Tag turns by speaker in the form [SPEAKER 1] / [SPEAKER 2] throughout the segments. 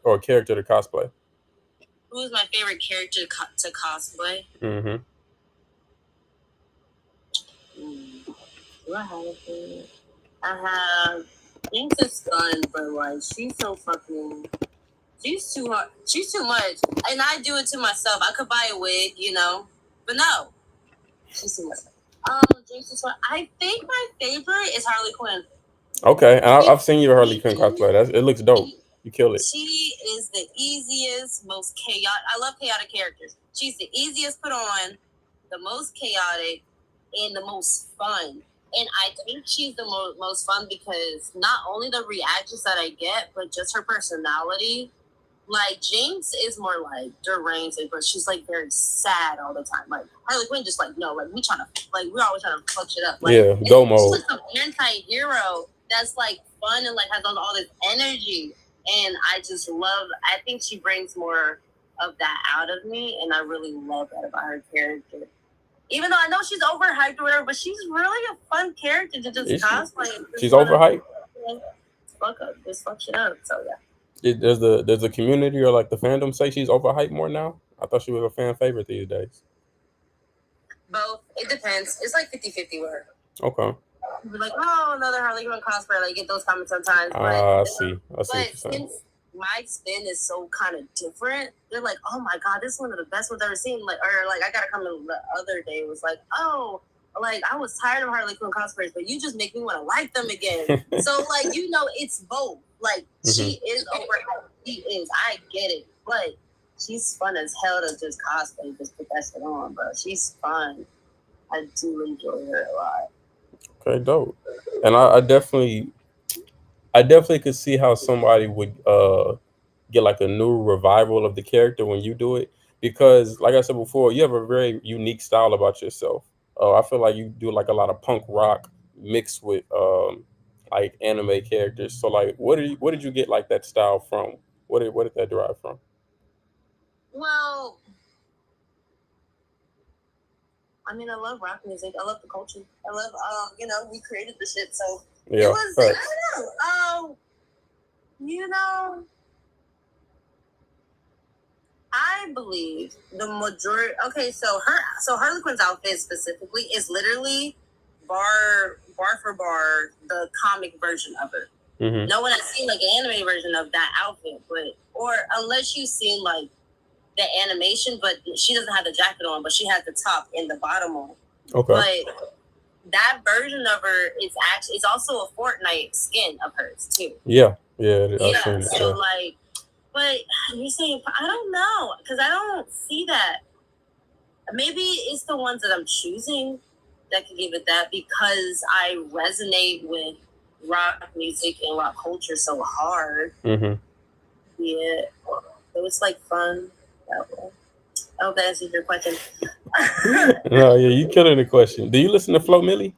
[SPEAKER 1] or character to cosplay?
[SPEAKER 2] Who's my favorite character to cosplay?
[SPEAKER 1] Mm-hmm.
[SPEAKER 2] Do I have a favorite? I have. Jinx is fun, but like she's so fucking. She's too hard. She's too much, and I do it to myself. I could buy a wig, but no, she's too much. Jinx is fun. I think my favorite is Harley Quinn.
[SPEAKER 1] Okay, and I've seen your Harley Quinn cosplay. It looks dope. You killed it.
[SPEAKER 2] She is the easiest, most chaotic. I love chaotic characters. She's the easiest put on, the most chaotic, and the most fun. And I think she's the most fun because not only the reactions that I get, but just her personality. Like Jinx is more like deranged, but she's like very sad all the time. Like Harley Quinn, just like no, like we're always trying to fuck shit up. Like,
[SPEAKER 1] yeah, go mode.
[SPEAKER 2] She's like an anti-hero that's like fun and like has all this energy, and I just love. I think she brings more of that out of me, and I really love that about her character. Even though I know she's overhyped or whatever, but she's really a fun character to just cosplay.
[SPEAKER 1] She's overhyped.
[SPEAKER 2] Just fuck shit up. So yeah.
[SPEAKER 1] Does the community or like the fandom say she's overhyped more now? I thought she was a fan favorite these days.
[SPEAKER 2] Both. It depends. It's like 50-50 with her.
[SPEAKER 1] Okay.
[SPEAKER 2] We're like, oh, another Harley Quinn cosplayer. Like, get those comments sometimes.
[SPEAKER 1] I see.
[SPEAKER 2] But since my spin is so kind of different, they're like, oh my god, this is one of the best ones I've ever seen. Like, or like, I got a comment the other day. It was like, oh, like I was tired of Harley Quinn cosplayers, but you just make me want to like them again. So like, it's both. Like she is overhyped. She is. I get it, but she's fun as hell to just cosplay, just put that shit on, bro. She's fun. I do enjoy her a lot.
[SPEAKER 1] Okay, dope. And I definitely could see how somebody would get like a new revival of the character when you do it, because like I said before, you have a very unique style about yourself. I feel like you do like a lot of punk rock mixed with like anime characters. So like, what did you get like that style from? What did that derive from?
[SPEAKER 2] Well, I mean, I love rock music. I love the culture. I love, we created the shit. So
[SPEAKER 1] yeah,
[SPEAKER 2] it was, right. I don't know. I believe the majority. Okay, so Harley Quinn's outfit specifically is literally bar for bar the comic version of it.
[SPEAKER 1] Mm-hmm.
[SPEAKER 2] No one has seen like an anime version of that outfit, or unless you've seen like the animation, but she doesn't have the jacket on, but she has the top and the bottom on.
[SPEAKER 1] Okay.
[SPEAKER 2] But that version of her is actually, it's also a Fortnite skin of hers too.
[SPEAKER 1] Yeah.
[SPEAKER 2] So like, but you're saying, I don't know, because I don't see that. Maybe it's the ones that I'm choosing that can give it that, because I resonate with rock music and rock culture so hard.
[SPEAKER 1] Mm-hmm.
[SPEAKER 2] Yeah. So it's like fun that way. I hope that answers your question.
[SPEAKER 1] No, yeah, you killing the question. Do you listen to Flo Milli?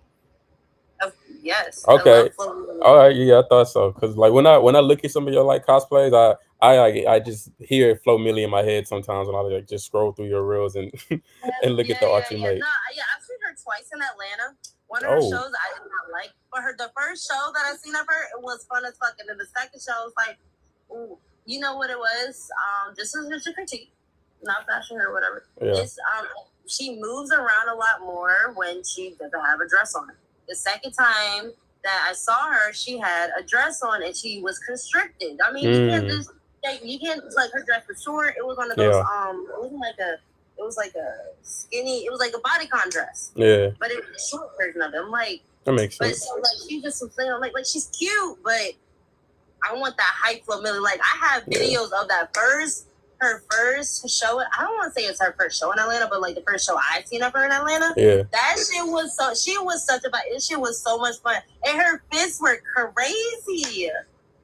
[SPEAKER 2] Yes.
[SPEAKER 1] Okay. All right. Yeah, I thought so. Cause like when I look at some of your like cosplays, I just hear Flo Milli in my head sometimes when I like just scroll through your reels and and look at the art you made.
[SPEAKER 2] No, I've seen her twice in Atlanta. One of her shows I did not like, but the first show that I seen of her, it was fun as fuck. And then the second show was like, ooh, you know what it was? This is just a critique, not fashion or whatever.
[SPEAKER 1] Yeah.
[SPEAKER 2] It's she moves around a lot more when she doesn't have a dress on. The second time that I saw her, she had a dress on and she was constricted. I mean, you can't like her dress was short. It was one of those it was like a skinny, it was like a bodycon dress.
[SPEAKER 1] Yeah.
[SPEAKER 2] But it was a short version of it. I'm like,
[SPEAKER 1] that makes sense.
[SPEAKER 2] But so like she just was saying like she's cute, but I want that hype Flo Milli. Like I have videos of that her first show. I don't want to say it's her first show in Atlanta, but like the first show I seen of her in Atlanta.
[SPEAKER 1] Yeah.
[SPEAKER 2] That shit was she was such a it shit was so much fun. And her fits were crazy.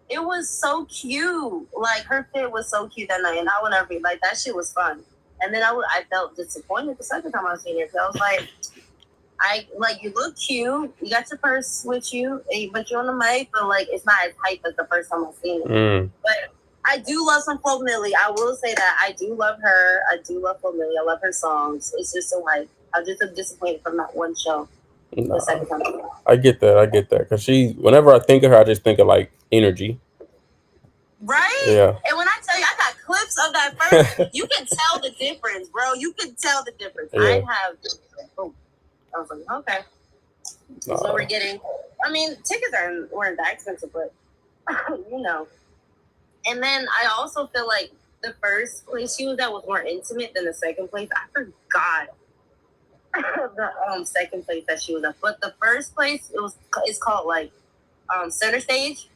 [SPEAKER 2] It was so cute. Like her fit was so cute that night, and I would never be like that shit was fun. And then I felt disappointed the second time I seen her. So I was like, you look cute. You got your purse with you, but you're on the mic, but like it's not as hype as the first time I seen it. But I do love some Flo Milli. I will say that I do love her. I do love Flo Milli. I love her songs. It's just so like I'm just disappointed from that one show. The second time.
[SPEAKER 1] I get that. Because whenever I think of her, I just think of like energy.
[SPEAKER 2] Right?
[SPEAKER 1] Yeah.
[SPEAKER 2] And when I tell you, that first, you can tell the difference, bro. You can tell the difference.
[SPEAKER 1] Yeah.
[SPEAKER 2] I have. Oh, I was like, okay. So we're getting. I mean, tickets weren't that expensive, but you know. And then I also feel like the first place she was at was more intimate than the second place. I forgot the second place that she was at, but the first place it's called like Center Stage.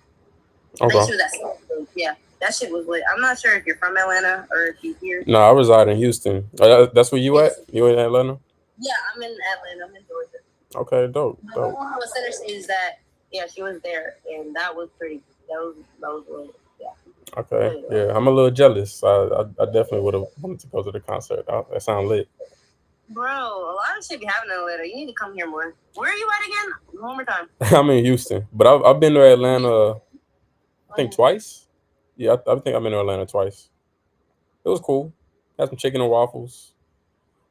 [SPEAKER 1] Okay.
[SPEAKER 2] She was at Center Stage. Yeah, that shit was lit. I'm not sure if you're from Atlanta or if you're here.
[SPEAKER 1] No, I reside in Houston. That's where you at? You in Atlanta?
[SPEAKER 2] Yeah, I'm in Atlanta. I'm in Georgia.
[SPEAKER 1] Okay, dope.
[SPEAKER 2] What Center Stage is that? Yeah, she was there, and that was pretty. That was lit. Yeah.
[SPEAKER 1] Okay, yeah, I'm a little jealous. I definitely would have wanted to go to the concert. That sounds lit.
[SPEAKER 2] Bro, a lot of shit be happening in Atlanta. You need to come here more. Where are you at again? One more time.
[SPEAKER 1] I'm in Houston, but I've been to Atlanta, I think twice. Yeah, I think I've been to Atlanta twice. It was cool. Had some chicken and waffles.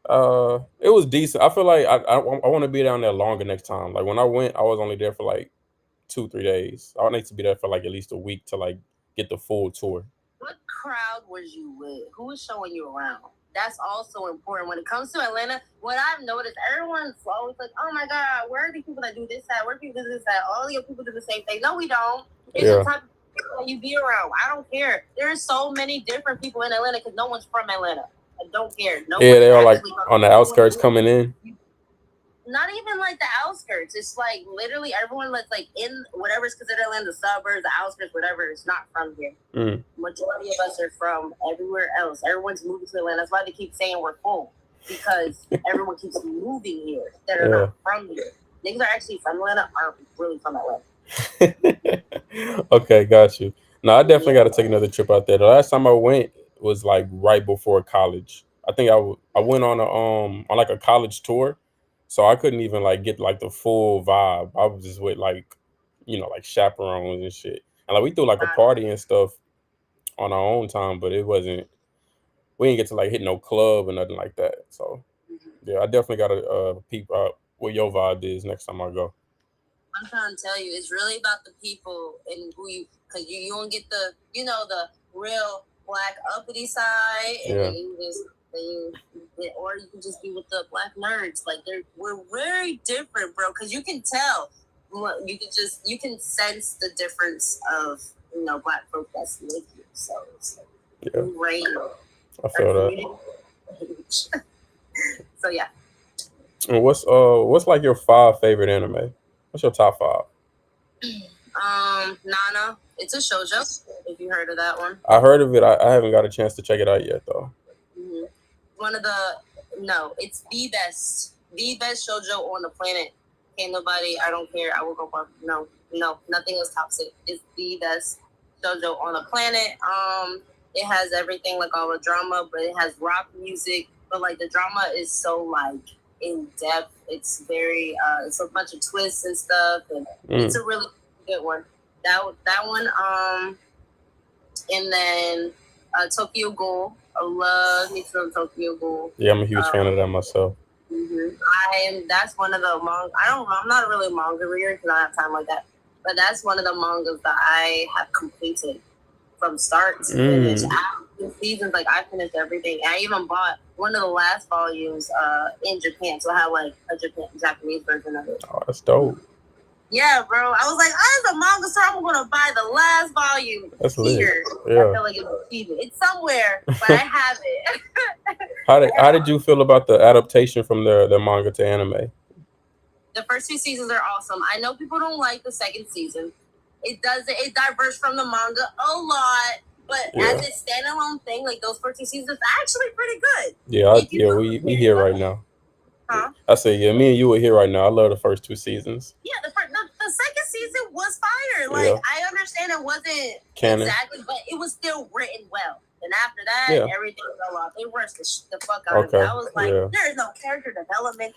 [SPEAKER 1] It was decent. I feel like I want to be down there longer next time. Like when I went, I was only there for like 2-3 days. I would need to be there for like at least a week to like get the full tour.
[SPEAKER 2] What crowd was you with? Who was showing you around? That's also important when it comes to Atlanta. What I've noticed, everyone's always like, "Oh my God, where are the people that do this? That where are people do this? That all your people do the same thing." No, we don't. It's the type of people that you be around. I don't care. There's so many different people in Atlanta because no one's from Atlanta. I don't care.
[SPEAKER 1] Yeah, they are like on the outskirts coming in.
[SPEAKER 2] Not even like the outskirts. It's like literally everyone that's like in whatever's considered Atlanta, the suburbs, the outskirts, whatever, is not from here. Majority of us are from everywhere else. Everyone's moving to Atlanta. That's why they keep saying we're full, because everyone keeps moving here that are not from here. Niggas are actually from Atlanta, aren't really from Atlanta.
[SPEAKER 1] Okay, got you. No, I definitely got to take another trip out there. The last time I went was like right before college. I think I went on like a college tour. So I couldn't even like get like the full vibe. I was just with like, like chaperones and shit. And like we threw like a party and stuff on our own time, but we didn't get to like hit no club or nothing like that. So yeah, I definitely gotta peep out what your vibe is next time I go.
[SPEAKER 2] I'm trying to tell you, it's really about the people and because you don't get the the real black uppity side, and then you just. Or you can just be with the black nerds. Like we're very different, bro. Because you can tell, you can sense the difference of black folk that's with you. So it's great.
[SPEAKER 1] I feel that.
[SPEAKER 2] So yeah.
[SPEAKER 1] And what's like your 5 favorite anime? What's your top 5?
[SPEAKER 2] Nana. It's a shoujo. If you heard of that one.
[SPEAKER 1] I heard of it. I haven't got a chance to check it out yet though.
[SPEAKER 2] It's the best shoujo on the planet. Can't nobody, I don't care, I will go for no, nothing is toxic. It's the best shoujo on the planet. It has everything, like all the drama, but it has rock music, but like the drama is so like in depth. It's very it's a bunch of twists and stuff, and it's a really good one. That one, and then Tokyo Ghoul. I love me some Tokyo Ghoul.
[SPEAKER 1] Yeah, I'm a huge fan of that myself.
[SPEAKER 2] That's one of the manga. I'm not really a manga reader because I don't have time like that. But that's one of the mangas that I have completed from start to finish. After seasons, like I finished everything. I even bought one of the last volumes in Japan, so I have like a Japanese version of it.
[SPEAKER 1] Oh, that's dope.
[SPEAKER 2] Yeah, bro. I was like, as a manga store, I'm gonna buy the last volume.
[SPEAKER 1] That's
[SPEAKER 2] here.
[SPEAKER 1] Yeah.
[SPEAKER 2] I feel like it's somewhere, but I have
[SPEAKER 1] it. How did you feel about the adaptation from the manga to anime?
[SPEAKER 2] The first 2 seasons are awesome. I know people don't like the second season. It diverges from the manga a lot, but as a standalone thing, like those first 2 seasons, are actually pretty good.
[SPEAKER 1] Yeah, we here right now.
[SPEAKER 2] Huh?
[SPEAKER 1] I say, yeah, me and you are here right now. I love the first 2 seasons.
[SPEAKER 2] Yeah, the second season was fire. Like, I understand it wasn't
[SPEAKER 1] canon,
[SPEAKER 2] exactly, but it was still written well. And after that, everything fell off. They rushed the fuck out of it. I was like, there is no character development.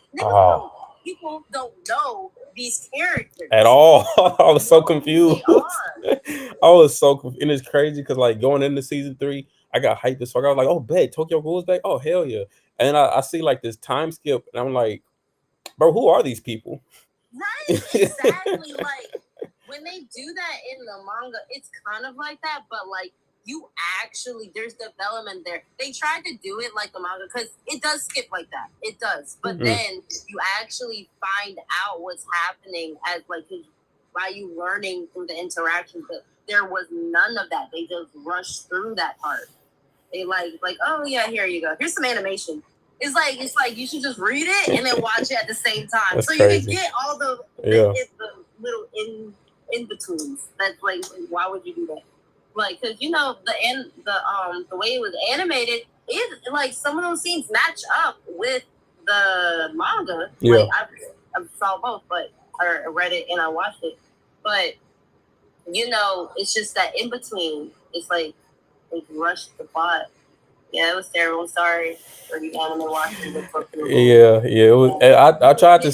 [SPEAKER 2] People don't know these characters
[SPEAKER 1] at all. I was so confused. I was so confused. And it's crazy because, like, going into season 3, I got hyped as fuck. I was like, oh, bet Tokyo Ghoul's back. Oh, hell yeah. And I see like this time skip, and I'm like, bro, who are these people?
[SPEAKER 2] Right, exactly. Like when they do that in the manga, it's kind of like that, but like you actually, there's development there. They tried to do it like the manga because it does skip like that. It does. But then you actually find out what's happening as like by you learning through the interactions. But there was none of that. They just rushed through that part. They like, oh yeah, here you go. Here's some animation. It's like you should just read it and then watch it at the same time.
[SPEAKER 1] That's
[SPEAKER 2] so
[SPEAKER 1] crazy.
[SPEAKER 2] You can get all the little in betweens. That's like, why would you do that? Like, because the way it was animated, like some of those scenes match up with the manga.
[SPEAKER 1] Yeah.
[SPEAKER 2] Like I saw both, but I read it and I watched it. But it's just that in between. It's like they rushed the plot. Yeah, it was terrible. I'm sorry for the anime watchers.
[SPEAKER 1] Yeah, it was. I tried to.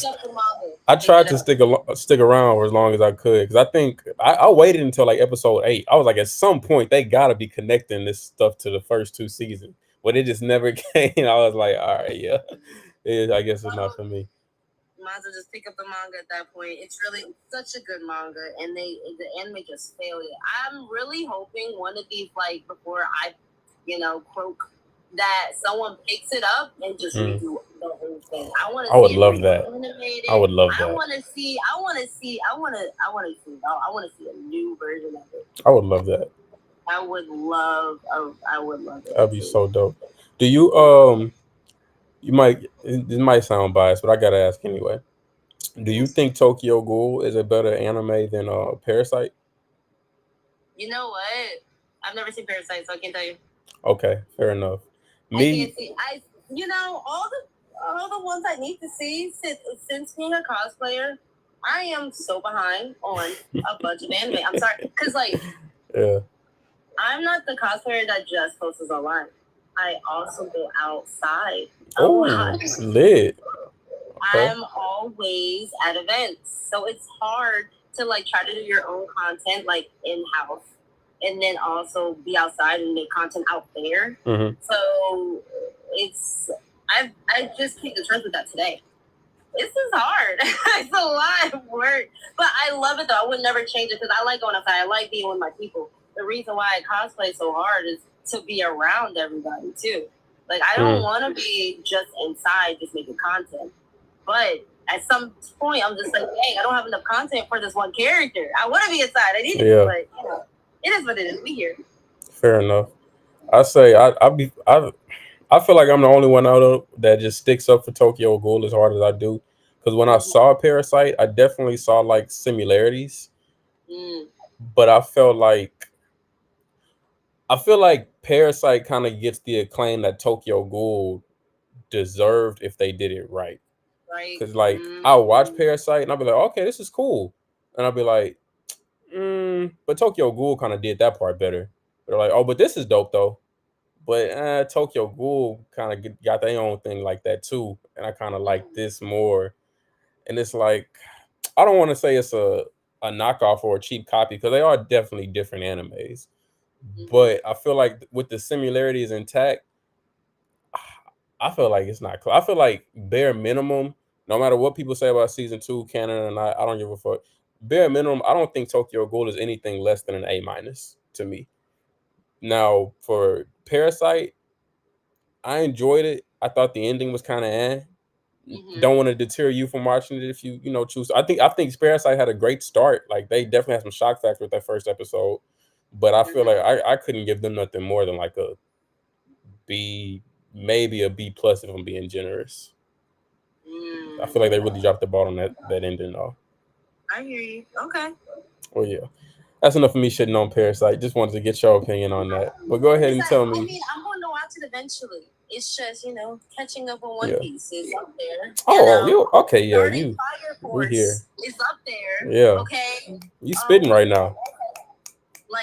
[SPEAKER 1] I tried to stick around for as long as I could because I think I waited until like episode 8. I was like, at some point they gotta be connecting this stuff to the first 2 seasons, but it just never came. I was like, all right, yeah, I guess it's not for me.
[SPEAKER 2] Might as well just pick up the manga at that point. It's really such a good manga, and the anime just failed it. I'm really hoping one of these, like before I, croak, that someone picks it up and just redo the whole thing.
[SPEAKER 1] I would love that. I would love that.
[SPEAKER 2] I want to see a new version of it.
[SPEAKER 1] I would love that.
[SPEAKER 2] I would love it.
[SPEAKER 1] That'd be so dope. Do you this might sound biased, but I gotta ask anyway. Do you think Tokyo Ghoul is a better anime than Parasite?
[SPEAKER 2] You know what? I've never seen Parasite, so I can't tell you.
[SPEAKER 1] Okay, fair enough.
[SPEAKER 2] I can't see. All the ones I need to see since being a cosplayer, I am so behind on a bunch of anime. I'm sorry, because
[SPEAKER 1] yeah,
[SPEAKER 2] I'm not the cosplayer that just posts online. I also go outside.
[SPEAKER 1] Oh, lit.
[SPEAKER 2] Okay. I'm always at events, so it's hard to try to do your own content in house, and then also be outside and make content out there.
[SPEAKER 1] Mm-hmm.
[SPEAKER 2] So I just came to terms with that today. This is hard. It's a lot of work, but I love it though. I would never change it because I like going outside. I like being with my people. The reason why I cosplay so hard is to be around everybody too. I don't want to be just inside, just making content. But at some point, I'm just like, dang, I don't have enough content for this one character. I want to be inside. I need it, but it is what it is. We here.
[SPEAKER 1] Fair enough. I say I feel like I'm the only one out that just sticks up for Tokyo Ghoul as hard as I do. Because when I saw Parasite, I definitely saw similarities, but I feel like Parasite kind of gets the acclaim that Tokyo Ghoul deserved if they did it right. Because I'll watch Parasite and I'll be like, okay, this is cool, and I'll be like, but Tokyo Ghoul kind of did that part better. They're like, oh, but this is dope though. But Tokyo Ghoul kind of got their own thing like that too, and I kind of like this more. And it's like, I don't want to say it's a knockoff or a cheap copy because they are definitely different animes. But I feel like with the similarities intact, I feel like it's not close. I feel like bare minimum, no matter what people say about season 2 canon or not, I don't give a fuck. Bare minimum, I don't think Tokyo Ghoul is anything less than an A- to me. Now for Parasite, I enjoyed it. I thought the ending was kind of Don't want to deter you from watching it if you choose. I think Parasite had a great start. They definitely had some shock factor with that first episode, but I feel like I couldn't give them nothing more than a B, maybe a B+ if I'm being generous. I feel like they really dropped the ball on that ending though.
[SPEAKER 2] I hear you. Okay.
[SPEAKER 1] Well, yeah. That's enough of me shitting on Parasite. Just wanted to get your opinion on that. But go ahead and tell me.
[SPEAKER 2] I mean, I'm going to watch it eventually. It's just, catching up on One Piece is up there.
[SPEAKER 1] Okay, yeah, you.
[SPEAKER 2] We here. It's up there.
[SPEAKER 1] Yeah.
[SPEAKER 2] Okay.
[SPEAKER 1] You spitting right now.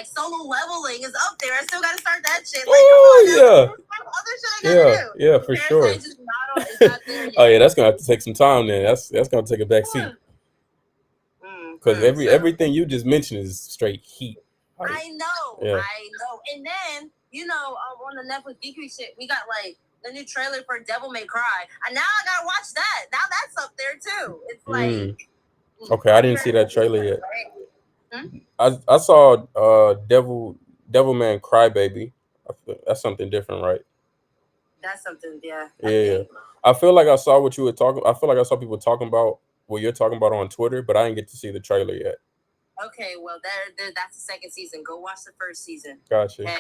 [SPEAKER 2] Solo leveling is up there. I still got to start that shit.
[SPEAKER 1] Oh yeah.
[SPEAKER 2] Other shit I gotta do.
[SPEAKER 1] Yeah, for sure.
[SPEAKER 2] It's not there yet.
[SPEAKER 1] Oh yeah, that's gonna have to take some time then. That's gonna take a back seat. Because everything you just mentioned is straight heat.
[SPEAKER 2] I know. And then, on the Netflix Geeky shit, we got the new trailer for Devil May Cry. And now I gotta watch that. Now that's up there too. It's
[SPEAKER 1] okay, I didn't see that trailer yet. I saw Devil Devilman Crybaby. That's something different, right?
[SPEAKER 2] That's something, yeah.
[SPEAKER 1] Yeah. I feel like I saw what you were talking. I feel like I saw people talking about what you're talking about on Twitter, but I didn't get to see the trailer yet.
[SPEAKER 2] Okay, well, that's the second season. Go watch the first season.
[SPEAKER 1] Gotcha.
[SPEAKER 2] Okay.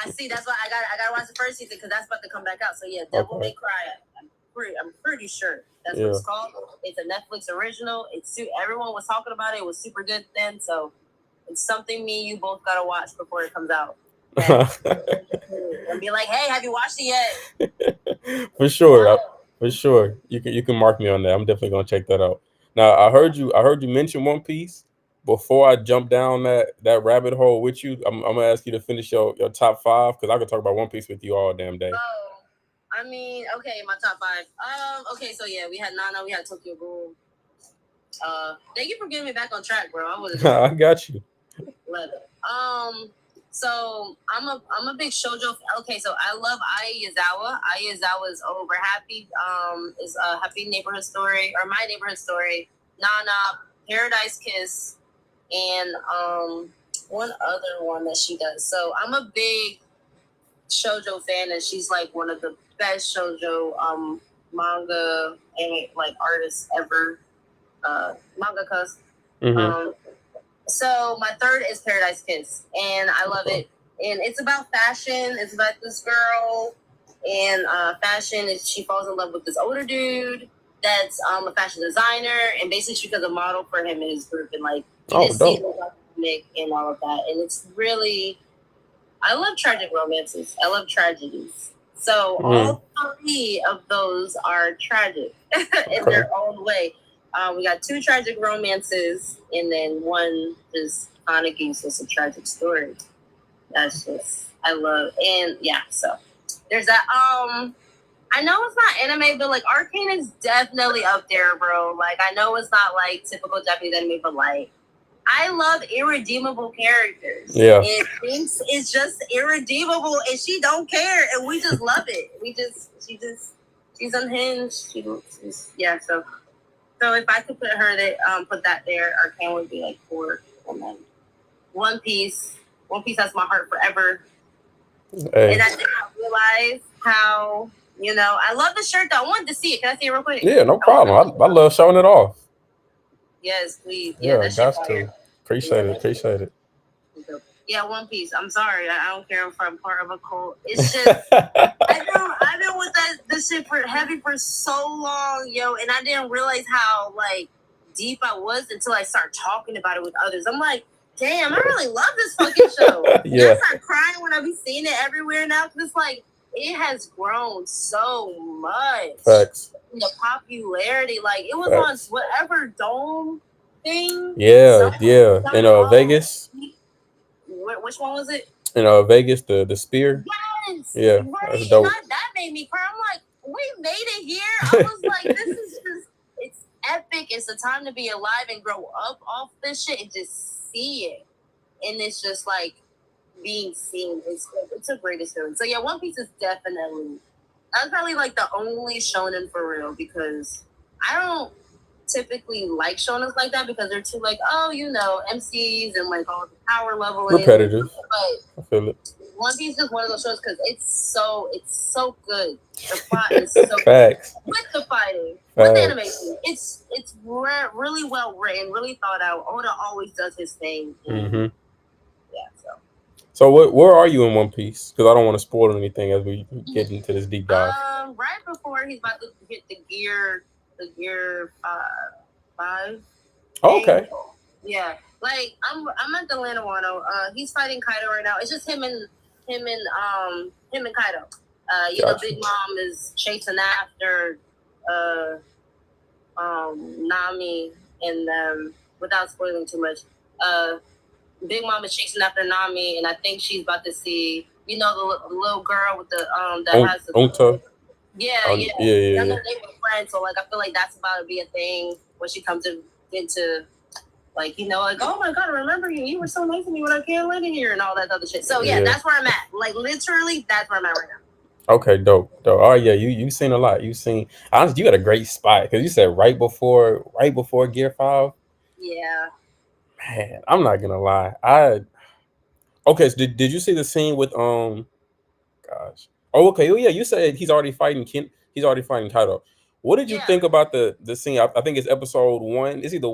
[SPEAKER 2] I see. That's why I gotta watch the first season because that's about to come back out. So yeah, Devil May Cry. I'm pretty sure that's what it's called. It's a Netflix original. Everyone was talking about it. It was super good then. So it's something me and you both gotta watch before it comes out. Okay? And be like, hey, have you watched it yet?
[SPEAKER 1] For sure. For sure. You can mark me on that. I'm definitely gonna check that out. Now I heard you mention One Piece. Before I jump down that rabbit hole with you, I'm gonna ask you to finish your top 5 because I could talk about One Piece with you all damn day.
[SPEAKER 2] Oh, I mean, okay, my top 5. Okay, so yeah, we had Nana, we had Tokyo Ghoul. Thank you for getting me back on track, bro.
[SPEAKER 1] I got you.
[SPEAKER 2] So I'm a big shoujo. Okay, so I love Ai Yazawa. Ai Yazawa is Over Happy. Is a Happy Neighborhood Story or My Neighborhood Story. Nana, Paradise Kiss, and one other one that she does. So I'm a big shoujo fan, and she's like one of the best shoujo manga and like artists ever. Mangakas.
[SPEAKER 1] Mm-hmm.
[SPEAKER 2] So my third is Paradise Kiss, and I love it. And it's about fashion. It's about this girl and fashion. And she falls in love with this older dude that's a fashion designer, and basically she becomes a model for him and his group, and like Nick and all of that. And it's really, I love tragic romances. I love tragedies. So all 3 of those are tragic in their own way. We got 2 tragic romances, and then one just kind of gives us a tragic story. That's just, I love, and yeah, so there's that. I know it's not anime, but like Arcane is definitely up there, bro. Like I know it's not like typical Japanese anime, but like I love irredeemable characters.
[SPEAKER 1] Yeah,
[SPEAKER 2] it's just irredeemable, and she don't care, and we just love it. She's unhinged. Yeah, so. So if I could put that there, Arcane would be like 4. And then One Piece. One Piece has my heart forever. Hey. And I did not realize how, I love the shirt though. I wanted to see it. Can I see it real quick?
[SPEAKER 1] Yeah, no problem. I love showing it off.
[SPEAKER 2] Yes, please.
[SPEAKER 1] Yeah, got to. Appreciate it.
[SPEAKER 2] Yeah, One Piece. I'm sorry. I don't care if I'm part of a cult. It's just I've been with this shit heavy for so long, yo, and I didn't realize how like deep I was until I start talking about it with others. I'm like, damn, I really love this fucking show. Yeah. I start crying when I be seeing it everywhere now because it's like it has grown so much.
[SPEAKER 1] Facts.
[SPEAKER 2] The popularity, like it was on whatever Dome thing.
[SPEAKER 1] Yeah. In Vegas.
[SPEAKER 2] Which one was it?
[SPEAKER 1] In Vegas, the Spear.
[SPEAKER 2] Yes.
[SPEAKER 1] Yeah.
[SPEAKER 2] Right. That's dope. That made me cry. I'm like, we made it here. I was like, this is just, it's epic. It's a time to be alive and grow up off this shit and just see it. And it's just like being seen. It's a great experience. So yeah, One Piece is definitely, that's probably like the only shonen for real because I don't typically like shonens like that because they're too like, MCs and like all the power level and
[SPEAKER 1] repetitive.
[SPEAKER 2] But
[SPEAKER 1] I feel it.
[SPEAKER 2] One Piece is one of those shows because it's so good. The plot is so
[SPEAKER 1] Facts.
[SPEAKER 2] Good. With the fighting, with the animation, it's really well written, really thought out. Oda always does his thing.
[SPEAKER 1] Mm-hmm.
[SPEAKER 2] Yeah.
[SPEAKER 1] So where are you in One Piece? Because I don't want to spoil anything as we get into this deep dive.
[SPEAKER 2] Right before he's about to hit the gear 5.
[SPEAKER 1] Oh, okay.
[SPEAKER 2] Yeah, like I'm at the Land of Wano. He's fighting Kaido right now. It's just him and Kaido. Big Mom is chasing after Nami and them without spoiling too much. Big Mom is chasing after Nami, and I think she's about to see the little girl with the that has the
[SPEAKER 1] Unta.
[SPEAKER 2] Yeah. They were friends, so like I feel like that's about to be a thing when she comes into like oh my god, I remember you. You were so nice to me when I came in here and all that other shit. So yeah, that's where I'm at. Like literally, that's where I'm at right now.
[SPEAKER 1] Okay, dope. Oh yeah, you've seen a lot. Honestly, you had a great spot because you said right before Gear 5.
[SPEAKER 2] Yeah.
[SPEAKER 1] Man, I'm not gonna lie. Okay, so did you see the scene with gosh. Oh, okay. Oh, yeah. You said he's already fighting Ken. He's already fighting Kaido. What did you
[SPEAKER 2] Yeah.
[SPEAKER 1] think about the scene? I think it's episode one. It's either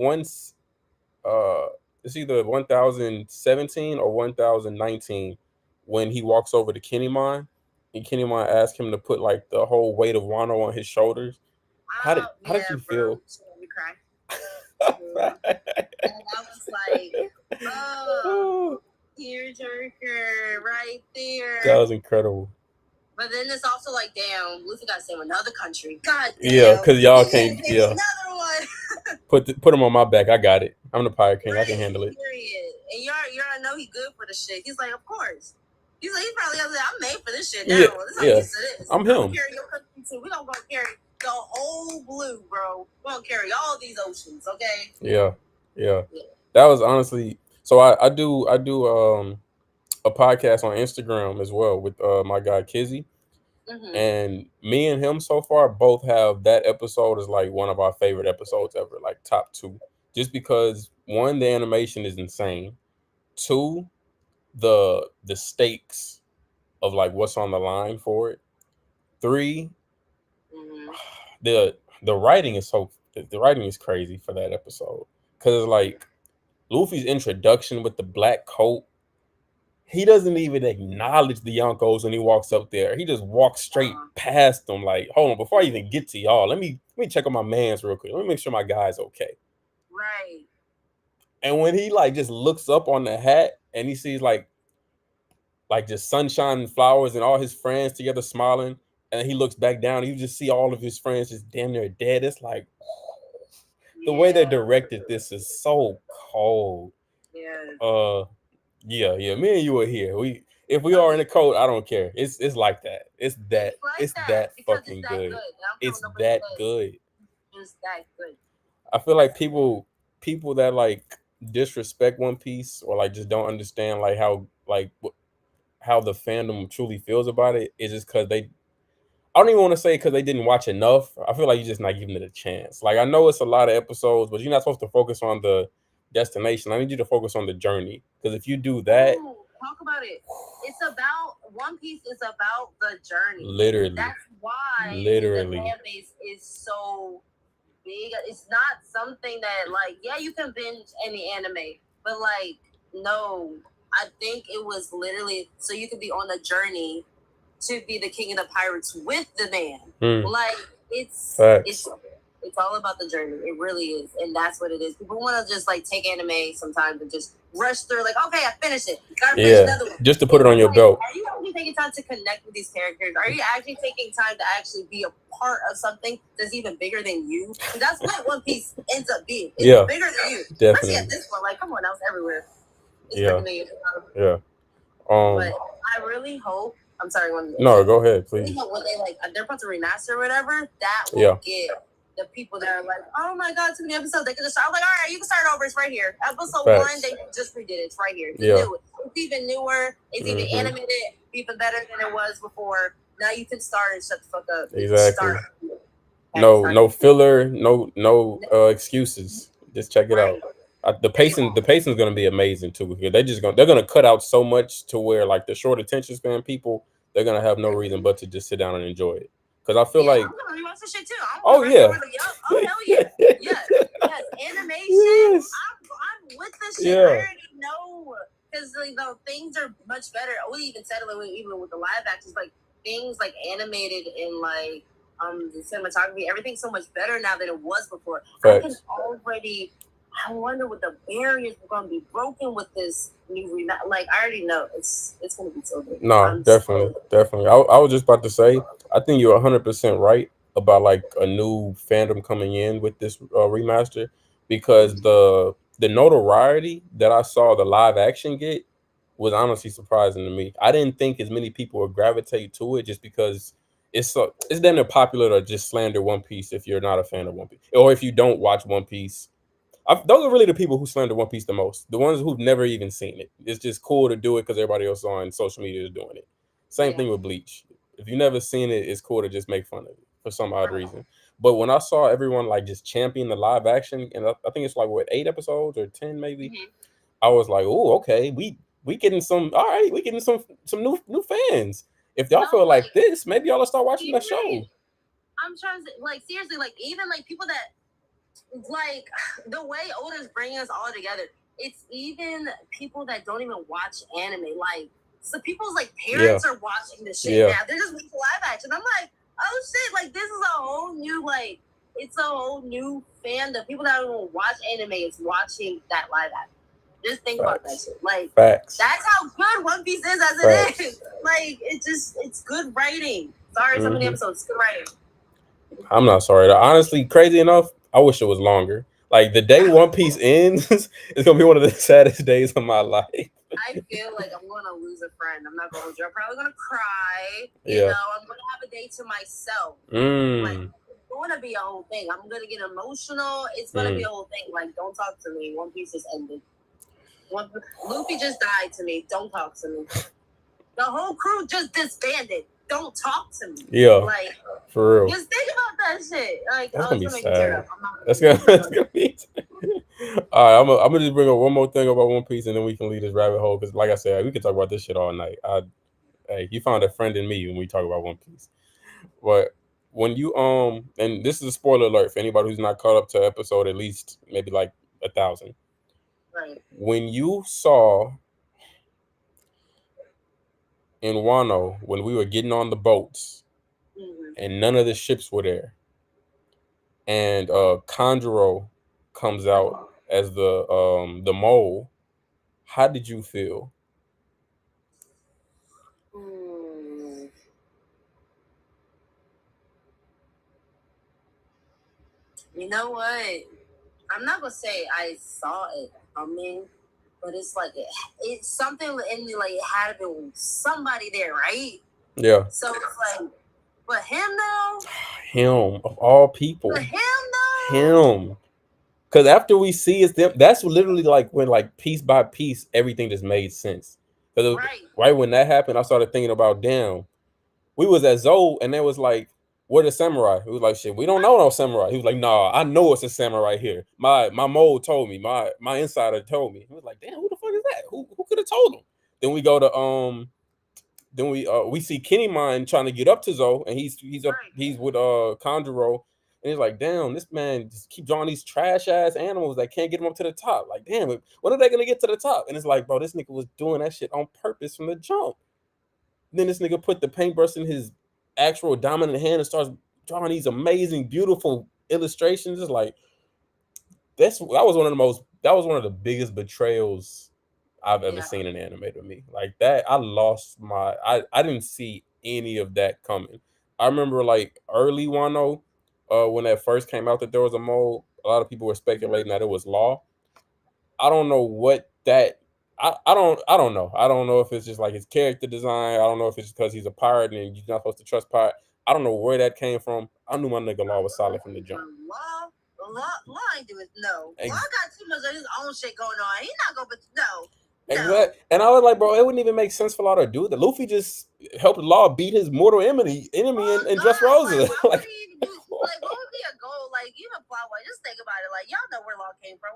[SPEAKER 1] uh, it's either 1017 or 1019 when he walks over to Kinemon, and Kinemon asks him to put like the whole weight of Wano on his shoulders. How did
[SPEAKER 2] Yeah,
[SPEAKER 1] you
[SPEAKER 2] bro.
[SPEAKER 1] feel?
[SPEAKER 2] She made me cry. And I was like, oh,
[SPEAKER 1] Oh,
[SPEAKER 2] tearjerker right
[SPEAKER 1] that
[SPEAKER 2] there.
[SPEAKER 1] was incredible.
[SPEAKER 2] But then it's also like, damn, Luffy got to save another country. God damn.
[SPEAKER 1] Yeah, because y'all can't.
[SPEAKER 2] Maybe
[SPEAKER 1] Yeah,
[SPEAKER 2] another one.
[SPEAKER 1] put him on my back. I got it. I'm the Pirate King. I can handle it.
[SPEAKER 2] Period. And you already know he's good for the shit. He's like, of course. He's like, he probably like, I'm made for this shit now.
[SPEAKER 1] Yeah,
[SPEAKER 2] This is how
[SPEAKER 1] yeah.
[SPEAKER 2] used to this.
[SPEAKER 1] I'm him.
[SPEAKER 2] Carry your country too. We don't go carry the whole blue, bro. We don't carry all these oceans, okay?
[SPEAKER 1] Yeah. That was honestly. So I do a podcast on Instagram as well with my guy Kizzy, and me and him so far both have that episode as like one of our favorite episodes ever, like top two, just because one, the animation is insane. Two, the stakes of like what's on the line for it. Three, the writing is the writing is crazy for that episode because like Luffy's introduction with the black coat, he doesn't even acknowledge the Yonkos when he walks up there. He just walks straight past them. Like, hold on, before I even get to y'all, let me check on my man's real quick. Let me make sure my guy's okay.
[SPEAKER 2] Right.
[SPEAKER 1] And when he like just looks up on the hat and he sees like just sunshine and flowers and all his friends together smiling, and he looks back down, you just see all of his friends just damn near dead. It's like the way they directed this is so cold. Yeah. Me and you are here. If we are in a code, I don't care. It's like that. It's that fucking good. It's that good.
[SPEAKER 2] It's that good.
[SPEAKER 1] I feel like people that like disrespect One Piece or like just don't understand like how the fandom truly feels about it is just because they. I don't even want to say because they didn't watch enough. I feel like you're just not giving it a chance. Like I know it's a lot of episodes, but you're not supposed to focus on the destination. I need you to focus on the journey because if you do that,
[SPEAKER 2] talk about it. It's about One Piece is about the journey.
[SPEAKER 1] Literally.
[SPEAKER 2] That's why the fan base is so big. It's not something that like you can binge any anime, but like no, I think it was literally so you could be on the journey to be the king of the pirates with the man. Like it's all about the journey. It really is, and that's what it is. People want to just like take anime sometimes and just rush through. Like, okay, I finished it. Gotta finish another one.
[SPEAKER 1] Just to put it on your belt.
[SPEAKER 2] Are you actually taking time to connect with these characters? Are you actually taking time to actually be a part of something that's even bigger than you? And that's what One Piece ends up being. It's bigger than you.
[SPEAKER 1] Definitely.
[SPEAKER 2] Especially at this point. Like, come on, that was everywhere. It's
[SPEAKER 1] Yeah.
[SPEAKER 2] But I really hope. I'm sorry.
[SPEAKER 1] No, go ahead, please.
[SPEAKER 2] When they're about to remaster or whatever, that will get the people that are like, oh my god, too many episodes. They can just start. I'm like, all right, you can start over. It's right here. Episode 1, they just redid it. It's right here. It's even newer. It's even animated, even better than it was before. Now you can start and shut the fuck up.
[SPEAKER 1] Exactly. No filler. No excuses. Just check it out. The pacing is gonna be amazing too. They're gonna cut out so much to where like the short attention span people, they're gonna have no reason but to just sit down and enjoy it. Because I feel like
[SPEAKER 2] I'm gonna rewatch this shit too.
[SPEAKER 1] Oh yeah.
[SPEAKER 2] Oh hell yeah. Yes. Animation.
[SPEAKER 1] Yes.
[SPEAKER 2] I'm with this shit. I already know because things are much better. We even said it even with the live actions, like things like animated and like the cinematography, everything's so much better now than it was before.
[SPEAKER 1] Facts.
[SPEAKER 2] I wonder what the barriers are going to be broken with this new like I already know it's going to be so good.
[SPEAKER 1] No, definitely. I was just about to say, I think you're 100% right about like a new fandom coming in with this remaster because the notoriety that I saw the live action get was honestly surprising to me. I didn't think as many people would gravitate to it just because it's damn popular to just slander One Piece if you're not a fan of One Piece or if you don't watch One Piece. Those are really the people who slander One Piece the most. The ones who've never even seen it. It's just cool to do it because everybody else on social media is doing it. Same thing with Bleach. If you've never seen it, it's cool to just make fun of it for some odd reason. But when I saw everyone like just champion the live action, and I think it's like 8 episodes or 10 maybe, I was like, oh, okay, we getting some. All right, we getting some new fans. If y'all
[SPEAKER 2] No,
[SPEAKER 1] feel like
[SPEAKER 2] like,
[SPEAKER 1] this, maybe y'all will start watching the
[SPEAKER 2] Period.
[SPEAKER 1] show.
[SPEAKER 2] I'm trying to like seriously, like even like people that like the way Oda's bringing us all together. It's even people that don't even watch anime. Like so, people's like parents are watching this shit now. They're just watching live action. I'm like, oh shit! Like this is a whole new like. It's a whole new fandom. People that don't even watch anime is watching that live action. Just think about that shit. Like
[SPEAKER 1] Facts.
[SPEAKER 2] That's how good One Piece is as it is. Like it's good writing. Sorry, so many episodes. It's good writing.
[SPEAKER 1] I'm not sorry. Honestly, crazy enough, I wish it was longer. Like the day One Piece ends is gonna be one of the saddest days of my life.
[SPEAKER 2] I feel like I'm gonna lose a friend. I'm not gonna lose you. I'm probably gonna cry. You know, I'm gonna have a day to myself. Like it's gonna be a whole thing. I'm gonna get emotional. It's gonna be a whole thing. Like, don't talk to me. One Piece just ended. Luffy just died to me. Don't talk to me. The whole crew just disbanded. Don't talk to me.
[SPEAKER 1] Yeah.
[SPEAKER 2] Like,
[SPEAKER 1] for real.
[SPEAKER 2] Just think about that shit. Like,
[SPEAKER 1] that's gonna be sad.
[SPEAKER 2] That's
[SPEAKER 1] gonna be sad. All right, I'm gonna just bring up one more thing about One Piece, and then we can leave this rabbit hole. Because, like I said, we could talk about this shit all night. Hey, you found a friend in me when we talk about One Piece. But when you and this is a spoiler alert for anybody who's not caught up to episode at least maybe like 1,000.
[SPEAKER 2] Right.
[SPEAKER 1] When you saw in Wano when we were getting on the boats and none of the ships were there, and Kanjuro comes out as the mole, how did you feel?
[SPEAKER 2] You know what? I'm not gonna say I saw it coming, but it's like it's something in me. Like it had to be somebody there, right?
[SPEAKER 1] Yeah.
[SPEAKER 2] So it's like, but him though.
[SPEAKER 1] Him of all people.
[SPEAKER 2] But him though.
[SPEAKER 1] Him. Because after we see it's them, that's literally like when like piece by piece everything just made sense. Because right when that happened, I started thinking about damn, we was at Zoe and there was like, what a samurai. It was like shit, we don't know no samurai. He was like, nah, I know it's a samurai here. My mole told me, my insider told me. He was like, damn, who the fuck is that? Who could have told him? Then we go to then we see Kinemon trying to get up to Zoe, and he's with Kanjuro. And he's like, damn, this man just keep drawing these trash ass animals that can't get him up to the top. Like, damn, when are they gonna get to the top? And it's like, bro, this nigga was doing that shit on purpose from the jump. And then this nigga put the paintbrush in his actual dominant hand and starts drawing these amazing, beautiful illustrations. It's like that was one of the biggest betrayals I've ever seen an anime to me. Like that, I didn't see any of that coming. I remember like early Wano, when that first came out that there was a mole, a lot of people were speculating that it was Law. I don't know what that I don't know. I don't know if it's just like his character design. I don't know if it's because he's a pirate and you're not supposed to trust pirate. I don't know where that came from. I knew my nigga Law was solid from the jump.
[SPEAKER 2] Law ain't do it. No. Law got too much of his own shit going on. He's not gonna no.
[SPEAKER 1] Exactly. And I was like, bro, it wouldn't even make sense for Law to do that. Luffy just helped Law beat his mortal enemy in Dressrosa.
[SPEAKER 2] Like, what would be a goal? Like, even Plotwise, just think about it. Like, y'all know where Law came from.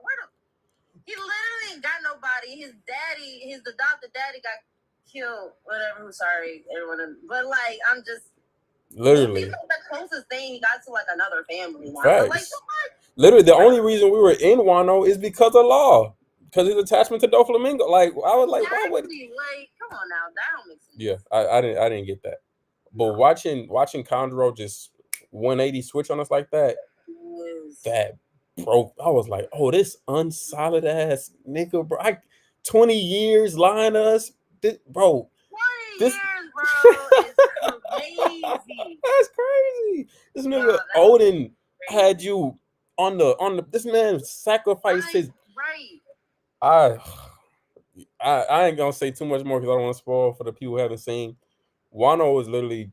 [SPEAKER 2] He literally ain't got nobody. His adopted daddy got killed. Whatever. Sorry, everyone. But like, I'm just literally he's like the closest thing he got to like another family. Now. Like,
[SPEAKER 1] literally, the only reason we were in Wano is because of Law. Because his attachment to Doflamingo. Like, I was like, why would
[SPEAKER 2] like, come on now, that don't make sense.
[SPEAKER 1] Yeah, I didn't get that. But watching Kanjuro just 180 switch on us like that, that broke. I was like, oh, this unsolid ass nigga, bro. 20 years lying to us, bro.
[SPEAKER 2] 20 years, bro. It's crazy.
[SPEAKER 1] That's crazy. This nigga Odin had you on the. This man sacrificed his.
[SPEAKER 2] Right.
[SPEAKER 1] I ain't gonna say too much more because I don't want to spoil for the people who haven't seen. Wano is literally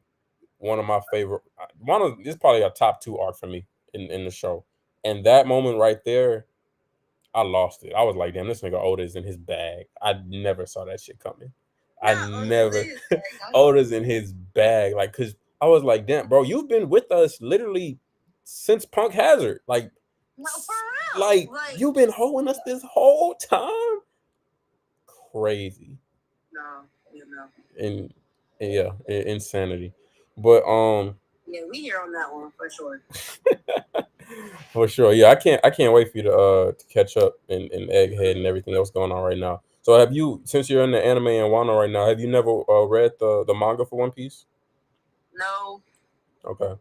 [SPEAKER 1] one of my favorite. Wano is probably a top 2 arc for me in the show. And that moment right there, I lost it. I was like, damn, this nigga Oda's in his bag. I never saw that shit coming. Oda's in his bag. Like, cause I was like, damn, bro, you've been with us literally since Punk Hazard. Like,
[SPEAKER 2] no, for real.
[SPEAKER 1] Like you've been holding us this whole time. crazy.
[SPEAKER 2] No, you know.
[SPEAKER 1] And yeah, insanity. But
[SPEAKER 2] Yeah, we here on that one for sure.
[SPEAKER 1] for sure. Yeah, I can't wait for you to catch up in Egghead and everything else going on right now. So have you, since you're in the anime and Wano right now, have you never read the manga for One Piece?
[SPEAKER 2] No,
[SPEAKER 1] Okay.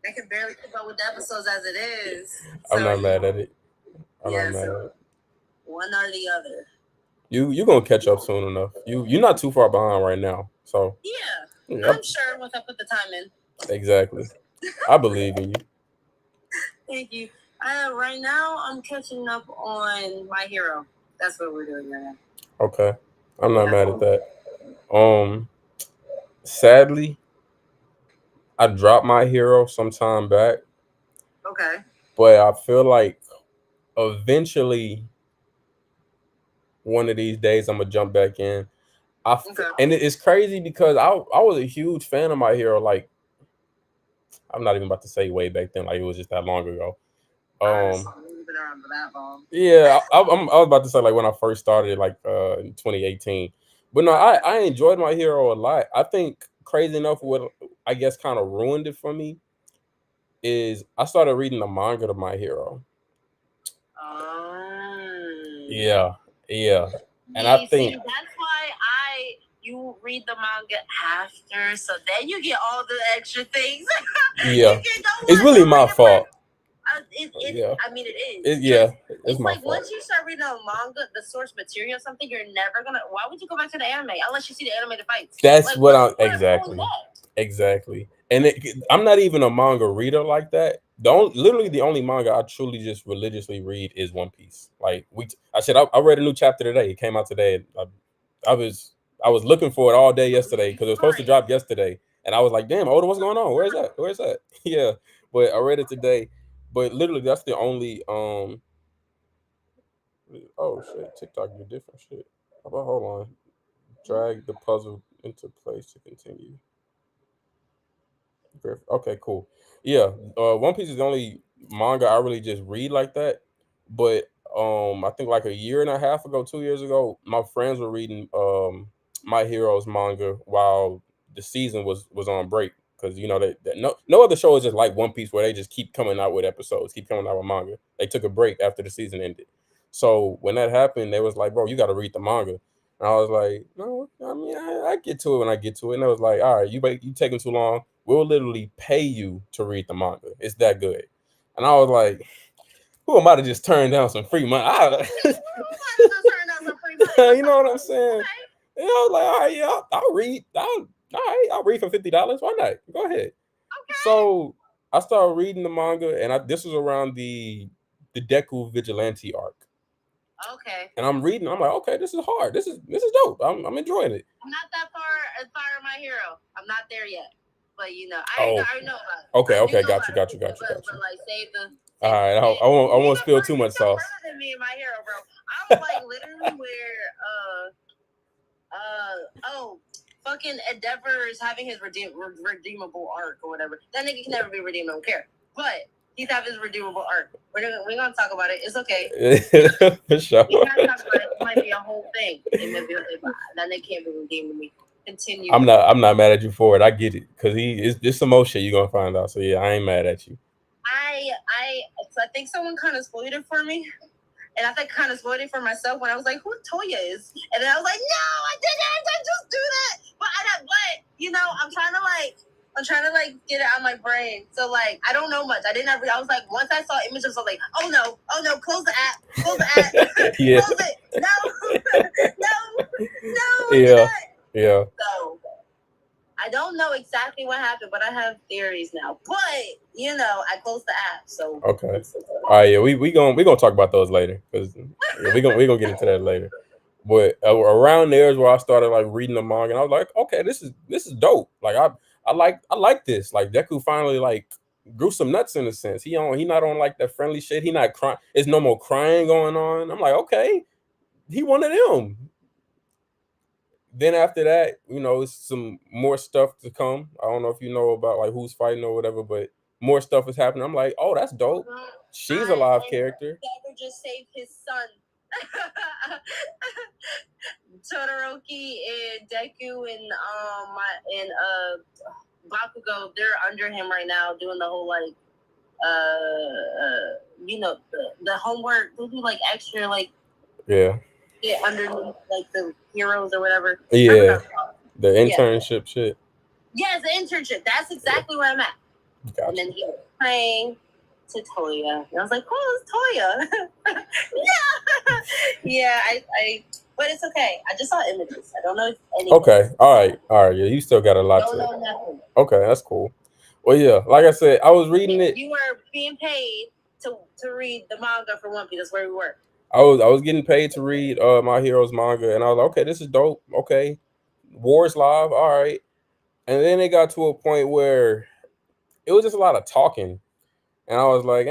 [SPEAKER 2] I can barely keep up with the episodes as it is.
[SPEAKER 1] I'm
[SPEAKER 2] So,
[SPEAKER 1] not mad at it. I'm
[SPEAKER 2] yeah,
[SPEAKER 1] not mad at
[SPEAKER 2] so
[SPEAKER 1] it.
[SPEAKER 2] one or the other.
[SPEAKER 1] You gonna catch up soon enough. You're not too far behind right now. So
[SPEAKER 2] Yeah,
[SPEAKER 1] yeah,
[SPEAKER 2] I'm sure once I put the time in.
[SPEAKER 1] exactly. I believe in you.
[SPEAKER 2] Thank you. Right now, I'm catching up on My Hero. That's what we're doing right now.
[SPEAKER 1] Okay. I'm not
[SPEAKER 2] Yeah.
[SPEAKER 1] mad at that. Sadly, I dropped My Hero some time back,
[SPEAKER 2] Okay.
[SPEAKER 1] but I feel like eventually one of these days I'm gonna jump back in.
[SPEAKER 2] Okay.
[SPEAKER 1] And it's crazy because I was a huge fan of My Hero. Like, I'm not even about to say way back then, like it was just that long ago.
[SPEAKER 2] Honestly, we've been around for that long.
[SPEAKER 1] Yeah, I was about to say like when I first started, like in 2018. But no, I enjoyed My Hero a lot. I think crazy enough, what I guess kind of ruined it for me is I started reading the manga to My Hero. Yeah, yeah, and I think
[SPEAKER 2] that's why you read the manga after, so then you get all the extra things.
[SPEAKER 1] yeah, it's really my fault. Yeah,
[SPEAKER 2] I mean, it is.
[SPEAKER 1] it's my
[SPEAKER 2] like
[SPEAKER 1] fault.
[SPEAKER 2] once you start reading a manga, the source material, something you're never gonna. Why would you go back to the anime unless you see the animated fights?
[SPEAKER 1] That's
[SPEAKER 2] like,
[SPEAKER 1] what I'm exactly. And I'm not even a manga reader like that. Literally the only manga I truly just religiously read is One Piece. Like I read a new chapter today. It came out today. I was looking for it all day yesterday because it was supposed to drop yesterday, and I was like, "Damn, Oda, what's going on? Where's that? Where's that?" Yeah, but I read it today. But literally, that's the only Oh shit! TikTok do different shit. How about hold on? Drag the puzzle into place to continue. Okay, cool. Yeah, One Piece is the only manga I really just read like that. But I think like a year and a half ago, 2 years ago, my friends were reading My Hero's manga while the season was on break because that no other show is just like One Piece where they just keep coming out with episodes, keep coming out with manga. They took a break after the season ended. So when that happened, they was like, "Bro, you got to read the manga." And I was like, "No, I mean, I get to it when I get to it." And I was like, "All right, you taking too long. We'll literally pay you to read the manga. It's that good." And I was like, "Who am I to just turn down some free money?" You know what I'm saying? You know, like, all right, yeah, I'll read. I'll read for $50. Why not? Go ahead. Okay. So I started reading the manga, and this was around the Deku Vigilante arc.
[SPEAKER 2] Okay.
[SPEAKER 1] And I'm reading. I'm like, okay, this is hard. This is dope. I'm enjoying it.
[SPEAKER 2] I'm not that far as far as My Hero. I'm not there yet. But I already know about it.
[SPEAKER 1] Okay, got you.
[SPEAKER 2] But like, save the.
[SPEAKER 1] All right, I won't spill too much sauce.
[SPEAKER 2] Than me and My Hero, bro. I'm like literally where fucking Endeavor is having his redeemable arc or whatever. That nigga can never be redeemed. I don't care. But he's having his redeemable arc. We're gonna talk about it. It's okay.
[SPEAKER 1] For sure.
[SPEAKER 2] We're gonna talk about it. It might be a whole thing. That nigga can't be redeemed to me. Continue.
[SPEAKER 1] I'm not mad at you for it. I get it because it's some more shit you're gonna find out. So yeah, I ain't mad at you.
[SPEAKER 2] I think someone kind of spoiled it for me. And I think kind of spoiled it for myself when I was like, who Toya is? And then I was like, no, I didn't just do that. But I'm trying to get it out of my brain. So like, I don't know much. I was like, once I saw images, I was like, oh no, close the app.
[SPEAKER 1] Yeah.
[SPEAKER 2] Close it. No.
[SPEAKER 1] Yeah.
[SPEAKER 2] So I don't know exactly what happened, but I have theories now. But I closed the app, so
[SPEAKER 1] okay. All right, yeah, we gonna talk about those later because we gonna get into that later. But around there is where I started like reading the manga, and I was like, okay, this is dope. Like I like this. Like Deku finally like grew some nuts in a sense. He not on like that friendly shit. He not crying. There's no more crying going on. I'm like, okay, he one of them. Then after that, it's some more stuff to come. I don't know if you know about like who's fighting or whatever, but more stuff is happening. I'm like, oh, that's dope. She's a live character.
[SPEAKER 2] Never just saved his son. Todoroki and Deku and Bakugo, they're under him right now doing the whole like the homework. They do like extra like
[SPEAKER 1] Yeah.
[SPEAKER 2] underneath like the heroes or whatever.
[SPEAKER 1] Yeah. The internship shit.
[SPEAKER 2] Yes, the internship. That's exactly where I'm at.
[SPEAKER 1] Gotcha.
[SPEAKER 2] And then he was praying to Toya. And I was like, oh, it's Toya. Yeah. But it's okay. I just saw images. I don't know if anything.
[SPEAKER 1] Okay. All right. Yeah, you still got a lot
[SPEAKER 2] Don't know nothing.
[SPEAKER 1] Okay, that's cool. Well, yeah, like I said, I was reading it.
[SPEAKER 2] You were being paid to read the manga for One Piece. That's where we were.
[SPEAKER 1] I was getting paid to read My Hero's manga, and I was like, okay, this is dope. Okay, War's live, all right. And then it got to a point where it was just a lot of talking, and I was like,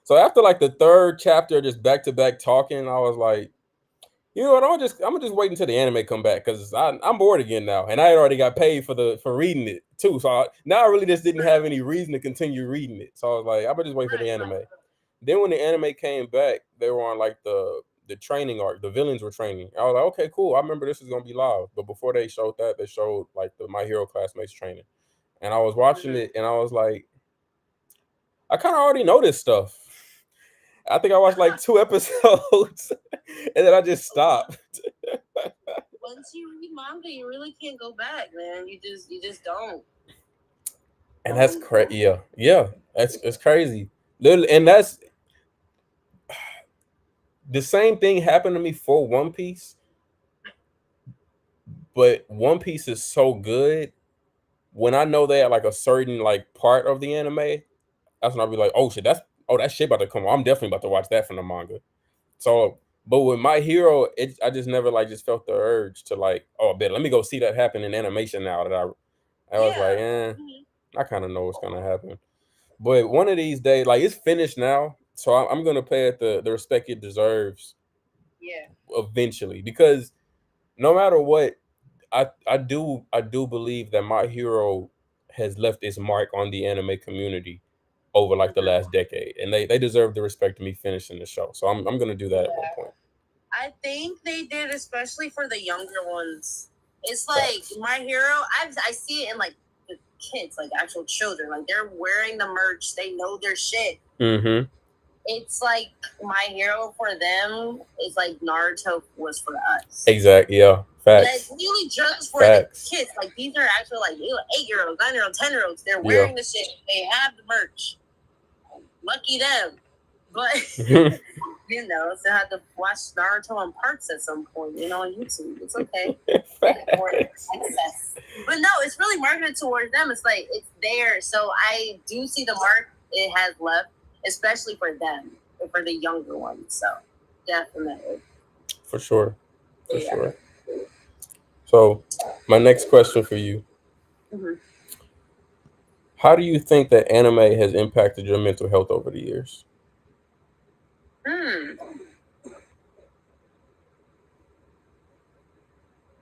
[SPEAKER 1] So after like the third chapter, just back to back talking, I was like, you know what? I'm gonna just wait until the anime come back because I'm bored again now, and I had already got paid for reading it too. So now I really just didn't have any reason to continue reading it. So I was like, I'm gonna just wait for the anime. Then when the anime came back, they were on like the training arc. The villains were training. I was like, okay, cool. I remember this is gonna be live. But before they showed that, they showed like the My Hero classmates training, and I was watching it, and I was like, I kind of already know this stuff. I think I watched like 2 episodes, and then I just stopped.
[SPEAKER 2] Once you read manga, you really can't go back, man. You just don't.
[SPEAKER 1] And that's crazy. Yeah, it's crazy. And that's the same thing happened to me for One Piece, but One Piece is so good. When I know they at like a certain like part of the anime, that's when I'll be like, oh shit, that shit about to come on. I'm definitely about to watch that from the manga. So, but with My Hero, I just never like just felt the urge to like, oh, bet let me go see that happen in animation now that I was like, I kind of know what's gonna happen. But one of these days, like it's finished now, so I'm gonna pay it the respect it deserves.
[SPEAKER 2] Yeah.
[SPEAKER 1] Eventually, because no matter what, I do believe that My Hero has left its mark on the anime community over like the last decade, and they deserve the respect of me finishing the show. So I'm gonna do that at one point.
[SPEAKER 2] I think they did, especially for the younger ones. It's like My Hero. I see it in like the kids, like actual children. Like they're wearing the merch. They know their shit.
[SPEAKER 1] Mm-hmm.
[SPEAKER 2] It's like My Hero for them is like Naruto was for us.
[SPEAKER 1] Exactly. Yeah. Facts.
[SPEAKER 2] And it's really just for the kids. Like these are actual like 8-year-olds, 9-year-olds, 10-year-olds. They're wearing the shit. They have the merch. Lucky them. But you know, so I had to watch Naruto on parts at some point, on YouTube. It's okay. Access. But no, it's really marketed towards them. It's like it's there. So I do see the mark it has left, especially for them, for the younger ones. So definitely.
[SPEAKER 1] For sure. For sure. So my next question for you.
[SPEAKER 2] Mm-hmm.
[SPEAKER 1] How do you think that anime has impacted your mental health over the years?
[SPEAKER 2] I've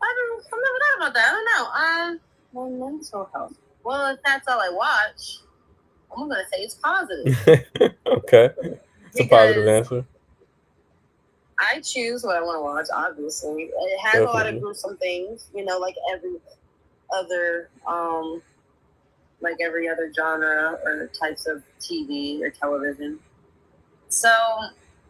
[SPEAKER 2] never thought about that. I don't know. My mental health. Well, if that's all I watch, I'm gonna say it's positive.
[SPEAKER 1] Okay, it's a positive answer.
[SPEAKER 2] I choose what I want to watch. Obviously, it has a lot of gruesome things. Like every other genre or types of TV or television. So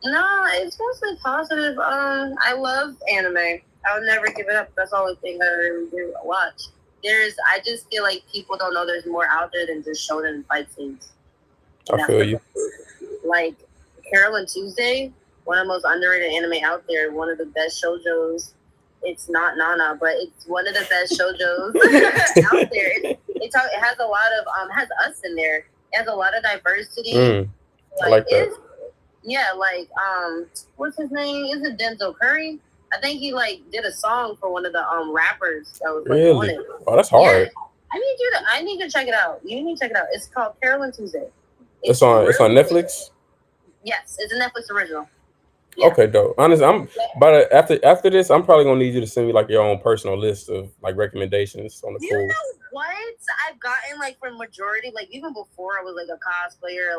[SPEAKER 2] no, it's mostly positive. I love anime. I would never give it up. That's the only thing I really do watch. I just feel like people don't know there's more out there than just shonen and fight scenes.
[SPEAKER 1] I feel you.
[SPEAKER 2] Like Carol and Tuesday, one of the most underrated anime out there. One of the best shoujos. It's not Nana, but it's one of the best shoujos out there. It has a lot of has us in there. It has a lot of diversity.
[SPEAKER 1] I like that.
[SPEAKER 2] What's his name? Is it Denzel Curry? I think he did a song for one of the rappers that was on it.
[SPEAKER 1] Oh, that's hard.
[SPEAKER 2] Yeah. I need to check it out. You need to check it out. It's called Carol and Tuesday.
[SPEAKER 1] It's on Netflix?
[SPEAKER 2] Yes, it's a Netflix original.
[SPEAKER 1] Yeah. Okay, dope. Honestly, after this, I'm probably gonna need you to send me your own personal list of recommendations on the
[SPEAKER 2] cool. You know what? I've gotten from majority, even before I was a cosplayer,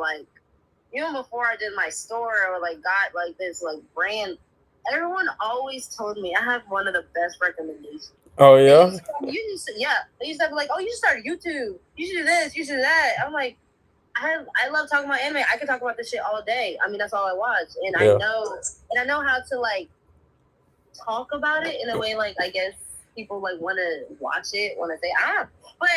[SPEAKER 2] even before I did my store or like got like this like brand, everyone always told me I have one of the best recommendations.
[SPEAKER 1] Oh
[SPEAKER 2] They
[SPEAKER 1] yeah.
[SPEAKER 2] used to tell me, they used to be like, oh, you should start YouTube. You should do this. You should do that. I'm like, I love talking about anime. I can talk about this shit all day. I mean, that's all I watch, and
[SPEAKER 1] Yeah.
[SPEAKER 2] I know how to like talk about it in a way like I guess people like want to watch it, want to say but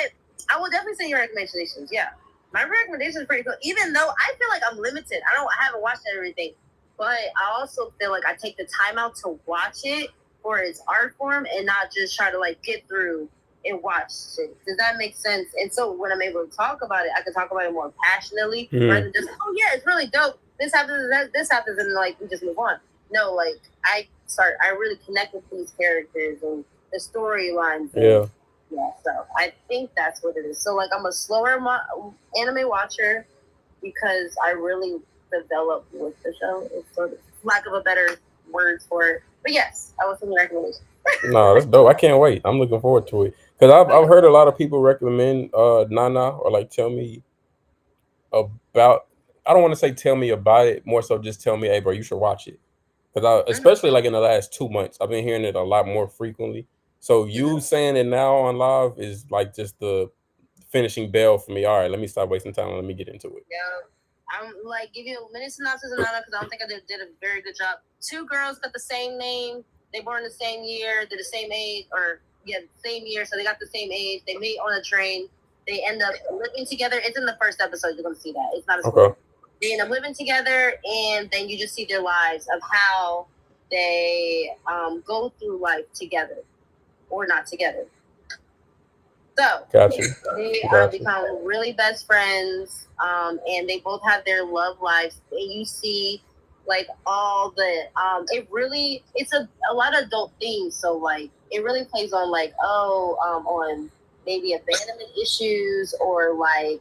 [SPEAKER 2] I will definitely say your recommendations. Yeah, my recommendation is pretty cool. Even though I feel like I'm limited, I haven't watched everything, but I also feel like I take the time out to watch it for its art form and not just try to like get through and watch it. Does that make sense? And so when I'm able to talk about it, I can talk about it more passionately rather than just, oh yeah, it's really dope. This happens, and like we just move on. No, like I really connect with these characters and the storylines.
[SPEAKER 1] Yeah.
[SPEAKER 2] Yeah, so I think that's what it is. So like I'm a slower anime watcher because I really develop with the show. It's sort of lack of a better word for it. But yes, I was thinking recommendations.
[SPEAKER 1] No, that's dope. I can't wait. I'm looking forward to it because I've heard a lot of people recommend Nana or like tell me about. I don't want to say tell me about it. More so, just tell me, hey, bro, you should watch it. Because especially like in the last 2 months, I've been hearing it a lot more frequently. So you saying it now on live is like just the finishing bell for me. All right, let me stop wasting time. Let me get into it.
[SPEAKER 2] Yeah. I'm like give you a mini synopsis of Nana because I don't think I did a very good job. Two girls got the same name. They born the same year. They're the same age, same year. So they got the same age. They meet on a train. They end up living together. It's in the first episode. You're gonna see that. It's not a spoiler. Okay. They end up living together, and then you just see their lives of how they go through life together or not together. So
[SPEAKER 1] gotcha.
[SPEAKER 2] They become really best friends, and they both have their love lives. And you see, like all the it's a lot of adult themes. So like it really plays on like on maybe abandonment issues or like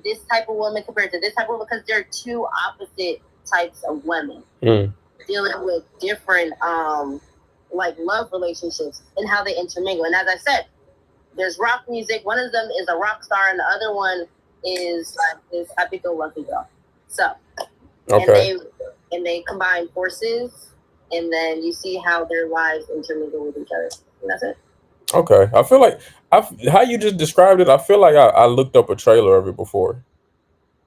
[SPEAKER 2] this type of woman compared to this type of woman because they're two opposite types of women dealing with different like love relationships and how they intermingle. And as I said, there's rock music. One of them is a rock star, and the other one is this happy-go-lucky girl. So, okay. and they combine forces, and then you see how their lives intermingle with each other. And that's it.
[SPEAKER 1] Okay, I feel like how you just described it. I feel like I looked up a trailer of it before.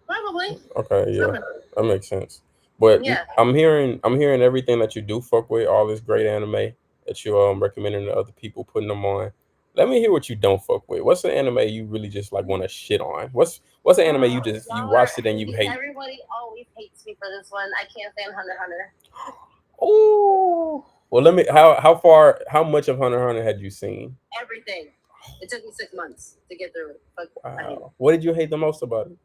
[SPEAKER 2] Probably.
[SPEAKER 1] Okay, yeah, that makes sense. But yeah. I'm hearing everything that you do fuck with, all this great anime that you recommending to other people, putting them on. Let me hear what you don't fuck with. What's the anime you really just like want to shit on? What's the anime you watched it and you hate?
[SPEAKER 2] Everybody always hates me for this one. I can't stand Hunter x Hunter.
[SPEAKER 1] Oh. Well, let me. How much of Hunter x Hunter had you seen?
[SPEAKER 2] Everything. It took me 6 months to get through it. But
[SPEAKER 1] wow. What did you hate the most about it?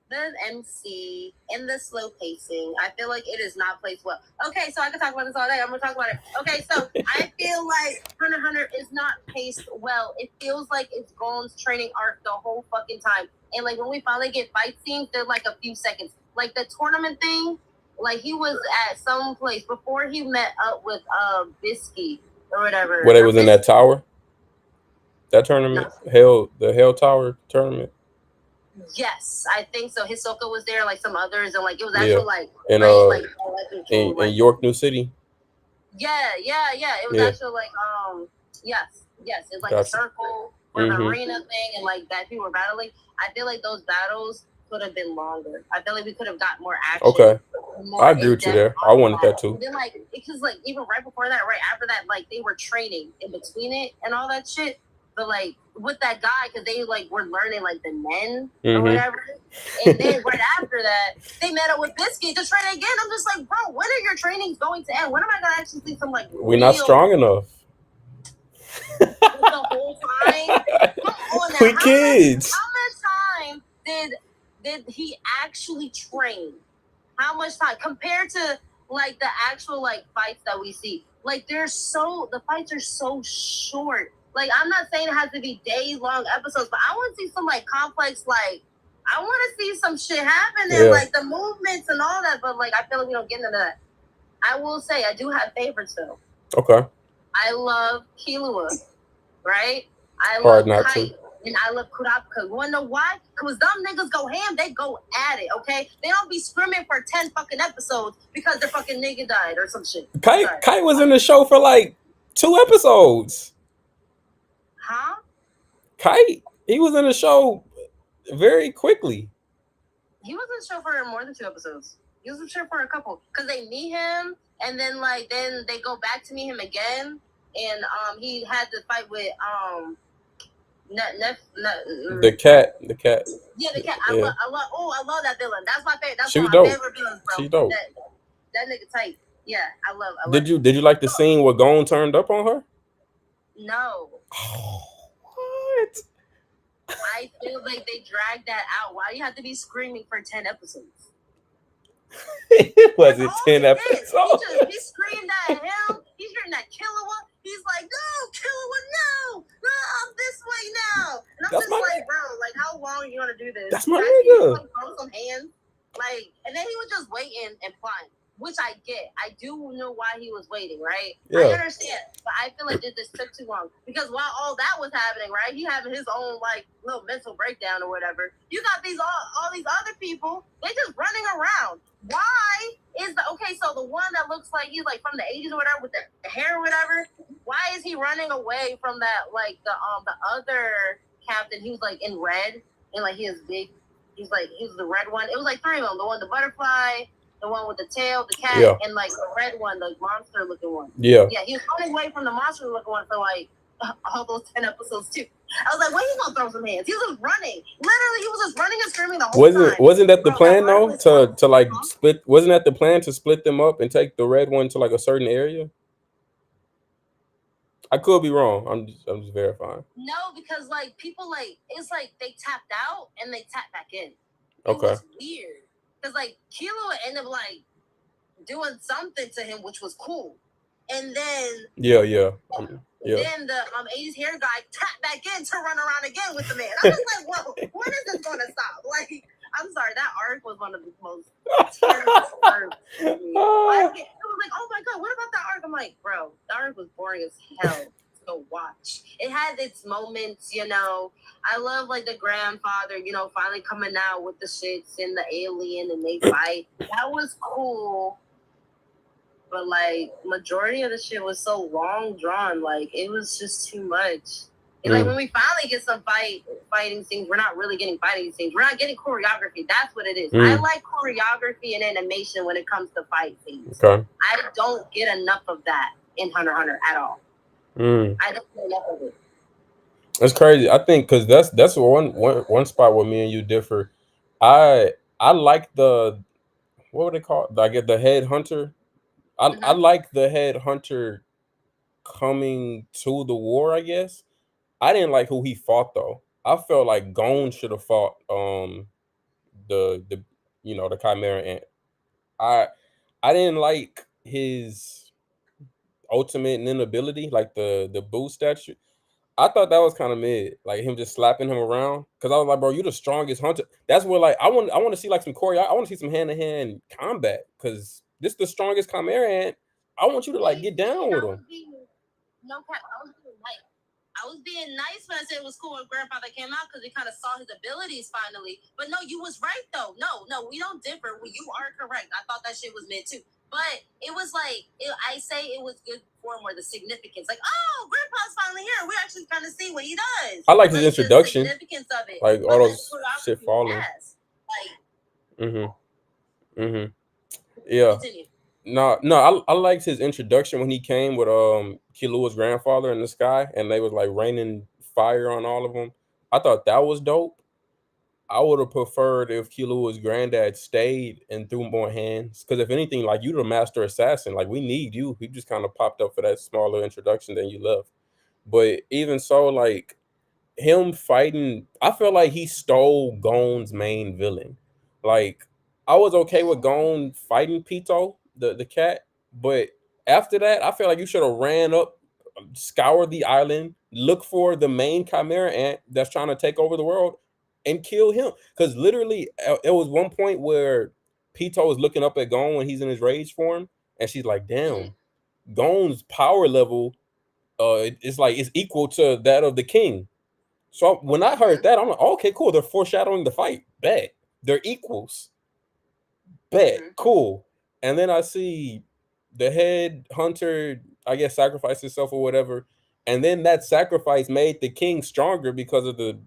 [SPEAKER 2] The MC and the slow pacing. I feel like it is not placed well. Okay, so I can talk about this all day. I'm gonna talk about it. Okay, so I feel like Hunter x Hunter is not paced well. It feels like it's Gon's training arc the whole fucking time. And like when we finally get fight scenes, they're like a few seconds. Like the tournament thing, like he was at some place before he met up with Bisky or whatever.
[SPEAKER 1] Where they was in that tower? That tournament? No. The Hell Tower tournament?
[SPEAKER 2] Yes, I think so. Hisoka was there, like some others, and like it was actually like
[SPEAKER 1] in York New City.
[SPEAKER 2] Yeah. It was actually like yes, it's like a circle or an arena thing, and like that people were battling. I feel like those battles could have been longer. I feel like we could have got more action.
[SPEAKER 1] Okay, I agree with you there. I wanted that too.
[SPEAKER 2] And then like because like even right before that, right after that, like they were training in between it and all that shit. But like with that guy, because they like were learning like the Nen or whatever, and then right after that, they met up with Biscuit to train again. I'm just like, bro, when are your trainings going to end? When am I gonna actually see some like?
[SPEAKER 1] We're not strong enough.
[SPEAKER 2] The whole time. Come on now.
[SPEAKER 1] We kids.
[SPEAKER 2] How much time did he actually train? How much time compared to like the actual like fights that we see? Like the fights are so short. Like, I'm not saying it has to be days-long episodes, but I want to see some, like, complex, like, I want to see some shit happening, like, the movements and all that, but, like, I feel like we don't get into that. I will say, I do have favorites, though.
[SPEAKER 1] Okay.
[SPEAKER 2] I love Killua, right? I love Kite. And I love Kurapika. You wanna know why? Because them niggas go ham, they go at it, okay? They don't be screaming for 10 fucking episodes because their fucking nigga died or some shit.
[SPEAKER 1] Kite was in the show for like 2 episodes.
[SPEAKER 2] Huh?
[SPEAKER 1] Kite, he was in the show very quickly.
[SPEAKER 2] He was in the show for more than 2 episodes. He was in the show for a couple. Because they meet him, and then, like, then they go back to meet him again. And he had to fight with
[SPEAKER 1] the cat.
[SPEAKER 2] Yeah, the cat. I love that villain. That's my favorite. That's
[SPEAKER 1] She
[SPEAKER 2] one
[SPEAKER 1] was
[SPEAKER 2] of my
[SPEAKER 1] dope.
[SPEAKER 2] favorite villains, bro.
[SPEAKER 1] She dope.
[SPEAKER 2] That nigga tight. Yeah, I love.
[SPEAKER 1] Did you like the scene where Gon turned up on her?
[SPEAKER 2] No.
[SPEAKER 1] Oh, what?
[SPEAKER 2] I feel like they dragged that out. Why do you have to be screaming for 10 episodes?
[SPEAKER 1] It wasn't 10 episodes.
[SPEAKER 2] He screamed at him. He screamed at Killua. He's like, no, Killua, no, I'm this way now. And I'm just like, bro, like, how long are you gonna do this?
[SPEAKER 1] That's my nigga.
[SPEAKER 2] Like, throw some hands, like, and then he was just waiting and plotting, which I get. I do know why he was waiting, right? Yeah. I understand, but I feel like this took too long because while all that was happening, right, he having his own like little mental breakdown or whatever. You got these all these other people, they just running around. Why is so the one that looks like he's like from the 80s or whatever with the hair or whatever, why is he running away from that, like the other captain? He was like in red and like he is big. He was the red one. It was like 3 of them. The one, the butterfly, the one with the tail, the cat, and like the red one, the monster looking one. Yeah, he was running away from the monster looking one for like all those 10 episodes too. I was like, when you gonna throw some hands? He was just running. Literally, he was just running and screaming the whole time.
[SPEAKER 1] Wasn't that the plan though? To like split? Wasn't that the plan to split them up and take the red one to like a certain area? I could be wrong. I'm just verifying.
[SPEAKER 2] No, because like people like it's like they tapped out and they tapped back in.
[SPEAKER 1] Okay.
[SPEAKER 2] It was weird because like Killua ended up like doing something to him, which was cool, and then then the 80s hair guy tapped back in to run around again with the man. I was like, whoa, when is this gonna stop? Like, I'm sorry, that arc was one of the most terrible arcs. It was like, oh my god, what about that arc? I'm like, bro, the arc was boring as hell to watch. It had its moments, you know. I love like the grandfather, you know, finally coming out with the shits and the alien and they fight. That was cool. But like majority of the shit was so long drawn, like it was just too much. And like when we finally get some fighting scenes, we're not really getting fighting scenes. We're not getting choreography. That's what it is. I like choreography and animation when it comes to fight scenes. Okay. I don't get enough of that in Hunter x Hunter at all. I don't get enough of it.
[SPEAKER 1] That's crazy. I think because that's one spot where me and you differ. I like the what would they call it? I get the head hunter. I like the head hunter coming to the war, I guess. I didn't like who he fought though. I felt like Gon should have fought the you know the Chimera Ant. I didn't like his ultimate ninja ability, like the boost statue. I thought that was kind of mid, like him just slapping him around. Cause I was like, bro, you're the strongest hunter. That's where like I want to see like some choreo. I want to see some hand-to-hand combat. Cause this is the strongest Chimera Ant. I want you to like get down with him.
[SPEAKER 2] I was being nice when I said it was cool when Grandfather came out because we kind of saw his abilities finally. But no, you was right though. No, we don't differ. Well, you are correct. I thought that shit was mid too. But it was like, I say it was good form where the significance, like, oh, Grandpa's finally here. We actually kind of see what he does.
[SPEAKER 1] I like his introduction.
[SPEAKER 2] The significance of it.
[SPEAKER 1] Like all those shit falling.
[SPEAKER 2] Like,
[SPEAKER 1] yeah. Continue. No, I liked his introduction when he came with Killua's grandfather in the sky, and they was like raining fire on all of them. I thought that was dope. I would have preferred if Killua's granddad stayed and threw more hands, because if anything, like you the master assassin, like we need you. He just kind of popped up for that smaller introduction, then you left. But even so, like him fighting, I feel like he stole Gon's main villain. Like I was okay with Gon fighting Pito, the cat, but after that, I feel like you should have ran up, scoured the island, look for the main Chimera Ant that's trying to take over the world, and kill him. Because literally, it was one point where Pito was looking up at Gon when he's in his rage form, and she's like, "Damn, Gon's power level, it's like it's equal to that of the king." So when I heard that, I'm like, okay, cool. They're foreshadowing the fight. Bet they're equals. Bet cool. And then I see the head hunter, I guess, sacrifice himself or whatever. And then that sacrifice made the king stronger because of the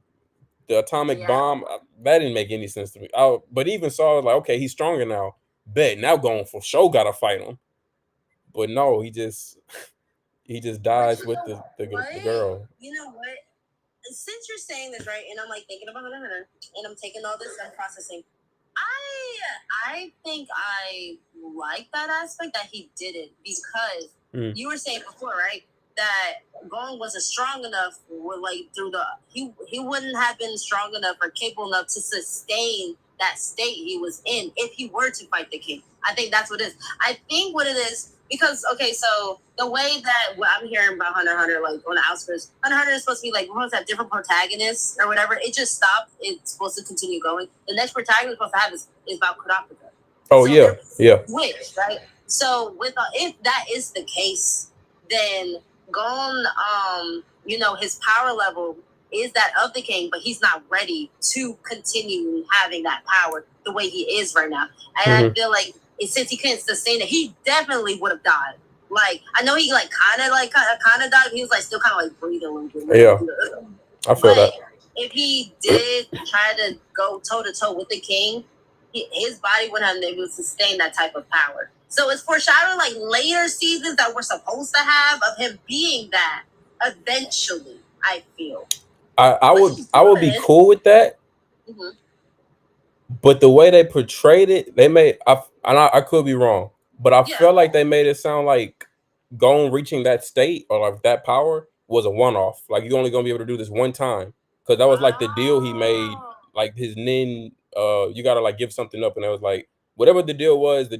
[SPEAKER 1] atomic bomb. That didn't make any sense to me. But even saw like, okay, he's stronger now. Bet now going for show, gotta fight him. But no, he just dies with the girl.
[SPEAKER 2] You know what? Since you're saying this, right, and I'm like thinking about Hunter, and I'm taking all this and processing, I think I like that aspect that he did it because you were saying before, right, that Gong wasn't strong enough with like through the he wouldn't have been strong enough or capable enough to sustain that state he was in if he were to fight the king. I think that's what it is. I think what it is. Because, okay, so the way that I'm hearing about Hunter x Hunter, like on the outskirts, Hunter x Hunter is supposed to be like, we're supposed to have different protagonists or whatever. It just stopped. It's supposed to continue going. The next protagonist we're supposed to have is about Kurapika.
[SPEAKER 1] Oh, so yeah.
[SPEAKER 2] Which, right? So with if that is the case, then Gon, you know, his power level is that of the king, but he's not ready to continue having that power the way he is right now. And I feel like since he couldn't sustain it, he definitely would have died. Like, I know he like kind of died. But he was like still kind of like breathing a little bit.
[SPEAKER 1] Yeah, I feel that.
[SPEAKER 2] If he did try to go toe to toe with the king, his body wouldn't have been able to sustain that type of power. So it's foreshadowing like later seasons that we're supposed to have of him being that eventually. I feel.
[SPEAKER 1] I would be cool with that. But the way they portrayed it, they made I could be wrong, but I felt like they made it sound like Gon reaching that state or like that power was a one-off. Like you're only gonna be able to do this one time because that was like the deal he made. Like his nin, you gotta like give something up, and it was like whatever the deal was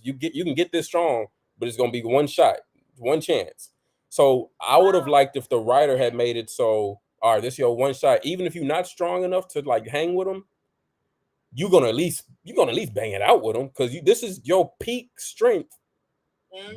[SPEAKER 1] you can get this strong, but it's gonna be one shot, one chance. So I would have liked if the writer had made it so, all right, this is your one shot, even if you're not strong enough to like hang with him. You're gonna at least bang it out with him because this is your peak strength.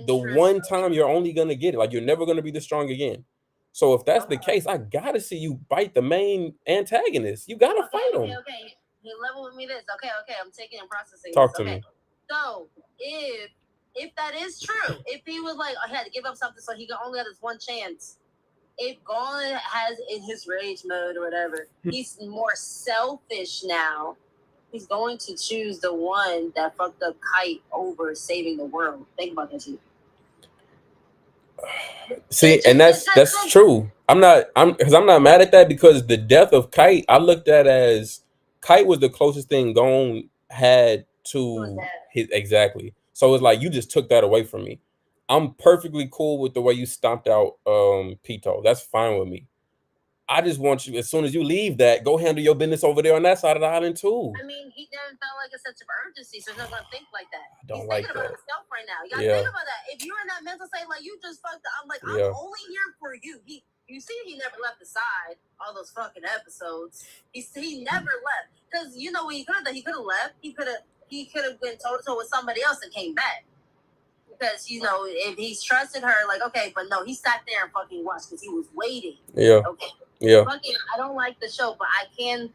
[SPEAKER 1] The one time you're only gonna get it, like you're never gonna be this strong again. So if that's the case, I gotta see you bite the main antagonist. You gotta fight him.
[SPEAKER 2] Okay. He level with me this. Okay. I'm taking and processing.
[SPEAKER 1] Talk to me.
[SPEAKER 2] So if that is true, if he was like, I had to give up something so he could only have this one chance. If Gon has in his rage mode or whatever, he's more selfish now. He's going to choose the one that fucked up Kite over saving the world. Think about that shit.
[SPEAKER 1] See, and that's true. I'm not mad at that because the death of Kite, I looked at as Kite was the closest thing Gon had to his exactly. So it's like you just took that away from me. I'm perfectly cool with the way you stomped out Pito. That's fine with me. I just want you, as soon as you leave that, go handle your business over there on that side of the island too.
[SPEAKER 2] I mean, he didn't feel like a sense of urgency, so he's not gonna think like that.
[SPEAKER 1] I don't
[SPEAKER 2] He's
[SPEAKER 1] like
[SPEAKER 2] thinking
[SPEAKER 1] that.
[SPEAKER 2] about himself right now. You gotta think about that. If you're in that mental state, like you just fucked up, I'm like, I'm only here for you. You see, he never left the side. All those fucking episodes, he never left because you know what he could have left. He could have been toe to toe with somebody else and came back. Because you know, if he's trusted her, like okay, but no, he sat there and fucking watched because he was waiting.
[SPEAKER 1] Yeah.
[SPEAKER 2] Okay.
[SPEAKER 1] Yeah.
[SPEAKER 2] Fucking, I don't like the show, but I can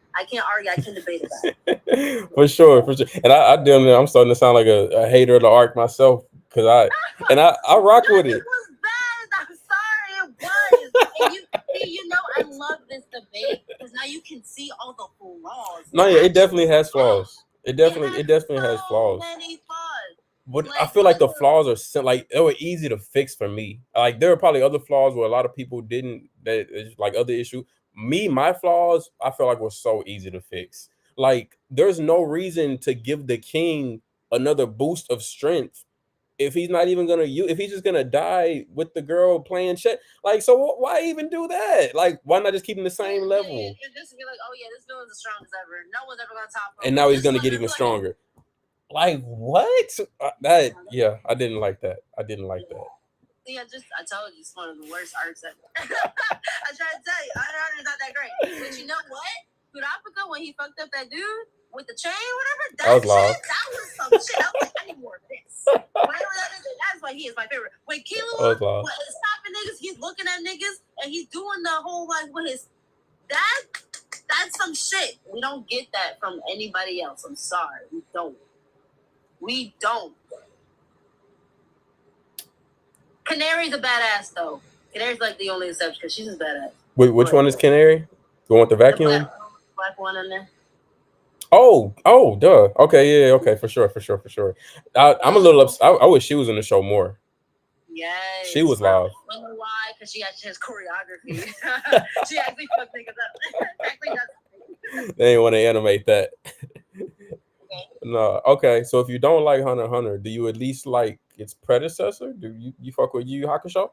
[SPEAKER 2] argue. I can debate about it.
[SPEAKER 1] For sure. And I'm starting to sound like a hater of the arc myself because I rock with it.
[SPEAKER 2] It was bad. I'm sorry, it was. And you know, I love this debate because now you can see all the flaws.
[SPEAKER 1] No, yeah, it definitely has flaws. It definitely has flaws.
[SPEAKER 2] Many flaws.
[SPEAKER 1] But I feel like the flaws are like they were easy to fix for me. Like there are probably other flaws where a lot of people didn't. That is like other issue. My flaws I feel like were so easy to fix. Like there's no reason to give the king another boost of strength if he's not even gonna use. If he's just gonna die with the girl playing shit. Like so, why even do that? Like why not just keep him the same level?
[SPEAKER 2] Just be like, oh yeah, this villain's the strongest ever. No one's ever gonna top him.
[SPEAKER 1] And now he's gonna get even stronger. Like what? I didn't like that.
[SPEAKER 2] See, I told you it's one of the worst arcs ever. I tried to tell you, Hunter not that great. But you know what? Kurapika, when he fucked up that dude with the chain or whatever, that was some shit. I was like, I need more of this. Whatever that is, that's why he is my favorite. When Killua was stopping niggas, he's looking at niggas and he's doing the whole like with his That's some shit. We don't get that from anybody else. I'm sorry. We don't. Canary's a badass though. Canary's like the only exception because she's a badass.
[SPEAKER 1] Wait, which one is Canary? The one with the vacuum?
[SPEAKER 2] The black one in there.
[SPEAKER 1] Oh, duh. Okay, yeah, okay, for sure. I'm a little upset. I wish she was in the show more.
[SPEAKER 2] Yes.
[SPEAKER 1] She was live.
[SPEAKER 2] I don't know why, because she actually has choreography. She actually fucked niggas up. Actually does.
[SPEAKER 1] They ain't want to animate that. No. Okay, so if you don't like Hunter x Hunter, do you at least like its predecessor? Do you fuck with Yu Yu Hakusho?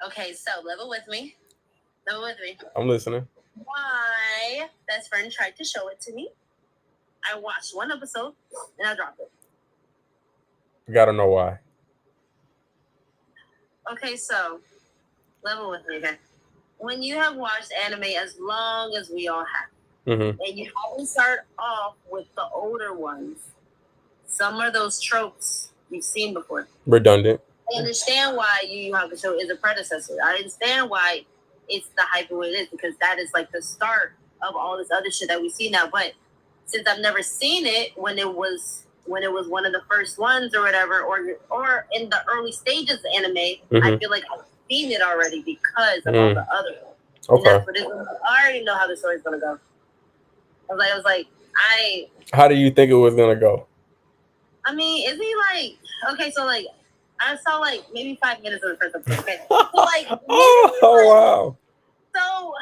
[SPEAKER 2] Okay, so level with me.
[SPEAKER 1] I'm listening.
[SPEAKER 2] My best friend tried to show it to me. I watched one episode and I dropped it.
[SPEAKER 1] Gotta know why.
[SPEAKER 2] Okay, so level with me, okay? When you have watched anime as long as we all have,
[SPEAKER 1] Mm-hmm.
[SPEAKER 2] and you haven't started off with the older ones, some of those tropes you've seen before.
[SPEAKER 1] Redundant.
[SPEAKER 2] I understand why Yu Yu Hakusho is a predecessor. I understand why it's the hype of what it is, because that is like the start of all this other shit that we see now. But since I've never seen it when it was one of the first ones or whatever, or in the early stages of anime, I feel like I've seen it already because of all the other ones.
[SPEAKER 1] Okay.
[SPEAKER 2] And that's what it is. I already know how the story's gonna go. I was like,
[SPEAKER 1] How do you think it was gonna go?
[SPEAKER 2] I mean, is he like okay? So like, I saw like maybe 5 minutes of the first episode. Okay, so like,
[SPEAKER 1] wow.
[SPEAKER 2] So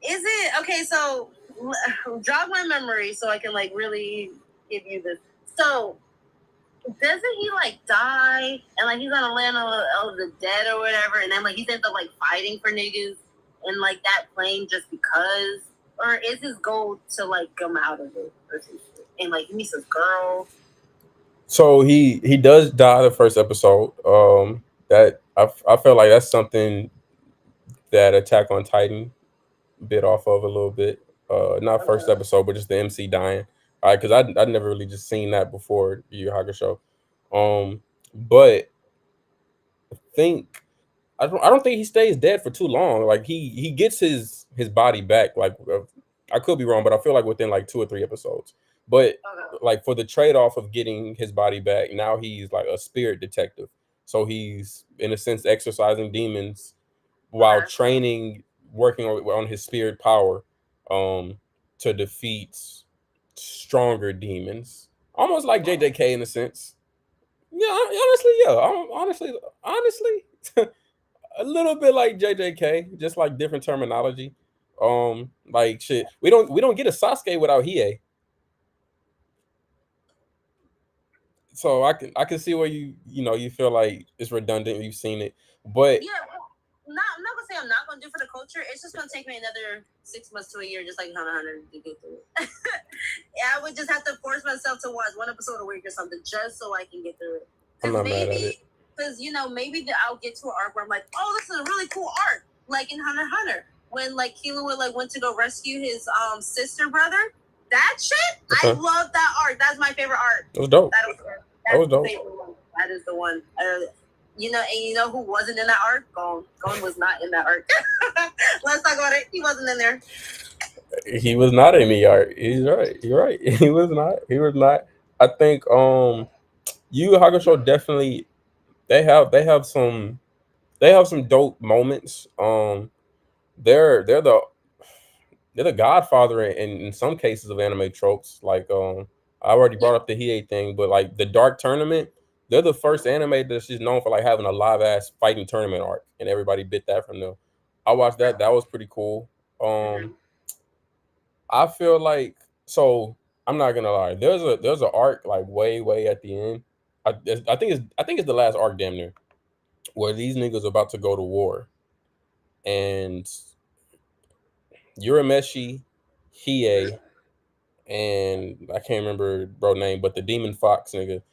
[SPEAKER 2] is it okay? So jog my memory so I can like really give you this. So doesn't he like die and like he's on a land of the dead or whatever, and then like he ends up like fighting for niggas in like that plane just because, or is his goal to like come out of it and like he meets his girl?
[SPEAKER 1] So he does die the first episode. That I felt like that's something that Attack on Titan bit off of a little bit. Not first episode, but just the MC dying. All right, because I'd never really just seen that before Yu Yu Hakusho. But I don't think he stays dead for too long. Like he gets his body back. Like I could be wrong, but I feel like within like 2 or 3 episodes. But like for the trade off of getting his body back, now he's like a spirit detective. So he's in a sense exercising demons while training, working on his spirit power, to defeat stronger demons. Almost like JJK in a sense. Yeah, honestly, yeah. Honestly, a little bit like JJK, just like different terminology. Like shit, we don't get a Sasuke without Hiei. So I can see where you feel like it's redundant. You've seen it, but
[SPEAKER 2] yeah, I'm not gonna say I'm not gonna do for the culture. It's just gonna take me another 6 months to a year, just like Hunter to get through it. Yeah, I would just have to force myself to watch one episode a week or something, just so I can get through it.
[SPEAKER 1] I'm not mad at it.
[SPEAKER 2] Because maybe I'll get to an arc where I'm like, oh, this is a really cool arc, like in Hunter x Hunter, when like Killua like went to go rescue his sister brother. That shit, I love that arc. That's my favorite arc.
[SPEAKER 1] It was dope.
[SPEAKER 2] That was dope. That is the one. And you know who wasn't in that arc? Gon was not in that arc. Let's talk about it. He wasn't in there.
[SPEAKER 1] He was not in the arc. He's right. You're right. He was not. I think Yu Yu Hakusho definitely they have some dope moments. They're the godfather in some cases of anime tropes. Like I already brought up the Hiei thing, but like the Dark Tournament, they're the first anime that's just known for like having a live ass fighting tournament arc, and everybody bit that from them. I watched that. That was pretty cool. I feel like, so I'm not gonna lie. There's a arc like way at the end. I think it's the last arc, damn near, where these niggas are about to go to war, and Urameshi, Hiei, and I can't remember bro name, but the Demon Fox nigga,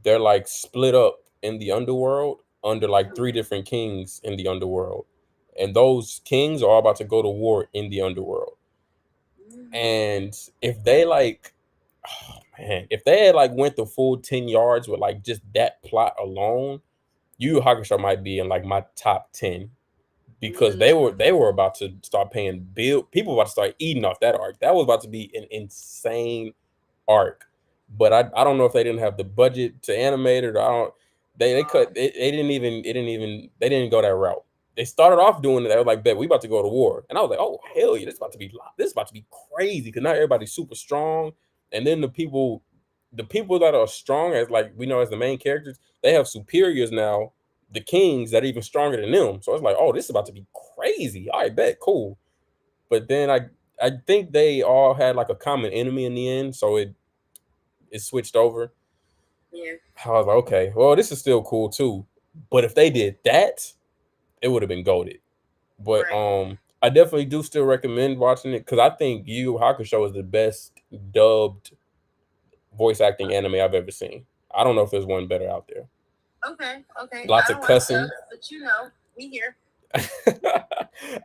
[SPEAKER 1] they're like split up in the underworld under like 3 different kings in the underworld, and those kings are all about to go to war in the underworld. And if they like, oh man, if they had like went the full 10 yards with like just that plot alone, Yu Yu Hakusho might be in like my top 10 because they were about to start paying bill. People were about to start eating off that arc. That was about to be an insane arc. But I don't know if they didn't have the budget to animate it. Or I don't. They cut. They didn't go that route. They started off doing it. They were like, "Bet we about to go to war," and I was like, "Oh hell yeah, this is about to be crazy." Because now everybody's super strong, and then the people that are strong as like we know as the main characters, they have superiors now, the kings that are even stronger than them. So it's like, oh, this is about to be crazy. I bet, cool. But then I think they all had like a common enemy in the end, so it switched over.
[SPEAKER 2] Yeah.
[SPEAKER 1] I was like, okay, well, this is still cool too. But if they did that, it would have been goated. But
[SPEAKER 2] Right.
[SPEAKER 1] I definitely do still recommend watching it because I think Yu Yu Hakusho is the best dubbed voice acting anime I've ever seen. I don't know if there's one better out there.
[SPEAKER 2] Okay.
[SPEAKER 1] Lots
[SPEAKER 2] I
[SPEAKER 1] of
[SPEAKER 2] don't watch
[SPEAKER 1] cussing.
[SPEAKER 2] those, but you know, we here.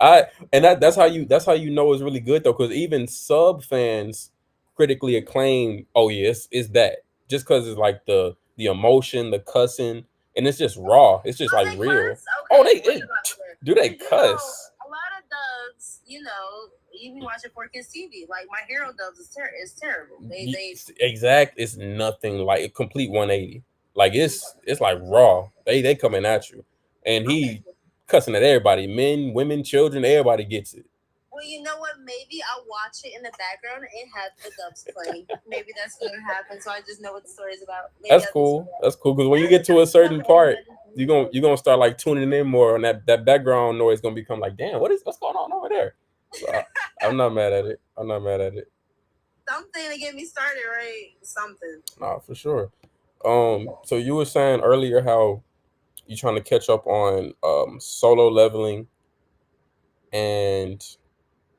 [SPEAKER 1] That's how you know it's really good though, because even sub fans critically acclaim, oh yes, it's that just because it's like the emotion, the cussing, and it's just raw. It's just like
[SPEAKER 2] They
[SPEAKER 1] real.
[SPEAKER 2] cuss?
[SPEAKER 1] Oh,
[SPEAKER 2] Okay.
[SPEAKER 1] they do they
[SPEAKER 2] You know,
[SPEAKER 1] cuss?
[SPEAKER 2] a lot of dubs, you know, you be watching 4Kids TV. Like My Hero dubs is terrible. They
[SPEAKER 1] Exact. It's nothing like a complete 180. Like it's like raw. They coming at you, and he cussing at everybody, men, women, children. Everybody gets it.
[SPEAKER 2] Well, you know what? Maybe I'll watch it in the background and have the dubs playing. Maybe that's gonna happen. So I just know what the story's about. Maybe
[SPEAKER 1] That's cool. That's cool because when you get to a certain part, you're gonna start like tuning in more, and that background noise gonna become like, damn, what's going on over there? So I'm not mad at it. I'm not mad at it.
[SPEAKER 2] Something to get me started, right? Something.
[SPEAKER 1] Nah, for sure. So you were saying earlier how you trying to catch up on Solo Leveling and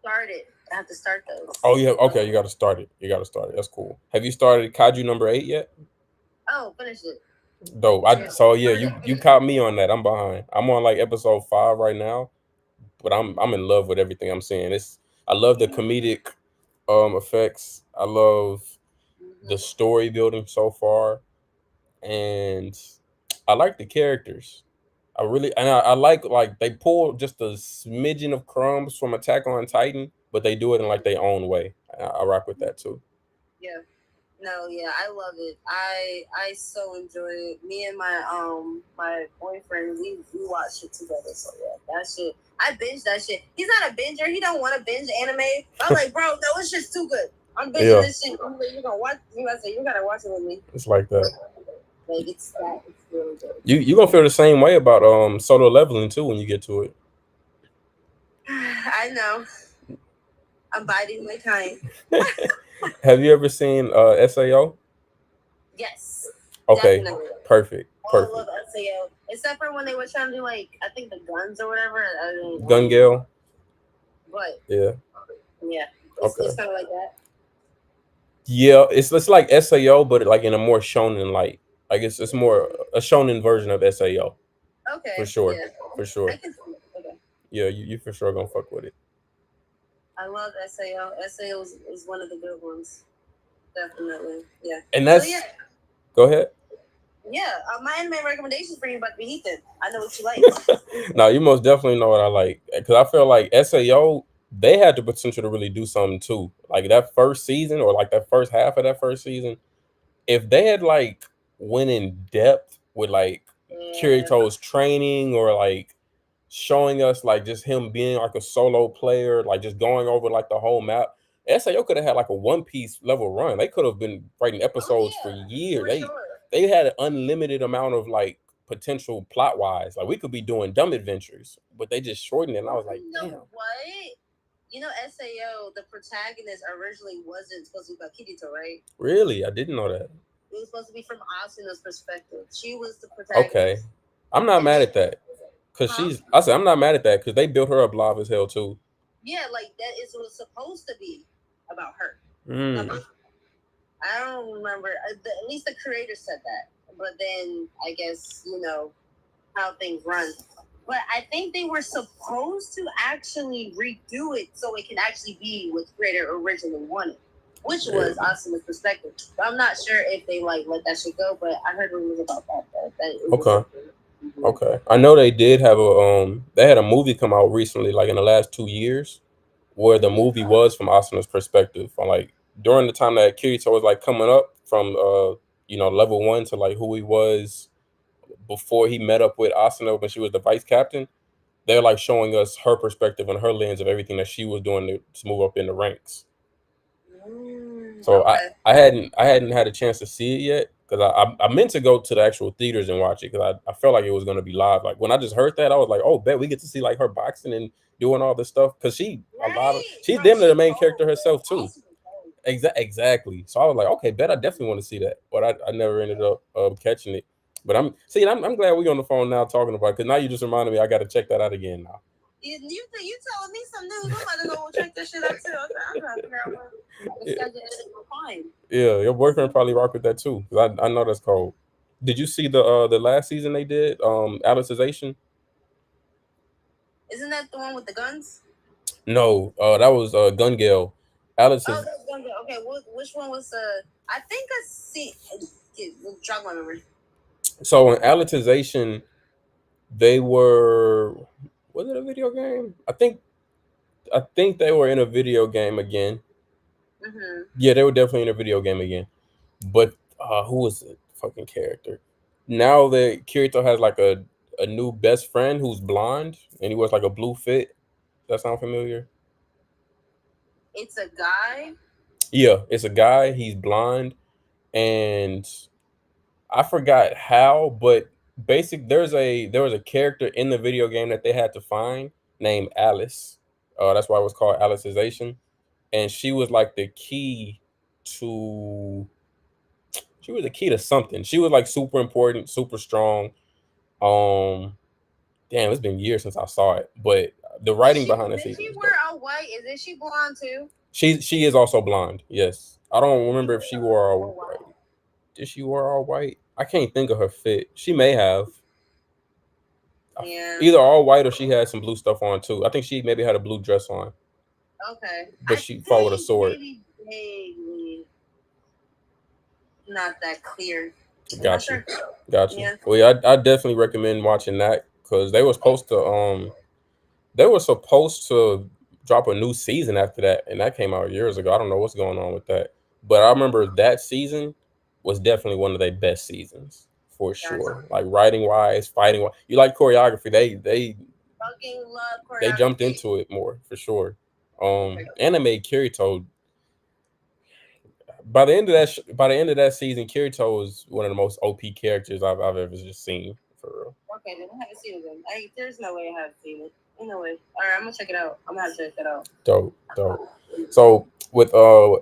[SPEAKER 2] Started. I have to start those.
[SPEAKER 1] oh yeah, okay, you got to start it. That's cool. Have you started Kaiju number 8 yet?
[SPEAKER 2] Oh, finish it.
[SPEAKER 1] Dope. So yeah, you caught me on that. I'm behind. I'm on like episode 5 right now, but I'm in love with everything I'm seeing. I love the comedic effects. I love the story building so far, and I like the characters. I like they pull just a smidgen of crumbs from Attack on Titan, but they do it in like their own way. I rock with that too.
[SPEAKER 2] Yeah. No, yeah, I love it. I so enjoy it. Me and my boyfriend, we watch it together. So yeah, that shit. I binge that shit. He's not a binger. He don't want to binge anime. I'm like, bro, no, it's just too good. I'm binging this shit. I'm like, you gonna watch? You gotta say you gotta watch it with me.
[SPEAKER 1] It's like that.
[SPEAKER 2] Like it's really good.
[SPEAKER 1] You gonna feel the same way about Solo Leveling too when you get to it.
[SPEAKER 2] I know. I'm biding my time.
[SPEAKER 1] Have you ever seen SAO?
[SPEAKER 2] Yes.
[SPEAKER 1] Okay.
[SPEAKER 2] Definitely.
[SPEAKER 1] Perfect.
[SPEAKER 2] I love SAO. Except for when they were trying to do like I think the guns or whatever.
[SPEAKER 1] Gun Gale.
[SPEAKER 2] What?
[SPEAKER 1] Yeah.
[SPEAKER 2] Yeah. It's kind of like that.
[SPEAKER 1] Yeah, it's like SAO, but like in a more shonen light. I guess it's more a shonen version of SAO.
[SPEAKER 2] Okay.
[SPEAKER 1] For sure.
[SPEAKER 2] Yeah.
[SPEAKER 1] For sure.
[SPEAKER 2] Okay.
[SPEAKER 1] Yeah, you for sure gonna fuck with it.
[SPEAKER 2] I love SAO. SAO is one of the good ones. Definitely. Yeah.
[SPEAKER 1] And that's Go ahead.
[SPEAKER 2] Yeah, my anime recommendations for you about to be Ethan. I know what you like.
[SPEAKER 1] No, you most definitely know what I like. Because I feel like SAO, they had the potential to really do something too. Like that first season or like that first half of that first season, if they had like went in depth with like Kirito's training or like showing us like just him being like a solo player, like just going over like the whole map, SAO could have had like a One Piece level run. They could have been writing episodes for years. They had an unlimited amount of like potential plot wise. Like we could be doing dumb adventures, but they just shortened it. And I was like, damn.
[SPEAKER 2] What? You know, SAO, the protagonist originally wasn't supposed to be about Kirito, right?
[SPEAKER 1] Really? I didn't know that.
[SPEAKER 2] It was supposed to be from Asuna's perspective. She was the protagonist.
[SPEAKER 1] Okay. I'm not mad at that. Cause I'm not mad at that because they built her up live as hell too.
[SPEAKER 2] Yeah, like that is what it's supposed to be about her. I don't remember. At least the creator said that. But then I guess, you know, how things run. But I think they were supposed to actually redo it so it can actually be what the creator originally wanted, which was Asuna's perspective. But I'm not sure if they like let that shit go, but I heard rumors about that.
[SPEAKER 1] Okay. Okay, I know they did have they had a movie come out recently, like in the last 2 years, where the movie was from Asuna's perspective, from like during the time that Kirito was like coming up from level one to like who he was before he met up with Asuna when she was the vice captain. They're like showing us her perspective and her lens of everything that she was doing to move up in the ranks. So I,
[SPEAKER 2] Okay.
[SPEAKER 1] I hadn't had a chance to see it yet because I meant to go to the actual theaters and watch it because I felt like it was gonna be live. Like when I just heard that, I was like, oh, bet we get to see like her boxing and doing all this stuff because she's damn near the main character herself too. Exactly. So I was like, okay, bet I definitely want to see that, but I never ended up catching it. But I'm glad we're on the phone now talking about it because now you just reminded me I got to check that out again now.
[SPEAKER 2] You telling me some news? I'm about to go check this shit out too. I'm trying to figure out what the
[SPEAKER 1] Yeah,
[SPEAKER 2] schedule is for fine.
[SPEAKER 1] yeah, your boyfriend probably rock with that too. 'Cause I know that's cold. Did you see the last season they did? Alicization?
[SPEAKER 2] Isn't that the one with the guns?
[SPEAKER 1] No, that was Gun Gale. Alice
[SPEAKER 2] Oh,
[SPEAKER 1] is
[SPEAKER 2] that's one. Okay, which one was I think I see. Jog my memory.
[SPEAKER 1] so in Alicization they were was it a video game? I think they were in a video game again.
[SPEAKER 2] Mm-hmm.
[SPEAKER 1] Yeah, they were definitely in a video game again. But who was the fucking character? Now that Kirito has like a new best friend who's blonde and he wears like a blue fit. Does that sound familiar?
[SPEAKER 2] It's a guy.
[SPEAKER 1] Yeah, it's a guy. He's blonde, and I forgot how, but there was a character in the video game that they had to find named Alice. That's why it was called Alicization, and to she was the key to something. She was like super important, super strong. Um, damn, it's been years since I saw it, but the writing behind the
[SPEAKER 2] Did
[SPEAKER 1] season
[SPEAKER 2] she
[SPEAKER 1] is
[SPEAKER 2] wear
[SPEAKER 1] dope.
[SPEAKER 2] all white? Is she blonde too?
[SPEAKER 1] She is also blonde. Yes, I don't remember if she wore
[SPEAKER 2] Oh
[SPEAKER 1] all white.
[SPEAKER 2] wow.
[SPEAKER 1] Did she wear all white? I can't think of her fit. She may have.
[SPEAKER 2] Yeah.
[SPEAKER 1] Either all white or she had some blue stuff on too. I think she maybe had a blue dress on,
[SPEAKER 2] Okay.
[SPEAKER 1] but
[SPEAKER 2] I
[SPEAKER 1] she fought with a
[SPEAKER 2] think
[SPEAKER 1] sword.
[SPEAKER 2] maybe vaguely not that clear. I'm not
[SPEAKER 1] Got you,
[SPEAKER 2] sure.
[SPEAKER 1] got you.
[SPEAKER 2] Yeah.
[SPEAKER 1] Well, yeah, I definitely recommend watching that because they were supposed to drop a new season after that, and that came out years ago. I don't know what's going on with that, but I remember that season was definitely one of their best seasons for
[SPEAKER 2] Gotcha.
[SPEAKER 1] sure. Like writing wise, fighting wise, you like choreography.
[SPEAKER 2] Fucking love
[SPEAKER 1] They jumped
[SPEAKER 2] choreography.
[SPEAKER 1] into it more for sure.
[SPEAKER 2] Okay.
[SPEAKER 1] Anime Kirito by the end of that season, Kirito was one of the most OP characters I've ever just seen for real.
[SPEAKER 2] Okay, then I haven't seen it then. There's no way I haven't seen it. Ain't no way. All right, I'm gonna check it out. I'm gonna have to check that out.
[SPEAKER 1] Dope, dope. So with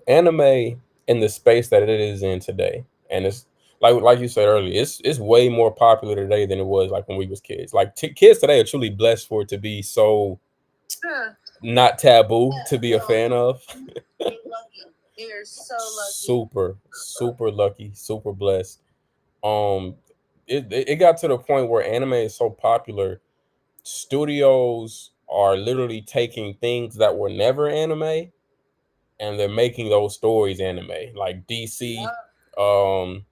[SPEAKER 1] anime in the space that it is in today, and it's like you said earlier, it's way more popular today than it was like when we was kids. Like kids today are truly blessed for it to be so
[SPEAKER 2] Huh.
[SPEAKER 1] not taboo to be a
[SPEAKER 2] No,
[SPEAKER 1] fan of.
[SPEAKER 2] they're lucky. They're so lucky.
[SPEAKER 1] Super lucky, super blessed. Um, it got to the point where anime is so popular, studios are literally taking things that were never anime and they're making those stories anime. Like DC,
[SPEAKER 2] Yup.
[SPEAKER 1] um,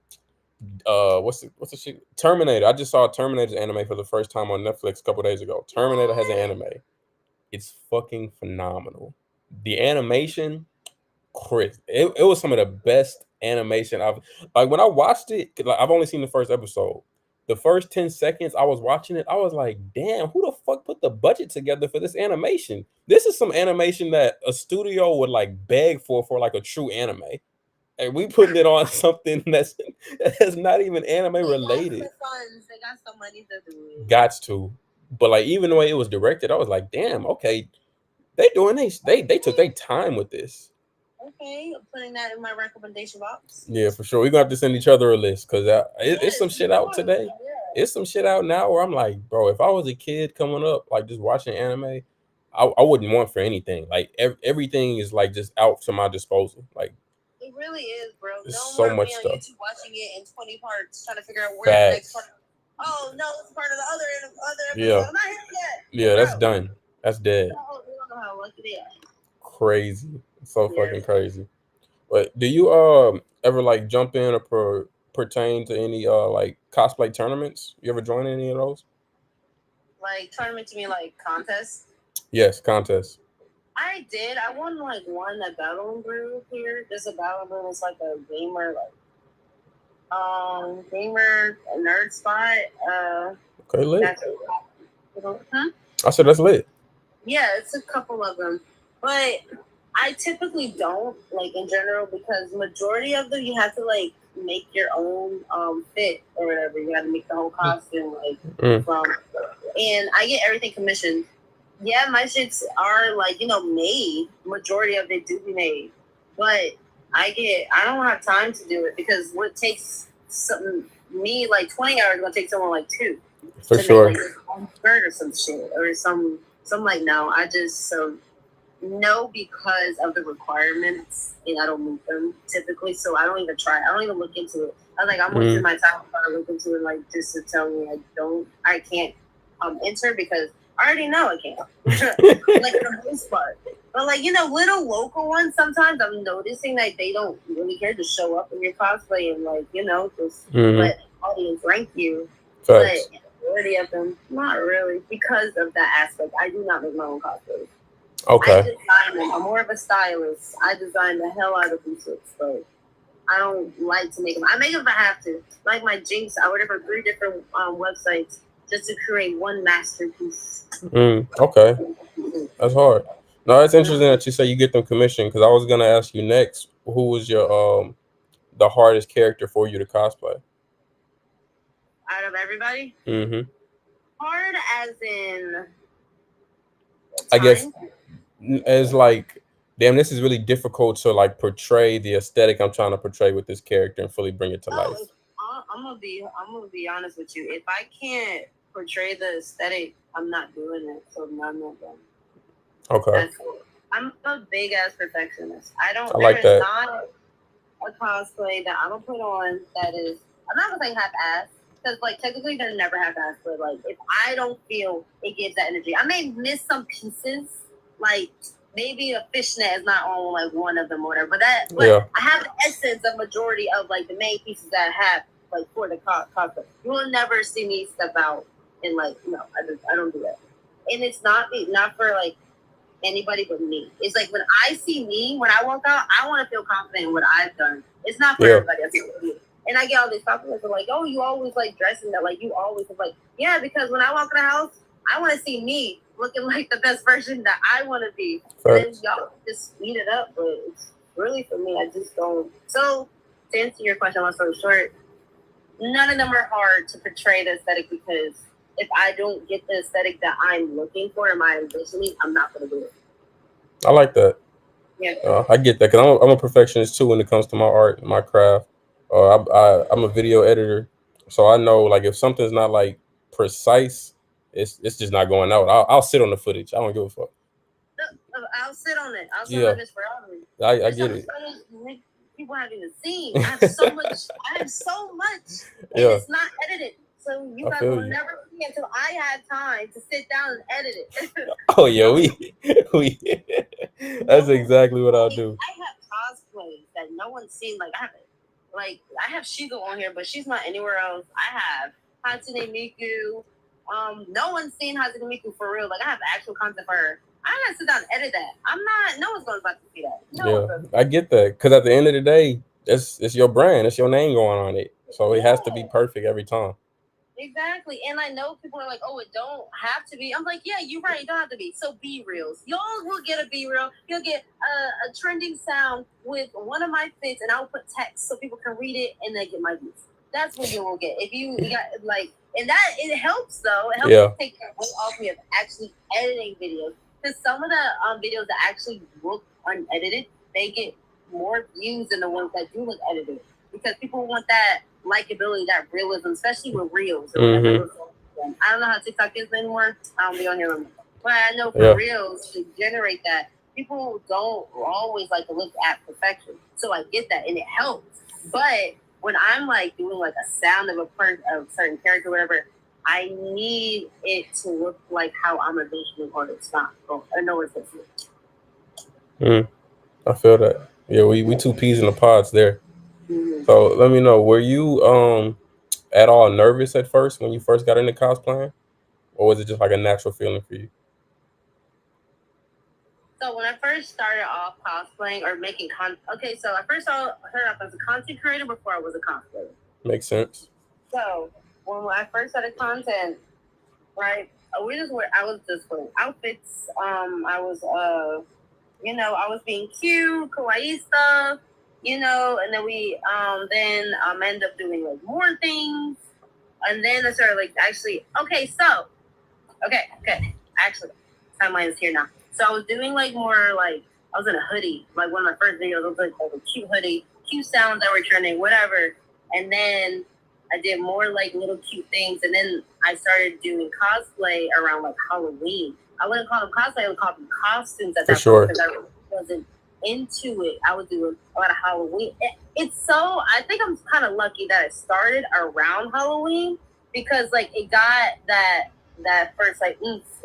[SPEAKER 1] what's the shit? Terminator. I just saw Terminator's anime for the first time on Netflix a couple days ago. Terminator has an anime. It's fucking phenomenal. The animation, Chris, it was some of the best animation I've like when I watched it. 'Cause, like, I've only seen the first episode. The first 10 seconds I was watching it, I was like, "Damn, who the fuck put the budget together for this animation? This is some animation that a studio would like beg for like a true anime. And we putting it on something that's not even anime
[SPEAKER 2] They got
[SPEAKER 1] related.
[SPEAKER 2] the funds. They got some money to do it.
[SPEAKER 1] Gots to, but like even the way it was directed, I was like, damn, okay, they took their time with this.
[SPEAKER 2] Okay, I'm putting that in my recommendation box.
[SPEAKER 1] Yeah, for sure. We're gonna have to send each other a list because it's
[SPEAKER 2] Yes,
[SPEAKER 1] some
[SPEAKER 2] we
[SPEAKER 1] shit out
[SPEAKER 2] are.
[SPEAKER 1] today.
[SPEAKER 2] Yeah.
[SPEAKER 1] It's some shit out now where I'm like, bro, if I was a kid coming up, like just watching anime, I wouldn't want for anything. Like everything is like just out to my disposal. Like
[SPEAKER 2] It really is, bro.
[SPEAKER 1] there's
[SPEAKER 2] No
[SPEAKER 1] so
[SPEAKER 2] more
[SPEAKER 1] much
[SPEAKER 2] me on
[SPEAKER 1] stuff.
[SPEAKER 2] YouTube watching it in 20 parts, trying to figure out where the next part.
[SPEAKER 1] Facts.
[SPEAKER 2] Oh no, it's part of the other
[SPEAKER 1] Yeah,
[SPEAKER 2] episode. I'm not here yet,
[SPEAKER 1] yeah, that's
[SPEAKER 2] bro.
[SPEAKER 1] done. That's dead.
[SPEAKER 2] We don't know how lucky they are.
[SPEAKER 1] Crazy. So
[SPEAKER 2] Yeah.
[SPEAKER 1] fucking crazy. But do you ever like jump in or pertain to any like cosplay tournaments? You ever join any of those?
[SPEAKER 2] Like tournament to me, like contests.
[SPEAKER 1] Yes, contests.
[SPEAKER 2] I did. I won like one at Battle and Brew here. There's a Battle and Brew. It's like a gamer gamer nerd spot.
[SPEAKER 1] Okay, lit.
[SPEAKER 2] That's
[SPEAKER 1] I said that's lit.
[SPEAKER 2] Yeah, it's a couple of them, but I typically don't like in general because majority of them you have to like make your own fit or whatever. You got to make the whole costume from, and I get everything commissioned. Yeah, my shits are like made. Majority of it do be made, but I don't have time to do it because what takes me like 20 hours gonna take someone like 2
[SPEAKER 1] For
[SPEAKER 2] to
[SPEAKER 1] sure.
[SPEAKER 2] make like one skirt or some shit or some like no. I just no because of the requirements and I don't meet them typically, so I don't even try. I don't even look into it. I'm wasting my time trying to look into it like just to tell me I can't enter because I already know I can't. Like for the most part. But like, little local ones sometimes I'm noticing that they don't really care to show up in your cosplay and like, just let the audience rank you.
[SPEAKER 1] Facts.
[SPEAKER 2] But majority of them, not really, because of that aspect. I do not make my own cosplays.
[SPEAKER 1] Okay.
[SPEAKER 2] I design them. I'm more of a stylist. I design the hell out of these shits, but I don't like to make them. I make them if I have to. Like my Jinx, I ordered from 3 different websites just to create one masterpiece.
[SPEAKER 1] Okay. That's hard. No, it's interesting that you say you get them commissioned because I was gonna ask you next, who was your the hardest character for you to cosplay?
[SPEAKER 2] Out of everybody? Hard as in
[SPEAKER 1] I guess as like, damn, this is really difficult to like portray the aesthetic I'm trying to portray with this character and fully bring it to life.
[SPEAKER 2] I'm gonna be honest with you. If I can't portray the aesthetic, I'm not doing it. So I'm not done.
[SPEAKER 1] Okay.
[SPEAKER 2] I'm a big ass perfectionist. I
[SPEAKER 1] like that.
[SPEAKER 2] Not a cosplay that I'm gonna put on that is. I'm not gonna say half ass because like technically they're never half ass, but like if I don't feel it gives that energy, I may miss some pieces. Like maybe a fishnet is not on like one of them or whatever, but I have the essence of majority of like the main pieces that I have like for the cosplay. You will never see me step out and like no, I don't do that. And it's not for like anybody but me. It's like when I see me, when I walk out, I want to feel confident in what I've done. It's not for everybody else. And I get all these compliments of like, oh, you always like dressing that, like you always like, yeah, because when I walk in the house, I want to see me looking like the best version that I want to be. And then y'all just speed it up, but it's really for me, I just don't. So to answer your question, long story short, none of them are hard to portray the aesthetic because if I don't get the aesthetic that I'm looking for in my envisioning, I'm not going to do it.
[SPEAKER 1] I like that.
[SPEAKER 2] Yeah.
[SPEAKER 1] I get that because I'm a perfectionist too when it comes to my art and my craft. I'm a video editor, so I know like if something's not like precise, it's just not going out. I'll sit on the footage. I don't give a fuck.
[SPEAKER 2] I'll sit on it. I'll sit on this for hours.
[SPEAKER 1] I get it.
[SPEAKER 2] People haven't even seen. I have so much. And it's not edited. So you guys will never see until I have time to sit down and edit it.
[SPEAKER 1] Oh yeah, we that's exactly what I'll do.
[SPEAKER 2] I have cosplays that no one's seen. Like I have Shigo on here, but she's not anywhere else. I have Hatsune Miku. No one's seen Hatsune Miku for real. Like I have actual content for her. I'm gonna sit down and edit that. I'm not. No one's about to see that.
[SPEAKER 1] I get that because at the end of the day, it's your brand. It's your name going on it, so it has to be perfect every time.
[SPEAKER 2] Exactly. And I know people are like, oh, it don't have to be. I'm like, yeah, you're right. It don't have to be. So B-reels. Y'all will get a B-reel. You'll get a trending sound with one of my fits, and I'll put text so people can read it and then get my views. That's what you will get. If you got like, and that, it helps though. It helps take the weight off me of actually editing videos. Because some of the videos that actually look unedited, they get more views than the ones that do look edited. Because people want that likability, that realism, especially with reels. I don't know how TikTok is anymore. I don't be on here anymore. But I know for reels, to generate that, people don't always like to look at perfection. So I get that, and it helps. But when I'm like doing like a sound of a certain character, or whatever, I need it to look like how I'm envisioning, or it's not. I know it's
[SPEAKER 1] I feel that. Yeah, we two peas in the pods there.
[SPEAKER 2] Mhm.
[SPEAKER 1] So let me know, were you at all nervous at first when you first got into cosplaying, or was it just like a natural feeling for you?
[SPEAKER 2] So when I first started off cosplaying or making okay, so I first started off as a content creator before I was a cosplayer.
[SPEAKER 1] Makes sense.
[SPEAKER 2] So when I first started content, right, I was just wearing outfits. I was I was being cute, kawaii stuff, and then we end up doing like more things, and then I started like actually actually timeline is here now. So I was doing like more like I was in a hoodie, like one of my first videos was like a cute hoodie, cute sounds that were trending, whatever, and then I did more like little cute things, and then I started doing cosplay around like Halloween. I wouldn't call them cosplay; I would call them costumes at
[SPEAKER 1] For
[SPEAKER 2] that
[SPEAKER 1] sure.
[SPEAKER 2] point because I wasn't into it. I was doing a lot of Halloween. It's so I think I'm kind of lucky that it started around Halloween because like it got that first like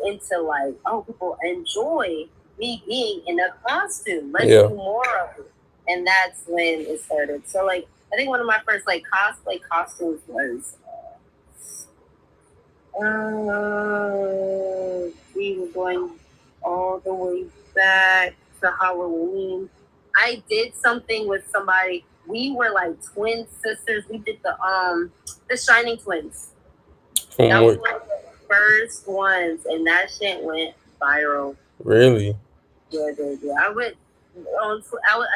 [SPEAKER 2] into like people enjoy me being in a costume. Let's
[SPEAKER 1] Yeah.
[SPEAKER 2] do more of it, and that's when it started. So like I think one of my first like cosplay costumes was we were going all the way back to Halloween. I did something with somebody. We were like twin sisters. We did the Shining Twins.
[SPEAKER 1] From
[SPEAKER 2] That was
[SPEAKER 1] what?
[SPEAKER 2] one of the first ones, and that shit went viral.
[SPEAKER 1] Really?
[SPEAKER 2] Yeah. I went I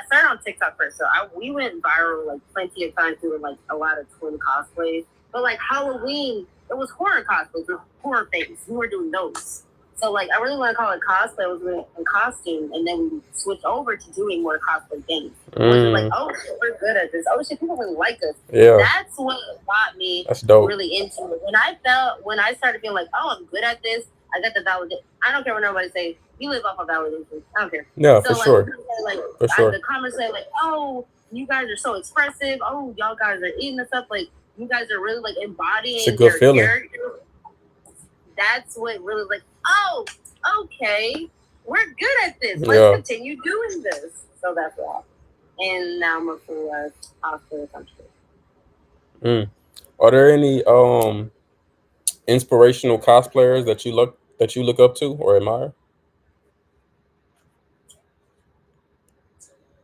[SPEAKER 2] started on TikTok first, so we went viral like plenty of times doing like a lot of twin cosplays. But like Halloween, it was horror cosplays, horror things. We were doing those. So like I really want to call it cosplay. I was doing in costume, and then we switched over to doing more cosplay things. It was like, oh shit, we're good at this. Oh shit, people really like us.
[SPEAKER 1] Yeah.
[SPEAKER 2] That's what got me
[SPEAKER 1] That's dope.
[SPEAKER 2] really into it. When I started feeling like, oh, I'm good at this, I got the validation. I don't care what nobody says. You live off of validation. I don't care.
[SPEAKER 1] Yeah,
[SPEAKER 2] So
[SPEAKER 1] for
[SPEAKER 2] like,
[SPEAKER 1] sure. For sure.
[SPEAKER 2] the comments say like, oh, you guys are so expressive. Oh, y'all guys are eating this stuff. Like, you guys are really like embodying
[SPEAKER 1] It's a good
[SPEAKER 2] your
[SPEAKER 1] feeling.
[SPEAKER 2] character. That's what really like, oh, okay, we're good at this. Let's
[SPEAKER 1] Yeah.
[SPEAKER 2] continue doing this. So that's what happened. And now I'm a full cosplayer country.
[SPEAKER 1] Are there any inspirational cosplayers that you look up to or admire?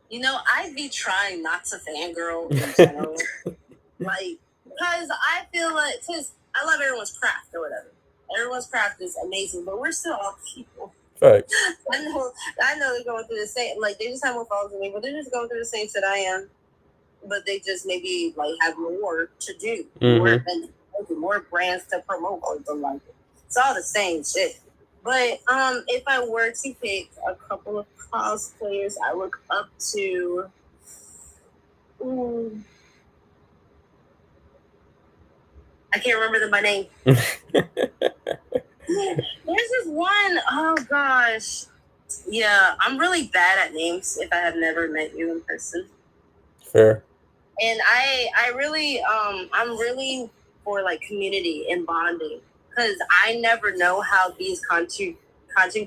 [SPEAKER 2] You know, I'd be trying not to fangirl in general. Like, because I feel like, because I love everyone's craft or whatever. Everyone's craft is amazing, but we're still all people.
[SPEAKER 1] Facts.
[SPEAKER 2] I know they're going through the same, like, they just have more followers than me, but they're just going through the same shit I am. But they just maybe, like, have more to do. More brands to promote or something like it. It's all the same shit. But if I were to pick a couple of cosplayers I look up to, I can't remember my name. There's this one, oh gosh. Yeah, I'm really bad at names if I have never met you in person.
[SPEAKER 1] Fair.
[SPEAKER 2] And I really, I'm really for like community and bonding because I never know how these content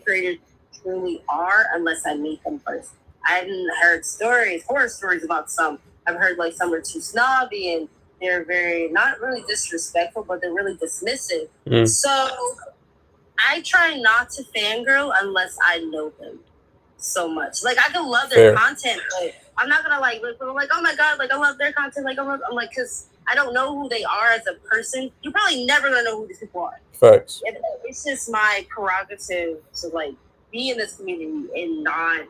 [SPEAKER 2] creators truly are unless I meet them first. I've heard horror stories about some. I've heard like some are too snobby and they're very not really disrespectful, but they're really dismissive. So I try not to fangirl unless I know them so much. Like I can love their content, but I'm not gonna like look like, oh my god, like I love their content. Like I'm like, because I don't know who they are as a person. You're probably never gonna know who these people are.
[SPEAKER 1] Facts.
[SPEAKER 2] It's just my prerogative to like be in this community and not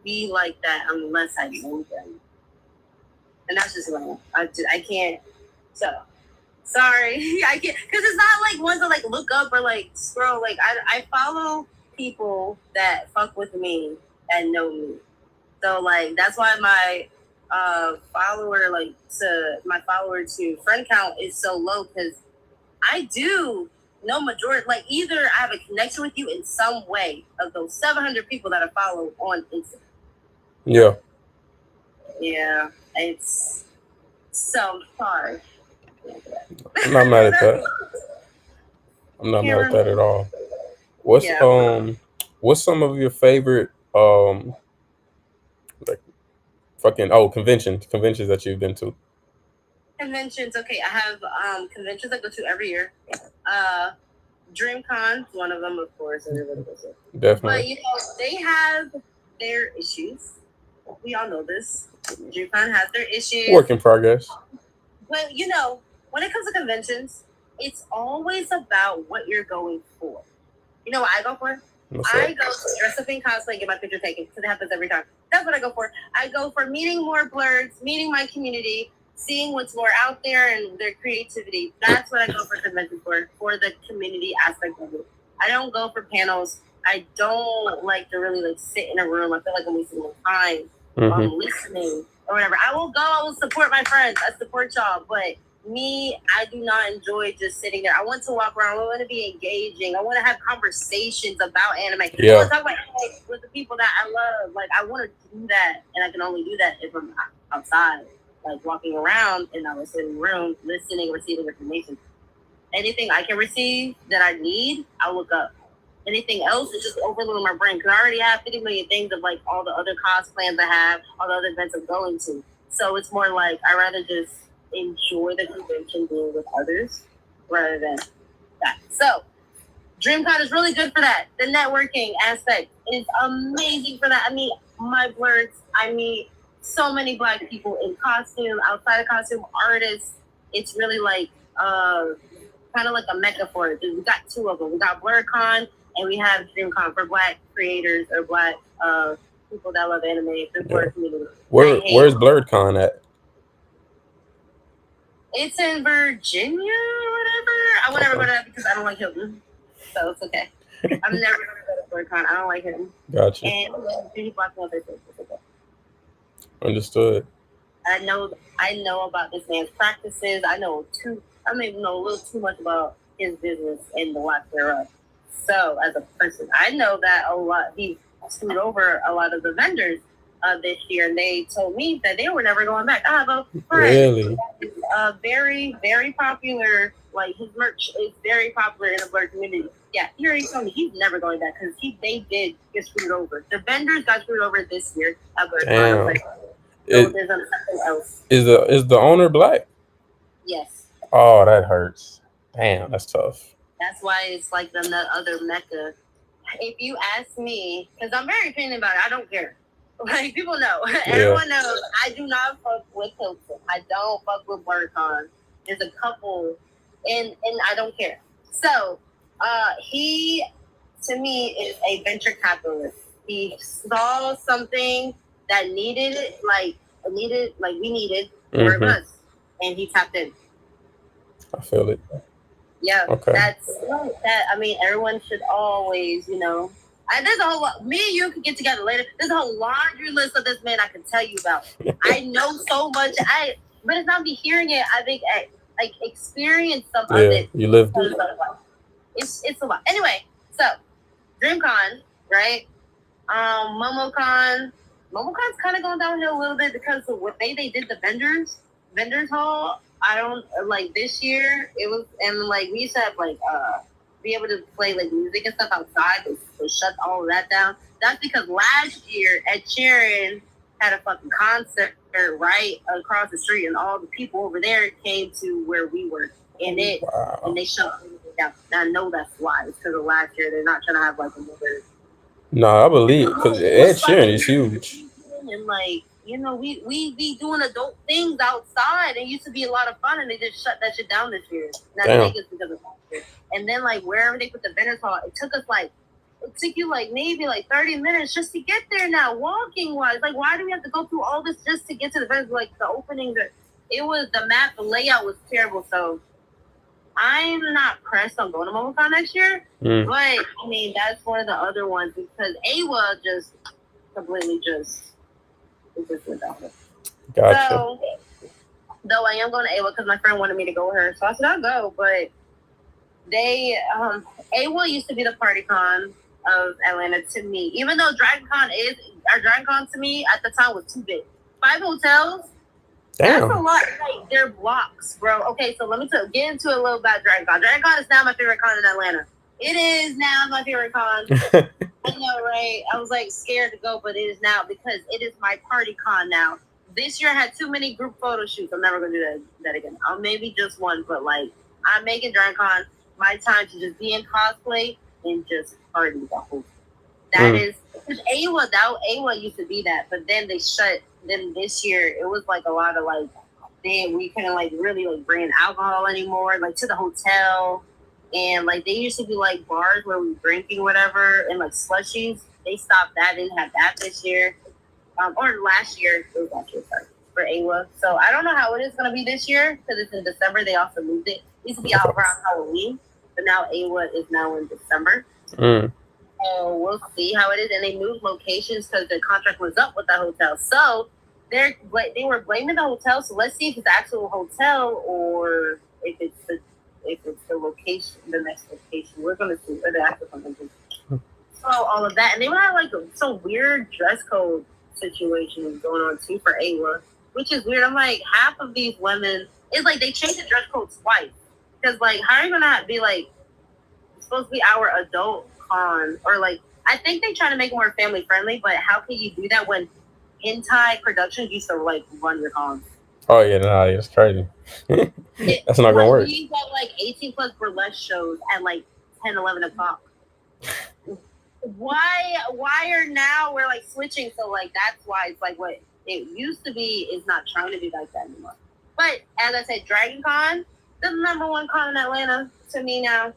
[SPEAKER 2] be like that unless I know them. And that's just like I can't. So sorry, I can't because it's not like ones that like look up or like scroll. Like I follow people that fuck with me and know me. So like that's why my follower to friend count is so low because I do know majority. Like either I have a connection with you in some way of those 700 people that I follow on Instagram.
[SPEAKER 1] Yeah.
[SPEAKER 2] Yeah, it's so hard.
[SPEAKER 1] I'm not mad at that. I'm not mad at that at all. What's some of your favorite like conventions that you've been to.
[SPEAKER 2] Conventions. Okay, I have conventions I go to every year. DreamCon, one of them, of course, everybody goes to. But
[SPEAKER 1] Definitely.
[SPEAKER 2] they have their issues. We all know this. DreamCon has their issues.
[SPEAKER 1] Work in progress.
[SPEAKER 2] But when it comes to conventions, it's always about what you're going for. You know what I go for?
[SPEAKER 1] What's
[SPEAKER 2] I
[SPEAKER 1] up?
[SPEAKER 2] go to dress up in cosplay and get my picture taken because it happens every time. That's what I go for. I go for meeting more blurs, meeting my community, seeing what's more out there and their creativity. That's what I go for conventions for the community aspect of it. I don't go for panels. I don't like to really sit in a room. I feel like I'm wasting my time listening or whatever. I will support my friends. I support y'all, but me, I do not enjoy just sitting there. I want to walk around. I want to be engaging. I want to have conversations about anime.
[SPEAKER 1] Yeah.
[SPEAKER 2] I want to talk about anime with the people that I love. Like, I want to do that, and I can only do that if I'm outside, like walking around in our sitting room, listening, receiving information. Anything I can receive that I need, I'll look up. Anything else is just overloading my brain because I already have 50 million things of like all the other cosplays I have, all the other events I'm going to. So it's more like I rather just enjoy the convention being with others rather than that. So DreamCon is really good for that. The networking aspect is amazing for that. I mean, my blurs, I meet so many Black people in costume, outside of costume, artists. It's really like kind of like a mecca for it. We got two of them. We got BlurCon and we have DreamCon for Black creators or Black people that love anime. The Blur community.
[SPEAKER 1] Where's BlurCon at?
[SPEAKER 2] It's in Virginia or whatever. I would never go to that because I don't like Hilton. So it's okay. I'm never going to go to BlurCon. I don't like him.
[SPEAKER 1] Gotcha.
[SPEAKER 2] And he blocked me on Facebook. It's okay.
[SPEAKER 1] Understood.
[SPEAKER 2] I know about this man's practices. I may know a little too much about his business and the lack thereof. So as a person, I know that a lot. He screwed over a lot of the vendors this year, and they told me that they were never going back. I have a friend.
[SPEAKER 1] Really?
[SPEAKER 2] Very, very popular. Like his merch is very popular in the Blur community. Yeah, he already told me he's never going back because they did get screwed over. The vendors got screwed over this year at Blur.
[SPEAKER 1] Damn.
[SPEAKER 2] So there's something else.
[SPEAKER 1] Is the owner Black?
[SPEAKER 2] Yes.
[SPEAKER 1] Oh, that hurts. Damn, that's tough.
[SPEAKER 2] That's why it's like the other mecca. If you ask me, because I'm very opinionated about it, I don't care. Like, people know. Yeah. Everyone knows I do not fuck with Hilton. I don't fuck with BlurCon. There's a couple, and I don't care. So, he, to me, is a venture capitalist. He saw something that we needed more of us, and he tapped in. I feel it. Yeah, okay. That's that. I mean, everyone should always, there's a whole lot. Me and you could get together later. There's a whole laundry list of this man I can tell you about. I know so much. But it's not me hearing it. I think I experience some of it.
[SPEAKER 1] You lived it.
[SPEAKER 2] It's a lot. Anyway, so DreamCon, right? MomoCon's kind of going downhill a little bit because of what they did the vendors hall. I don't like this year. It was, and like we used to have be able to play like music and stuff outside. They shut all of that down. That's because last year Ed Sheeran had a fucking concert right across the street, and all the people over there came to where we were, and they shut everything down. And I know that's why. It's because of last year. They're not trying to have like another.
[SPEAKER 1] No, I believe because Ed Sheeran is huge.
[SPEAKER 2] And we be doing adult things outside. It used to be a lot of fun, and they just shut that shit down this year. Not Vegas because of that. And then wherever they put the vendors hall, it took you maybe 30 minutes just to get there now, walking wise. Like, why do we have to go through all this just to get to the vendors? Like the opening, the layout was terrible. So I'm not pressed on going to MomoCon next year. But I mean, that's one of the other ones because AWA just completely just went down.
[SPEAKER 1] Gotcha.
[SPEAKER 2] So, though I am going to AWA because my friend wanted me to go with her, so I said I'll go. But AWA used to be the party con of Atlanta to me. Even though Dragon Con to me at the time was too big. 5 hotels. Damn. That's a lot. Like, they're blocks, bro. Okay, so let me get into a little about Dragon Con. Dragon Con is now my favorite con in Atlanta. It is now my favorite con. I know, right? I was scared to go, but it is now because it is my party con now. this year I had too many group photo shoots. I'm never gonna do that again. I'll maybe just one, but like I'm making DragonCon my time to just be in cosplay and just party the whole. That is because AWA used to be that, but then they shut. Then this year it was like a lot of like we couldn't like really like bring alcohol anymore, like to the hotel, and like they used to be like bars where we were drinking whatever and like slushies. They stopped that. They didn't have that this year, or last year. It was last year, sorry, for AWA. So I don't know how it is going to be this year because it's in December. They also moved it. It used to be out around Halloween, but now AWA is now in December. So we'll see how it is. And they moved locations because the contract was up with the hotel. So they were blaming the hotel. So let's see if it's the actual hotel or if it's the location, the next location. We're gonna see or the actual convention. So all of that, and they had like some weird dress code situations going on too for AWA, which is weird. I'm like, half of these women, it's like they changed the dress code twice. Because like, how are you gonna be like? It's supposed to be our adult con, or like I think they try to make it more family friendly, but how can you do that when hentai productions used to like run your cons?
[SPEAKER 1] Oh yeah, nah, it's crazy. That's not gonna work.
[SPEAKER 2] We got like 18 plus burlesque shows at like 10, 11 o'clock. Why are now we're like switching? So like that's why it's like what it used to be is not trying to be like that anymore. But as I said, DragonCon, the number one con in Atlanta to me now.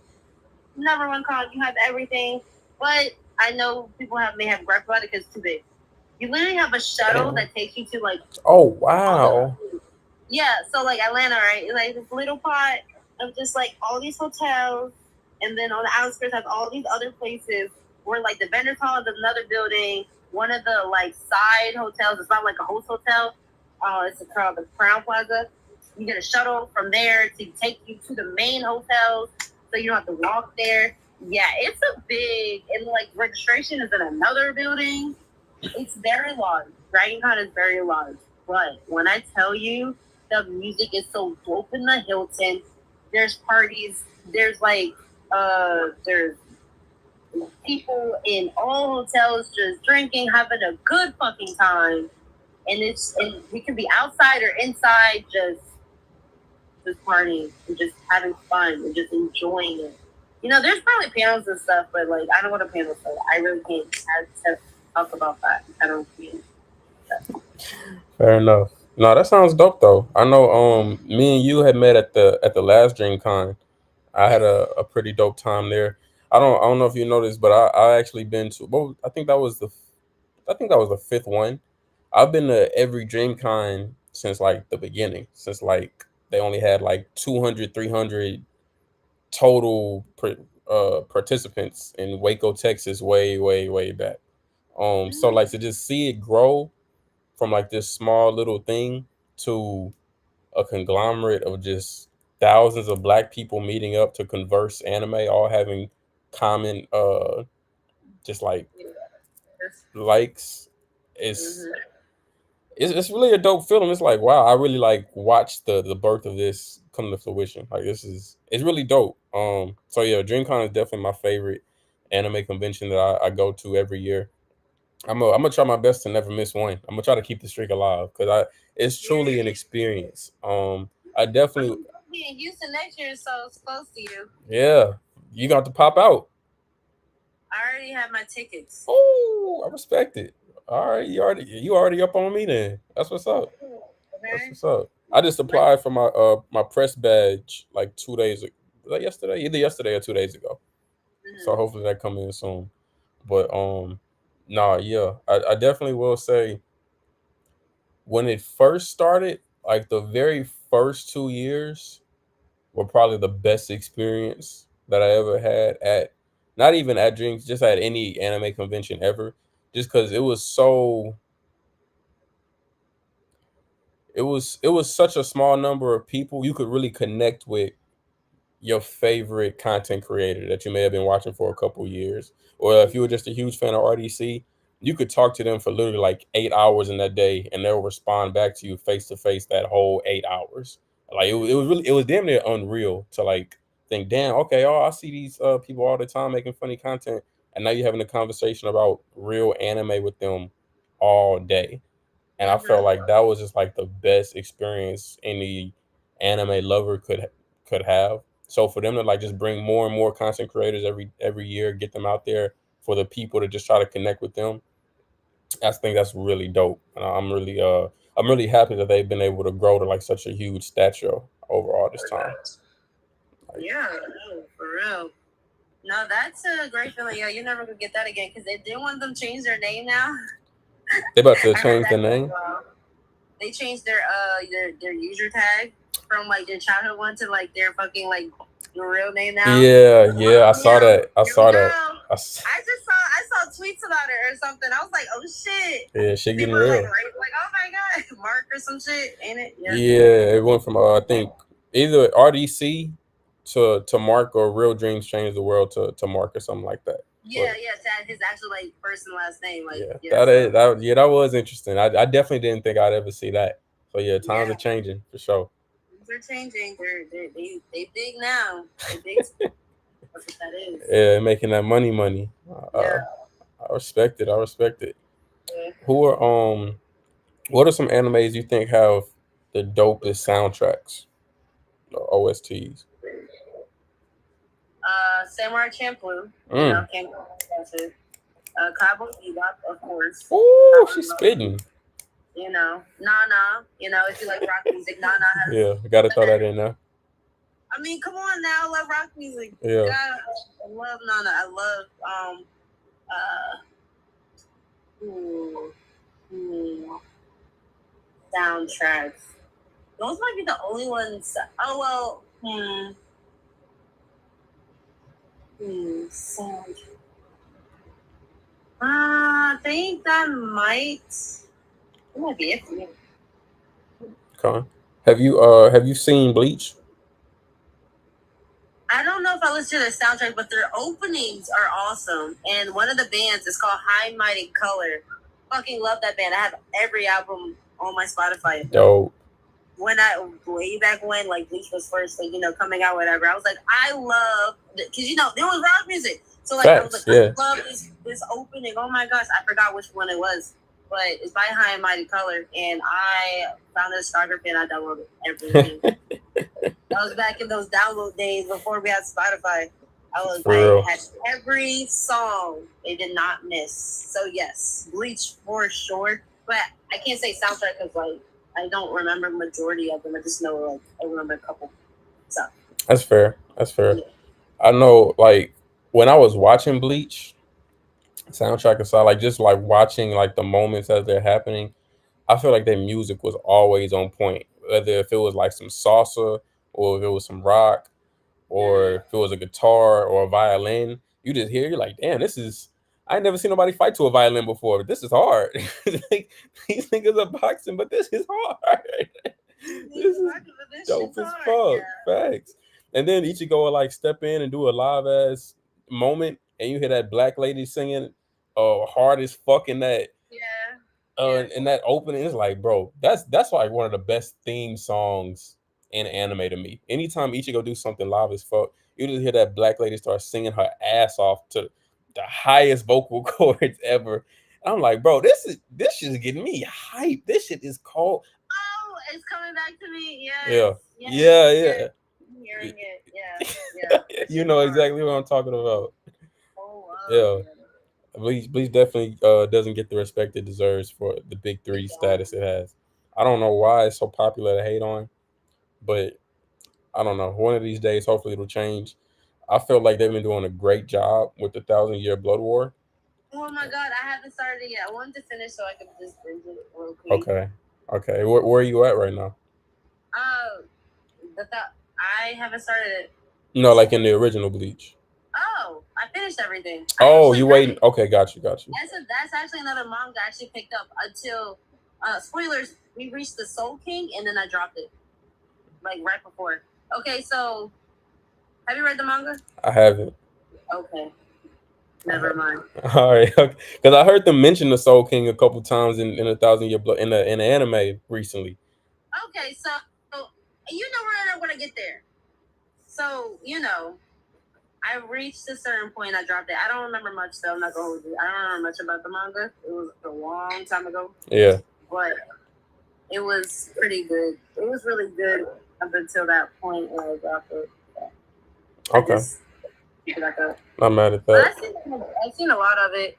[SPEAKER 2] Number one con, you have everything, but I know people may have gripe about it because it's too big. You literally have a shuttle that takes you to like.
[SPEAKER 1] Oh wow.
[SPEAKER 2] Yeah, so like Atlanta, right? It's like this little pot of just like all these hotels, and then on the outskirts have all these other places where like the vendors hall is another building. One of the like side hotels, it's not like a host hotel. It's called the Crown Plaza. You get a shuttle from there to take you to the main hotels, so you don't have to walk there. Yeah, it's a big, and like registration is in another building. It's very large. DragonCon is very large. But when I tell you the music is so dope in the Hilton, there's parties, there's like there's people in all hotels just drinking, having a good fucking time. And we can be outside or inside just partying and just having fun and just enjoying it. You know, there's probably panels and stuff, but like I don't want a panel, so I really can't talk about that. I don't feel.
[SPEAKER 1] Fair enough. No, that sounds dope though. I know me and you had met at the last DreamCon. I had a pretty dope time there. I don't know if you noticed, but I actually been to I think that was the fifth one. I've been to every DreamCon since like the beginning, since like they only had like 200, 300 total participants in Waco, Texas, way back. So like to just see it grow from like this small little thing to a conglomerate of just thousands of black people meeting up to converse anime, all having common just like likes. It's it's really a dope film. It's like wow, I really like watched the birth of this come to fruition. Like it's really dope. So yeah, DreamCon is definitely my favorite anime convention that I go to every year. I'm gonna try my best to never miss one. I'm gonna try to keep the streak alive because it's truly an experience. I definitely
[SPEAKER 2] be in Houston next year, so it's close to you.
[SPEAKER 1] Yeah, you got to pop out.
[SPEAKER 2] I already have my tickets.
[SPEAKER 1] Oh, I respect it. All right, you already up on me then. That's what's up. That's what's up. I just applied for my press badge like 2 days ago. Like yesterday, either yesterday or 2 days ago. So hopefully that come in soon. But nah, yeah, I definitely will say when it first started, like the very first 2 years were probably the best experience that I ever had at not even at Dreams, just at any anime convention ever. Just because it was such a small number of people you could really connect with your favorite content creator that you may have been watching for a couple years, or if you were just a huge fan of RDC, you could talk to them for literally like 8 hours in that day, and they'll respond back to you face to face that whole 8 hours. Like it was damn near unreal to like think, damn, okay, oh, I see these people all the time making funny content, and now you're having a conversation about real anime with them all day. and I felt like that was just like the best experience any anime lover could have. So for them to like just bring more and more content creators every year, get them out there for the people to just try to connect with them, I think that's really dope. And I'm really happy that they've been able to grow to like such a huge stature over all this time. Like,
[SPEAKER 2] Yeah, no, for real. No, that's a great feeling. Yo, you never could get that again because they didn't want them to change their name now.
[SPEAKER 1] they about to
[SPEAKER 2] I heard
[SPEAKER 1] change the
[SPEAKER 2] that
[SPEAKER 1] name.
[SPEAKER 2] they changed their user tag from like their childhood one to like their fucking like your real name now.
[SPEAKER 1] Yeah, I saw that. I
[SPEAKER 2] Here
[SPEAKER 1] saw
[SPEAKER 2] we
[SPEAKER 1] that.
[SPEAKER 2] go. I saw tweets about it or something. I was like, oh shit.
[SPEAKER 1] Yeah, shit getting
[SPEAKER 2] People are
[SPEAKER 1] real.
[SPEAKER 2] like, oh my god, Mark or some shit, ain't it?
[SPEAKER 1] Yeah, it went from I think either RDC to Mark or Real Dreams Change the World to Mark or something like that.
[SPEAKER 2] Yeah, that his actual like first and last name. Like,
[SPEAKER 1] that was interesting. I definitely didn't think I'd ever see that. So yeah, times are changing for sure.
[SPEAKER 2] They're changing. They big now. They big. That's what that is.
[SPEAKER 1] Yeah, making that money.
[SPEAKER 2] Yeah.
[SPEAKER 1] I respect it.
[SPEAKER 2] Yeah.
[SPEAKER 1] Who are what are some animes you think have the dopest soundtracks or OSTs?
[SPEAKER 2] Samurai Champloo. You know, that's it. Cowboy Bebop, of course.
[SPEAKER 1] Ooh, she's spitting.
[SPEAKER 2] You know, Nana. You know, if you like rock music, Nana has.
[SPEAKER 1] Yeah, gotta throw that in there.
[SPEAKER 2] I mean, come on now, I love rock music.
[SPEAKER 1] Yeah.
[SPEAKER 2] God, I love Nana. I love soundtracks. Those might be the only ones. Oh well. Soundtrack. I think that might be it for me.
[SPEAKER 1] Okay. Have you seen Bleach?
[SPEAKER 2] I don't know if I listen to their soundtrack, but their openings are awesome. And one of the bands is called High Mighty Color. Fucking love that band. I have every album on my Spotify.
[SPEAKER 1] Dope.
[SPEAKER 2] Way back when, like Bleach was first, like, you know, coming out, whatever. I was like, I love, because you know, there was rock music. So like, I was like, I love this opening. Oh my gosh, I forgot which one it was, but it's by High and Mighty Color, and I found the discography and I downloaded everything. I was back in those download days before we had Spotify. I had every song they did not miss. So yes, Bleach for sure, but I can't say soundtrack because like I don't remember majority of them. I just know like I remember a couple. So
[SPEAKER 1] that's fair. Yeah. I know, like when I was watching Bleach, soundtrack aside, like just like watching like the moments as they're happening, I feel like their music was always on point. Whether if it was like some salsa or if it was some rock or if it was a guitar or a violin, you just hear, you're like, damn, I ain't never seen nobody fight to a violin before, but this is hard. Like, these niggas are boxing, but this is hard. This is dope as fuck. Facts. And then Ichigo will like step in and do a live ass moment, and you hear that black lady singing hard as fuck in that. In that opening, it's like, bro, that's like one of the best theme songs in anime to me. Anytime Ichigo do something live as fuck, you just hear that black lady start singing her ass off to the highest vocal cords ever. And I'm like, bro, this shit is getting me hype. This shit is cold.
[SPEAKER 2] Oh, it's coming back to me.
[SPEAKER 1] Yeah.
[SPEAKER 2] I'm hearing it. Yeah.
[SPEAKER 1] You know exactly what I'm talking about.
[SPEAKER 2] Oh, wow.
[SPEAKER 1] Yeah. Bleach definitely doesn't get the respect it deserves for the big three status it has. I don't know why it's so popular to hate on, but I don't know. One of these days, hopefully it'll change. I feel like they've been doing a great job with the 1,000-Year Blood War.
[SPEAKER 2] Oh my god, I haven't started it yet. I wanted to finish so I could just binge it real quick.
[SPEAKER 1] Okay. Where are you at right now?
[SPEAKER 2] I haven't started it.
[SPEAKER 1] No, like in the original Bleach.
[SPEAKER 2] Oh, I finished everything.
[SPEAKER 1] Oh, you waiting? Okay, got you.
[SPEAKER 2] That's actually another manga I actually picked up until spoilers. We reached the Soul King and then I dropped it, like right before. Okay, so have you read the manga?
[SPEAKER 1] I haven't.
[SPEAKER 2] Okay, never mind.
[SPEAKER 1] All right, because I heard them mention the Soul King a couple times in a 1,000-Year Blood in the anime recently.
[SPEAKER 2] Okay, so you know where I'm gonna get there. So you know. I reached a certain point. I dropped it. I don't remember much, though. I'm not gonna hold you. I don't remember much about the manga. It was a long time ago.
[SPEAKER 1] Yeah.
[SPEAKER 2] but it was pretty good. It was really good up until that point where I dropped it.
[SPEAKER 1] Okay. I'm mad at that.
[SPEAKER 2] I've seen a lot of it.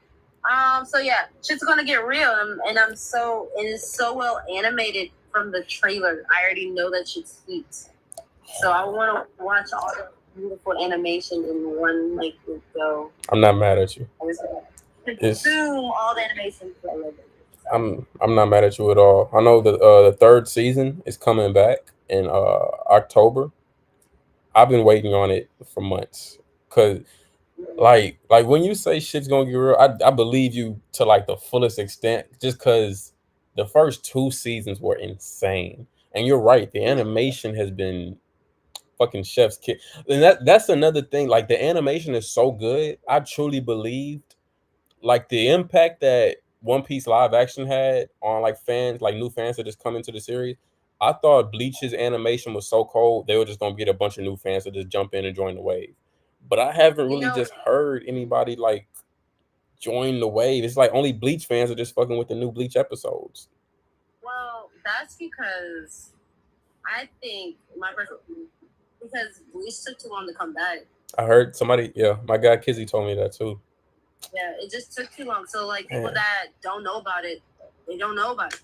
[SPEAKER 2] So yeah, shit's gonna get real, and it is so well animated from the trailer. I already know that shit's sweet, so I want to watch all the beautiful animation in one like go.
[SPEAKER 1] I'm not mad at you.
[SPEAKER 2] Consume all the animation.
[SPEAKER 1] I'm not mad at you at all. I know the third season is coming back in October. I've been waiting on it for months, cause like when you say shit's gonna get real, I believe you to like the fullest extent, just cause the first 2 seasons were insane, and you're right, the animation has been fucking chef's kiss, and that's another thing. Like the animation is so good. I truly believed like the impact that One Piece live action had on like fans, like new fans that just come into the series. I thought Bleach's animation was so cold they were just gonna get a bunch of new fans to just jump in and join the wave. But I haven't really just heard anybody like join the wave. It's like only Bleach fans are just fucking with the new Bleach episodes.
[SPEAKER 2] Well, that's because I think because Bleach took too long to come back.
[SPEAKER 1] I heard somebody, yeah, my guy Kizzy told me that too.
[SPEAKER 2] Yeah, it just took too long. So like people that don't know about it, they don't know about it.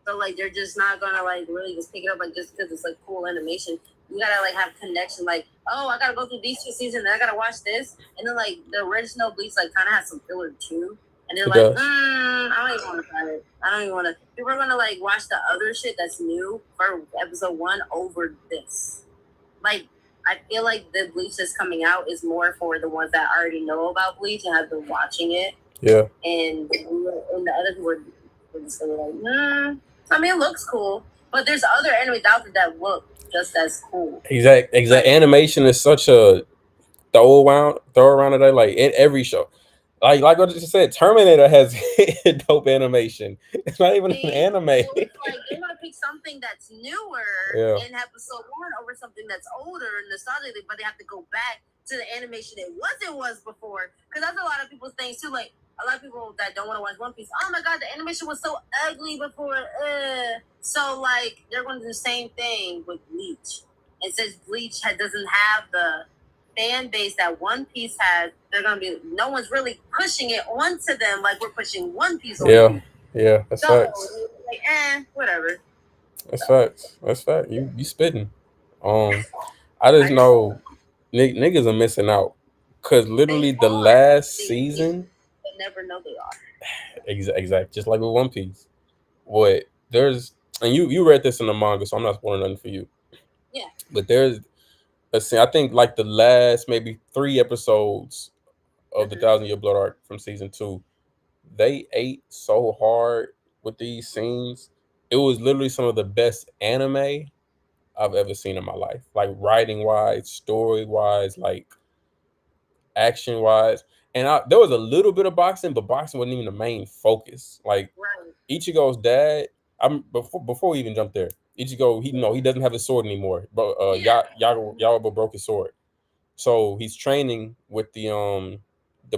[SPEAKER 2] So like they're just not gonna like really just pick it up like just because it's like cool animation. You gotta like have connection. Like, oh, I gotta go through these 2 seasons, then I gotta watch this, and then like the original Bleach like kind of has some filler too. And they're like, I don't even want to try it. I don't even want to. People are gonna like watch the other shit that's new for episode 1 over this. Like, I feel like the Bleach that's coming out is more for the ones that already know about Bleach and have been watching it.
[SPEAKER 1] Yeah.
[SPEAKER 2] And the other people are just like, I mean, it looks cool, but there's other animes out there that look just as cool.
[SPEAKER 1] Exact. Animation is such a throw around today. Like in every show. Like what I just said, Terminator has dope animation. It's not even an anime.
[SPEAKER 2] Like they might pick something that's newer in episode 1 over something that's older and nostalgic, but they have to go back to the animation it was before. Because that's a lot of people's things too. Like a lot of people that don't want to watch One Piece. Oh my god, the animation was so ugly before. So like they're going to do the same thing with Bleach. And since Bleach doesn't have the fan base that One Piece has, they're gonna be no one's really pushing it onto them like we're pushing One Piece on.
[SPEAKER 1] Yeah, that's facts.
[SPEAKER 2] Like, whatever.
[SPEAKER 1] That's facts. That's fact. You spitting. I just know niggas are missing out. Cause literally the last season,
[SPEAKER 2] they never know they are.
[SPEAKER 1] Exact. Just like with One Piece. What there's, and you read this in the manga, so I'm not spoiling nothing for you.
[SPEAKER 2] Yeah.
[SPEAKER 1] But there's I think like the last maybe 3 episodes of the 1,000-Year Blood Arc from season 2, they ate so hard with these scenes. It was literally some of the best anime I've ever seen in my life. Like writing wise, story wise, like action wise. And there was a little bit of boxing, but boxing wasn't even the main focus. Like Ichigo's dad, before we even jump there, Ichigo, he doesn't have his sword anymore. But Yaoba broke his sword, so he's training with the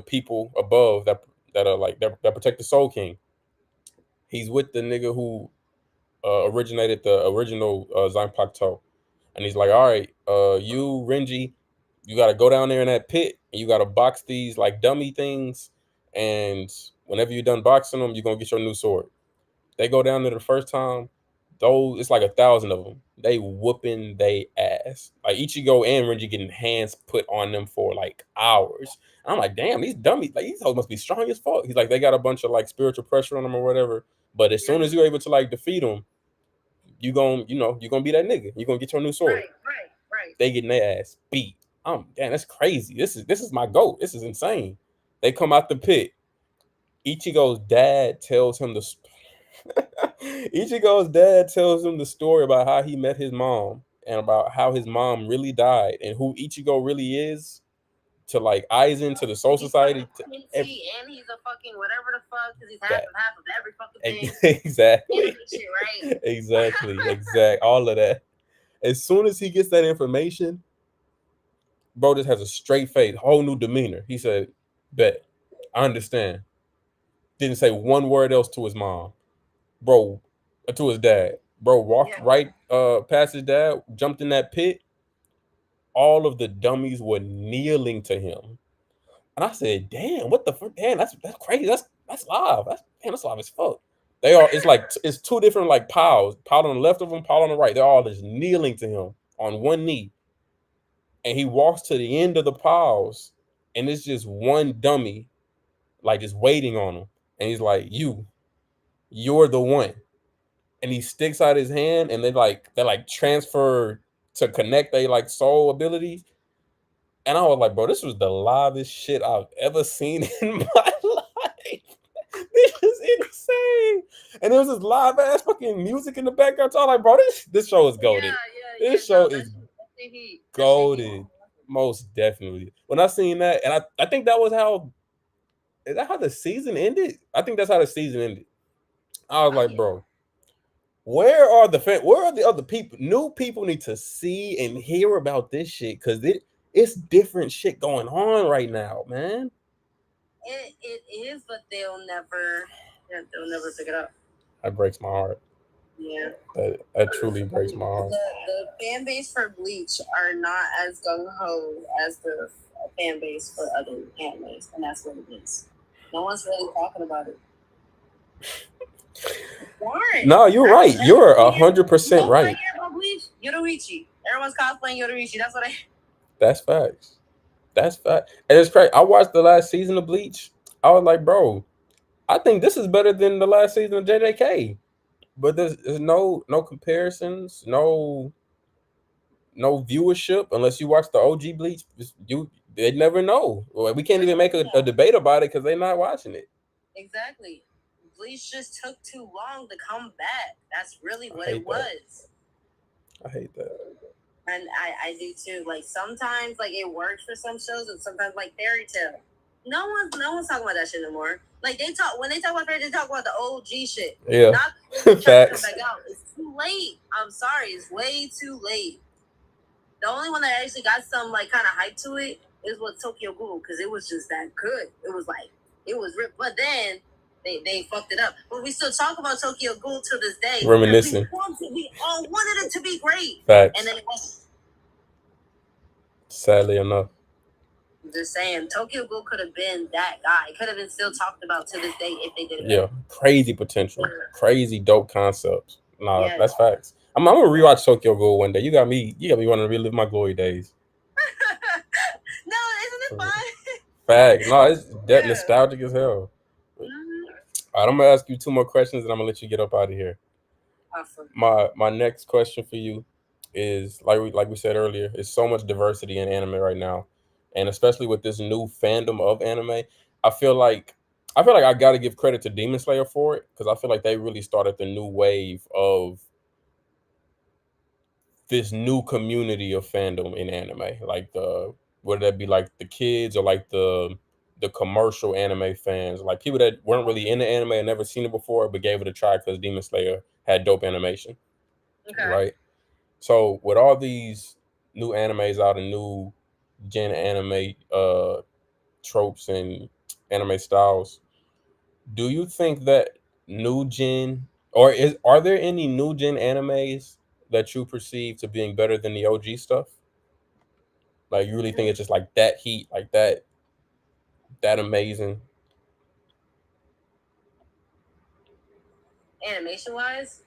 [SPEAKER 1] people above that are like that protect the Soul King. He's with the nigga who originated the original Zanpakuto, and he's like, all right, you Renji, you got to go down there in that pit and you got to box these like dummy things, and whenever you're done boxing them, you're gonna get your new sword. They go down there the first time. It's like 1,000 of them. They whooping they ass. Like Ichigo and Renji getting hands put on them for like hours. I'm like, damn, these dummies, like these hoes must be strong as fuck. He's like, they got a bunch of like spiritual pressure on them or whatever. But as soon as you're able to like defeat them, you're gonna be that nigga. You're gonna get your new sword.
[SPEAKER 2] Right.
[SPEAKER 1] They getting their ass beat. Damn, that's crazy. This is my goat. This is insane. They come out the pit. Ichigo's dad tells him the story about how he met his mom and about how his mom really died and who Ichigo really is to like Aizen, to the Soul Society.
[SPEAKER 2] And he's a fucking whatever the fuck, because he's half of every fucking thing.
[SPEAKER 1] Exactly.
[SPEAKER 2] Shit, right?
[SPEAKER 1] Exactly. All of that. As soon as he gets that information, bro just has a straight face, whole new demeanor. He said, bet, I understand. Didn't say one word else to his mom. Bro, to his dad. Bro walked
[SPEAKER 2] Yeah.
[SPEAKER 1] right past his dad, jumped in that pit. All of the dummies were kneeling to him. And I said, damn, what the fuck? Damn, that's crazy. That's live. That's live as fuck. They are it's like it's two different like piles. Pile on the left of him, pile on the right. They're all just kneeling to him on one knee. And he walks to the end of the piles, and it's just one dummy, like just waiting on him. And he's like, you're the one. And he sticks out his hand, and they like transfer to connect they like soul abilities. And I was like, bro, this was the livest shit I've ever seen in my life. This is insane. And there was this live ass fucking music in the background. So I'm like, bro, this show is goated. This show is goated. Most definitely. When I seen that, and I think that was how, is that how the season ended? I think that's how the season ended. I was like, bro, where are the other people? New people need to see and hear about this shit because it's different shit going on right now, man.
[SPEAKER 2] It is, but they'll never pick it up.
[SPEAKER 1] That breaks my heart.
[SPEAKER 2] Yeah.
[SPEAKER 1] That truly breaks my heart.
[SPEAKER 2] The fan base for Bleach are not as gung ho as the fan base for other animes, and that's what it is. No one's really talking about it. Why?
[SPEAKER 1] No, you're right. You're 100% right.
[SPEAKER 2] Yoruichi. Everyone's cosplaying Yoruichi. That's what I.
[SPEAKER 1] That's facts. That's fact. And it's crazy. I watched the last season of Bleach. I was like, bro, I think this is better than the last season of JJK. But there's no comparisons, no viewership unless you watch the OG Bleach. They never know. We can't even make a debate about it because they're not watching it.
[SPEAKER 2] Exactly. Bleach just took too long to come back. That's really what it was.
[SPEAKER 1] I hate that.
[SPEAKER 2] And I do too. Like sometimes like it works for some shows, and sometimes like Fairy Tail. No one's talking about that shit anymore. Like when they talk about Fairy Tail, they talk about the OG shit.
[SPEAKER 1] Yeah.
[SPEAKER 2] Not facts. Back out. It's too late. I'm sorry, it's way too late. The only one that actually got some like kind of hype to it is what Tokyo Ghoul, because it was just that good. It was ripped, but then they fucked it up. But we still talk about Tokyo Ghoul to this day.
[SPEAKER 1] Reminiscing.
[SPEAKER 2] We all wanted it to be great.
[SPEAKER 1] Facts.
[SPEAKER 2] And then it wasn't.
[SPEAKER 1] Sadly enough.
[SPEAKER 2] I'm just saying, Tokyo Ghoul could have been that guy. It could have been still talked about to this day if they did it.
[SPEAKER 1] Yeah, crazy potential, crazy dope concepts. Nah, that's facts. I'm gonna rewatch Tokyo Ghoul one day. You got me wanting to relive my glory days.
[SPEAKER 2] No, isn't it fun?
[SPEAKER 1] Fact. No, it's that nostalgic as hell. All right, I'm gonna ask you two more questions, and I'm gonna let you get up out of here.
[SPEAKER 2] Awesome.
[SPEAKER 1] My next question for you is like we said earlier, it's so much diversity in anime right now, and especially with this new fandom of anime, I feel like I got to give credit to Demon Slayer for it because I feel like they really started the new wave of this new community of fandom in anime. Like whether that be like the kids or like the commercial anime fans, like people that weren't really into anime and never seen it before but gave it a try because Demon Slayer had dope animation.
[SPEAKER 2] Okay.
[SPEAKER 1] Right. So with all these new animes out and new gen anime tropes and anime styles, do you think that new gen are there any new gen animes that you perceive to being better than the OG stuff? Like you really think it's just like that heat, like that amazing?
[SPEAKER 2] Animation wise?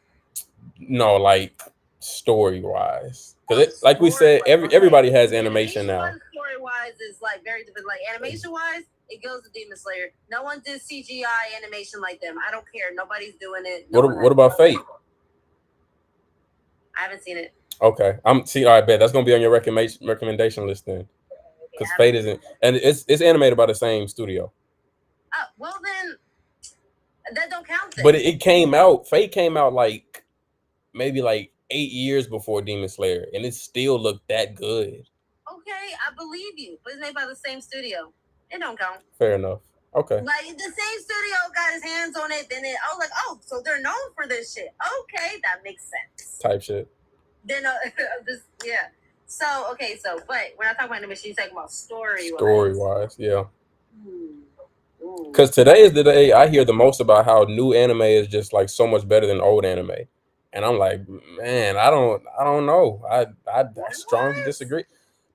[SPEAKER 1] No, like story wise. Because like we said, everybody has animation now.
[SPEAKER 2] Story wise is like very different. Like animation wise, it goes to Demon Slayer. No one did CGI animation like them. I don't care. Nobody's doing it.
[SPEAKER 1] What about Fate?
[SPEAKER 2] I haven't seen it.
[SPEAKER 1] Okay, all right, bet that's gonna be on your recommendation list then, because Fate isn't, and it's animated by the same studio.
[SPEAKER 2] Well then, that don't count. Then.
[SPEAKER 1] But it came out. Fate came out like maybe like 8 years before Demon Slayer, and it still looked that good.
[SPEAKER 2] Okay, I believe you, but it's made by the same studio. It don't count.
[SPEAKER 1] Fair enough. Okay.
[SPEAKER 2] Like the same studio got his hands on it, then I was like, oh, so they're known for this shit. Okay, that makes sense.
[SPEAKER 1] Type shit.
[SPEAKER 2] Then yeah. So but we're not talking about animation. You're talking about story wise.
[SPEAKER 1] Yeah.
[SPEAKER 2] Ooh,
[SPEAKER 1] Because today is the day I hear the most about how new anime is just like so much better than old anime, and I'm like, man, I don't know. I strongly disagree.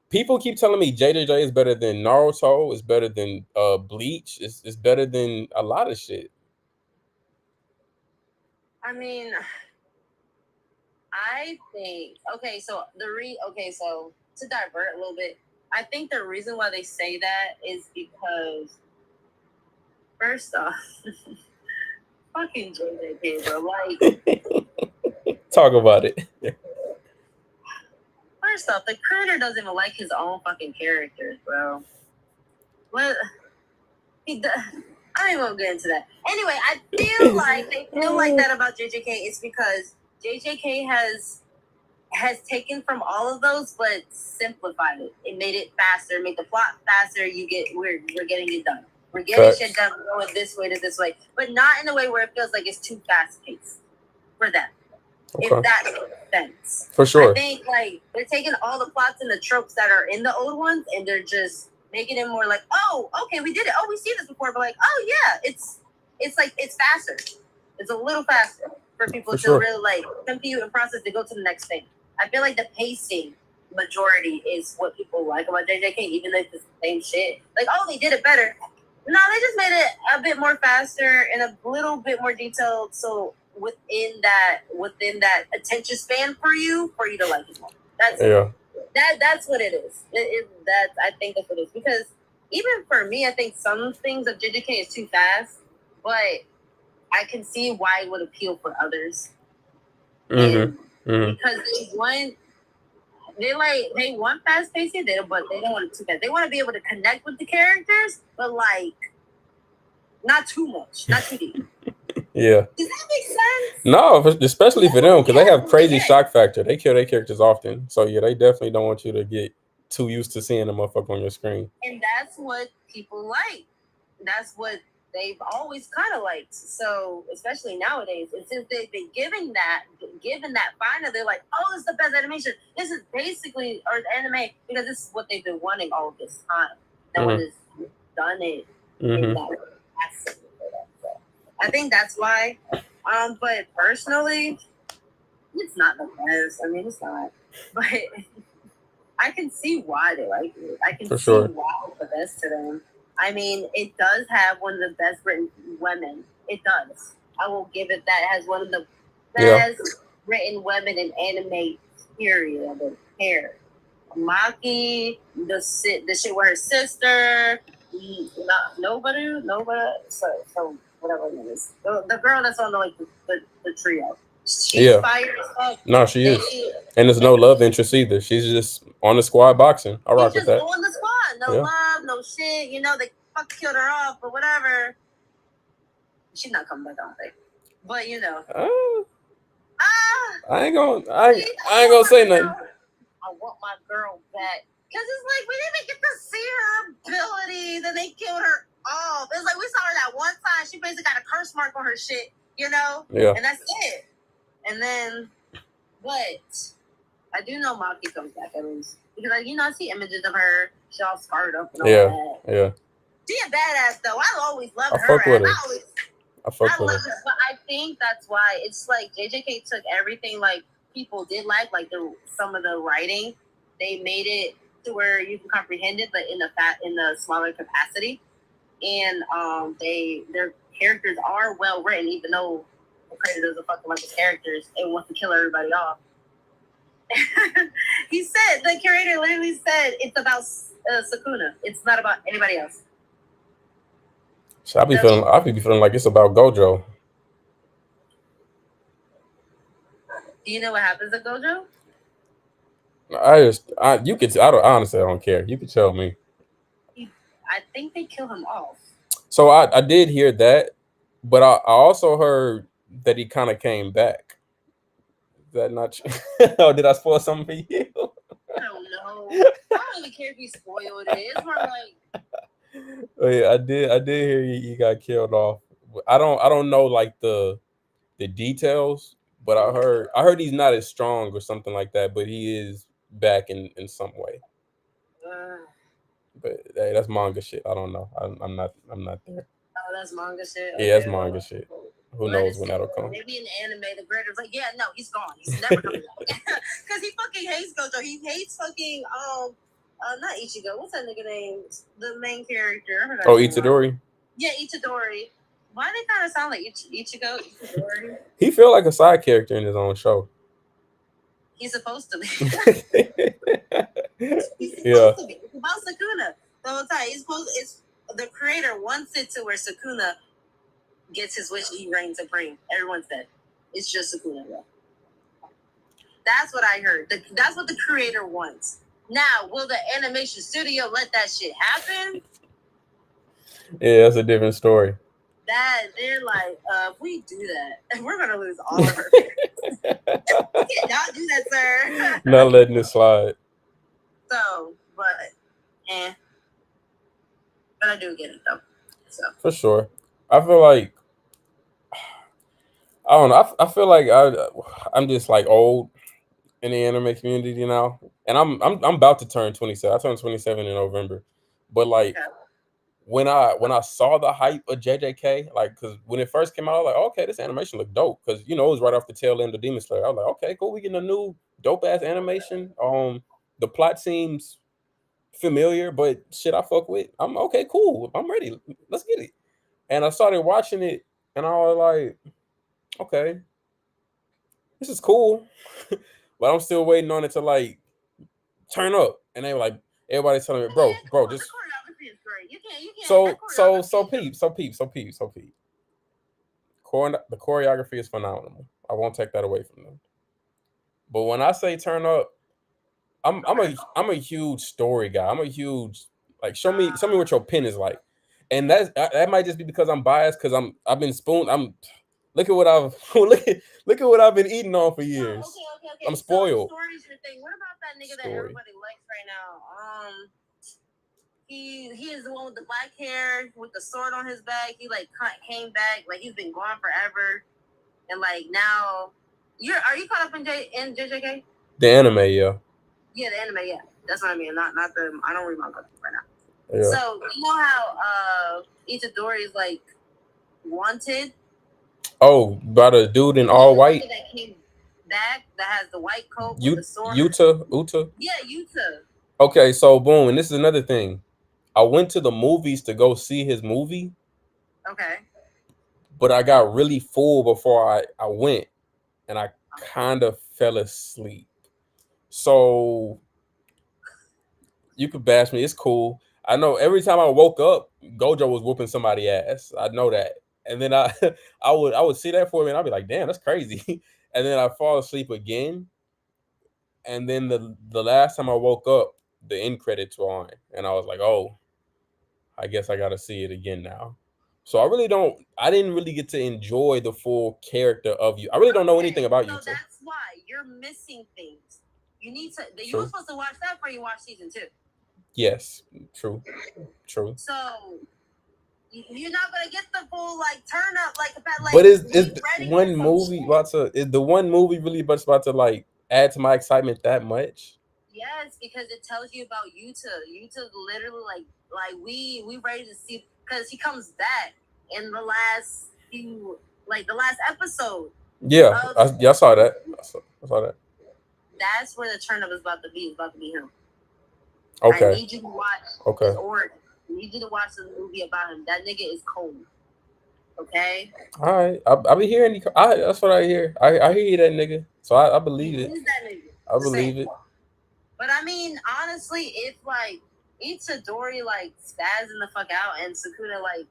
[SPEAKER 1] People keep telling me JJJ is better than Naruto, is better than Bleach, it's better than a lot of shit.
[SPEAKER 2] I mean, I think so to divert a little bit, I think the reason why they say that is because first off, fucking JJK, bro. Like,
[SPEAKER 1] talk about it.
[SPEAKER 2] First off, the creator doesn't even like his own fucking characters, bro. What? I don't even want to get into that. Anyway, I feel like they feel like that about JJK is because JJK has taken from all of those, but simplified it. It made it faster, made the plot faster. We're getting it done. We're getting shit done. We're going this way to this way, but not in a way where it feels like it's too fast paced for them. Okay. If that makes sense.
[SPEAKER 1] For sure.
[SPEAKER 2] I think like they're taking all the plots and the tropes that are in the old ones, and they're just making it more like, oh, okay, we did it. Oh, we've seen this before, but like, oh yeah, it's like it's faster. It's a little faster for people to really like compute and process to go to the next thing. I feel like the pacing majority is what people like about JJK, even though it's the same shit. Like, oh, they did it better. No, they just made it a bit more faster and a little bit more detailed. So within that attention span for you to like it more. That's what it is. I think that's what it is. Because even for me, I think some things of JJK is too fast, but I can see why it would appeal for others. Because they want fast pacing, but they don't want it too fast. They want to be able to connect with the characters, but like not too much, not too deep.
[SPEAKER 1] Yeah.
[SPEAKER 2] Does that make sense?
[SPEAKER 1] No, especially for them, because they have crazy shock factor. They kill their characters often. So yeah, they definitely don't want you to get too used to seeing a motherfucker on your screen.
[SPEAKER 2] And that's what people like. That's what they've always kind of liked. So especially nowadays, and since they've been given that final, they're like, oh, this is the best animation. This is basically or anime because this is what they've been wanting all this time. No one has done it in that capacity. I think that's why. But personally, it's not the best. I mean, it's not. But I can see why they like it. I can see why it's the best to them. I mean, it does have one of the best written women. It does. I will give it that. It has one of the best written women in anime, period. The hair. Maki, the shit with her sister. Nobody. So whatever it is. The girl that's on the trio. She's fire as fuck.
[SPEAKER 1] No, she is. And there's no love interest either. She's just on the squad boxing. I rock with that.
[SPEAKER 2] She's on the squad. No love, no shit. You know, they fuck killed her off, but whatever. She's not coming back, I don't think. But you know.
[SPEAKER 1] I ain't gonna say nothing.
[SPEAKER 2] I want my girl back. Because it's like we didn't get to see her ability. Then they killed her off. It's like we saw her that one time. She basically got a curse mark on her shit, you know?
[SPEAKER 1] Yeah.
[SPEAKER 2] And that's it. And then, but I do know Maki comes back at least. Because, like, you know, I see images of her. She's all scarred up and all that.
[SPEAKER 1] Yeah.
[SPEAKER 2] She a badass, though. I always loved her.
[SPEAKER 1] Fuck with her.
[SPEAKER 2] I love her. But I think that's why it's like JJK took everything like people did like some of the writing. They made it to where you can comprehend it, but in the smaller capacity. And their characters are well written, even though the creator doesn't fucking like his characters and wants to kill everybody off. He said, the curator literally said it's about Sukuna. It's not about anybody else.
[SPEAKER 1] So I be feeling like it's about Gojo.
[SPEAKER 2] Do you know what happens to Gojo?
[SPEAKER 1] Honestly, I don't care. You can tell me.
[SPEAKER 2] I think they kill him off.
[SPEAKER 1] So I did hear that, but I also heard that he kind of came back. Is that not true? Oh, did I spoil something for you?
[SPEAKER 2] I don't know. I don't really care if you spoiled it. It's more like.
[SPEAKER 1] Oh, yeah, I did hear he got killed off. I don't know like the details, but I heard he's not as strong or something like that, but he is back in some way. But hey, that's manga shit. I don't know. I'm not there.
[SPEAKER 2] Oh, that's manga shit.
[SPEAKER 1] Yeah, that's
[SPEAKER 2] Okay, well,
[SPEAKER 1] manga shit. Who
[SPEAKER 2] let
[SPEAKER 1] knows
[SPEAKER 2] us
[SPEAKER 1] when
[SPEAKER 2] see.
[SPEAKER 1] that'll come?
[SPEAKER 2] Maybe in the anime, the creator's like, yeah, no, he's gone. He's never coming back. Because he fucking hates Gojo. He hates fucking not Ichigo. What's that nigga name? The main character. I forgot
[SPEAKER 1] Oh,
[SPEAKER 2] his name.
[SPEAKER 1] Itadori.
[SPEAKER 2] Yeah, Itadori. Why do they kind of sound like Ichigo? Itadori.
[SPEAKER 1] He feel like a side character in his own show.
[SPEAKER 2] He's supposed to be.
[SPEAKER 1] Yeah.
[SPEAKER 2] He's supposed to be. It's about Sukuna the whole time. He's supposed. It's the creator wants it to where Sukuna gets his wish. He reigns supreme. Everyone's dead. It's just Sukuna. Bro. That's what I heard. That's what the creator wants. Now, will the animation studio let that shit happen?
[SPEAKER 1] Yeah, that's a different story.
[SPEAKER 2] That they're like, if we do that, we're gonna lose all of our parents. We cannot do that, sir.
[SPEAKER 1] Not letting it slide.
[SPEAKER 2] So, but I do get it though. So
[SPEAKER 1] For sure. I feel like I don't know. I feel like I'm just like old in the anime community now, and I'm about to turn 27. I turned 27 in November, but like
[SPEAKER 2] okay.
[SPEAKER 1] when I saw the hype of JJK, like because when it first came out, I was like, okay, this animation looked dope because it was right off the tail end of Demon Slayer. I was like, okay, cool, we getting a new dope ass animation. The plot seems familiar, but shit, I fuck with. I'm okay, cool. I'm ready. Let's get it. And I started watching it, and I was like, okay, this is cool, but I'm still waiting on it to like turn up. And they were like, everybody's telling me, bro,
[SPEAKER 2] The
[SPEAKER 1] just
[SPEAKER 2] choreography is great. You can't.
[SPEAKER 1] so
[SPEAKER 2] Choreography
[SPEAKER 1] peep. The choreography is phenomenal. I won't take that away from them. But when I say turn up, I'm a huge story guy. I'm a huge like show me what your pen is like, and that might just be because I'm biased because I've been look at what I've look at what I've been eating on for years.
[SPEAKER 2] Okay.
[SPEAKER 1] I'm spoiled.
[SPEAKER 2] So story's your thing. What about that nigga that everybody likes right now? He is the one with the black hair with the sword on his back. He like came back, like he's been gone forever, and like now are you caught up in JJK?
[SPEAKER 1] The anime, yeah.
[SPEAKER 2] Yeah, the anime, yeah. That's what I mean. Not the. I don't read manga right now.
[SPEAKER 1] Yeah.
[SPEAKER 2] So you know how Itadori is like wanted.
[SPEAKER 1] Oh, by the dude in all white.
[SPEAKER 2] That came back that has the white coat with the sword.
[SPEAKER 1] Uta.
[SPEAKER 2] Yeah, Uta.
[SPEAKER 1] Okay, so boom, and this is another thing. I went to the movies to go see his movie.
[SPEAKER 2] Okay.
[SPEAKER 1] But I got really full before I went, and I kind of fell asleep. So you could bash me. It's cool. I know every time I woke up, Gojo was whooping somebody's ass. I know that. And then I would see that for me, and I'd be like, damn, that's crazy. And then I fall asleep again. And then the last time I woke up, the end credits were on, and I was like, oh, I guess I gotta see it again now. So I didn't really get to enjoy the full character of you. I really don't know anything about you.
[SPEAKER 2] So that's why you're missing things. You need to. You were supposed to watch that before you watch season 2.
[SPEAKER 1] Yes, true.
[SPEAKER 2] So you're not gonna get the full like turn up like about like.
[SPEAKER 1] But is one movie is the one movie really about to like add to my excitement that much?
[SPEAKER 2] Yes, because it tells you about Yuta. Yuta literally like we ready to see because he comes back in the last the last episode.
[SPEAKER 1] Yeah, I saw that. I saw that.
[SPEAKER 2] That's where the turn up is about to be. It's about to be him.
[SPEAKER 1] Okay.
[SPEAKER 2] I need you to watch his origin. I need you to watch the movie about him. That nigga is cold. Okay.
[SPEAKER 1] All right. I be hearing. That's what I hear. I hear you, that nigga. So I believe it.
[SPEAKER 2] Who's that nigga?
[SPEAKER 1] I believe it.
[SPEAKER 2] But I mean, honestly, if like Itadori like spazzing the fuck out and Sukuna like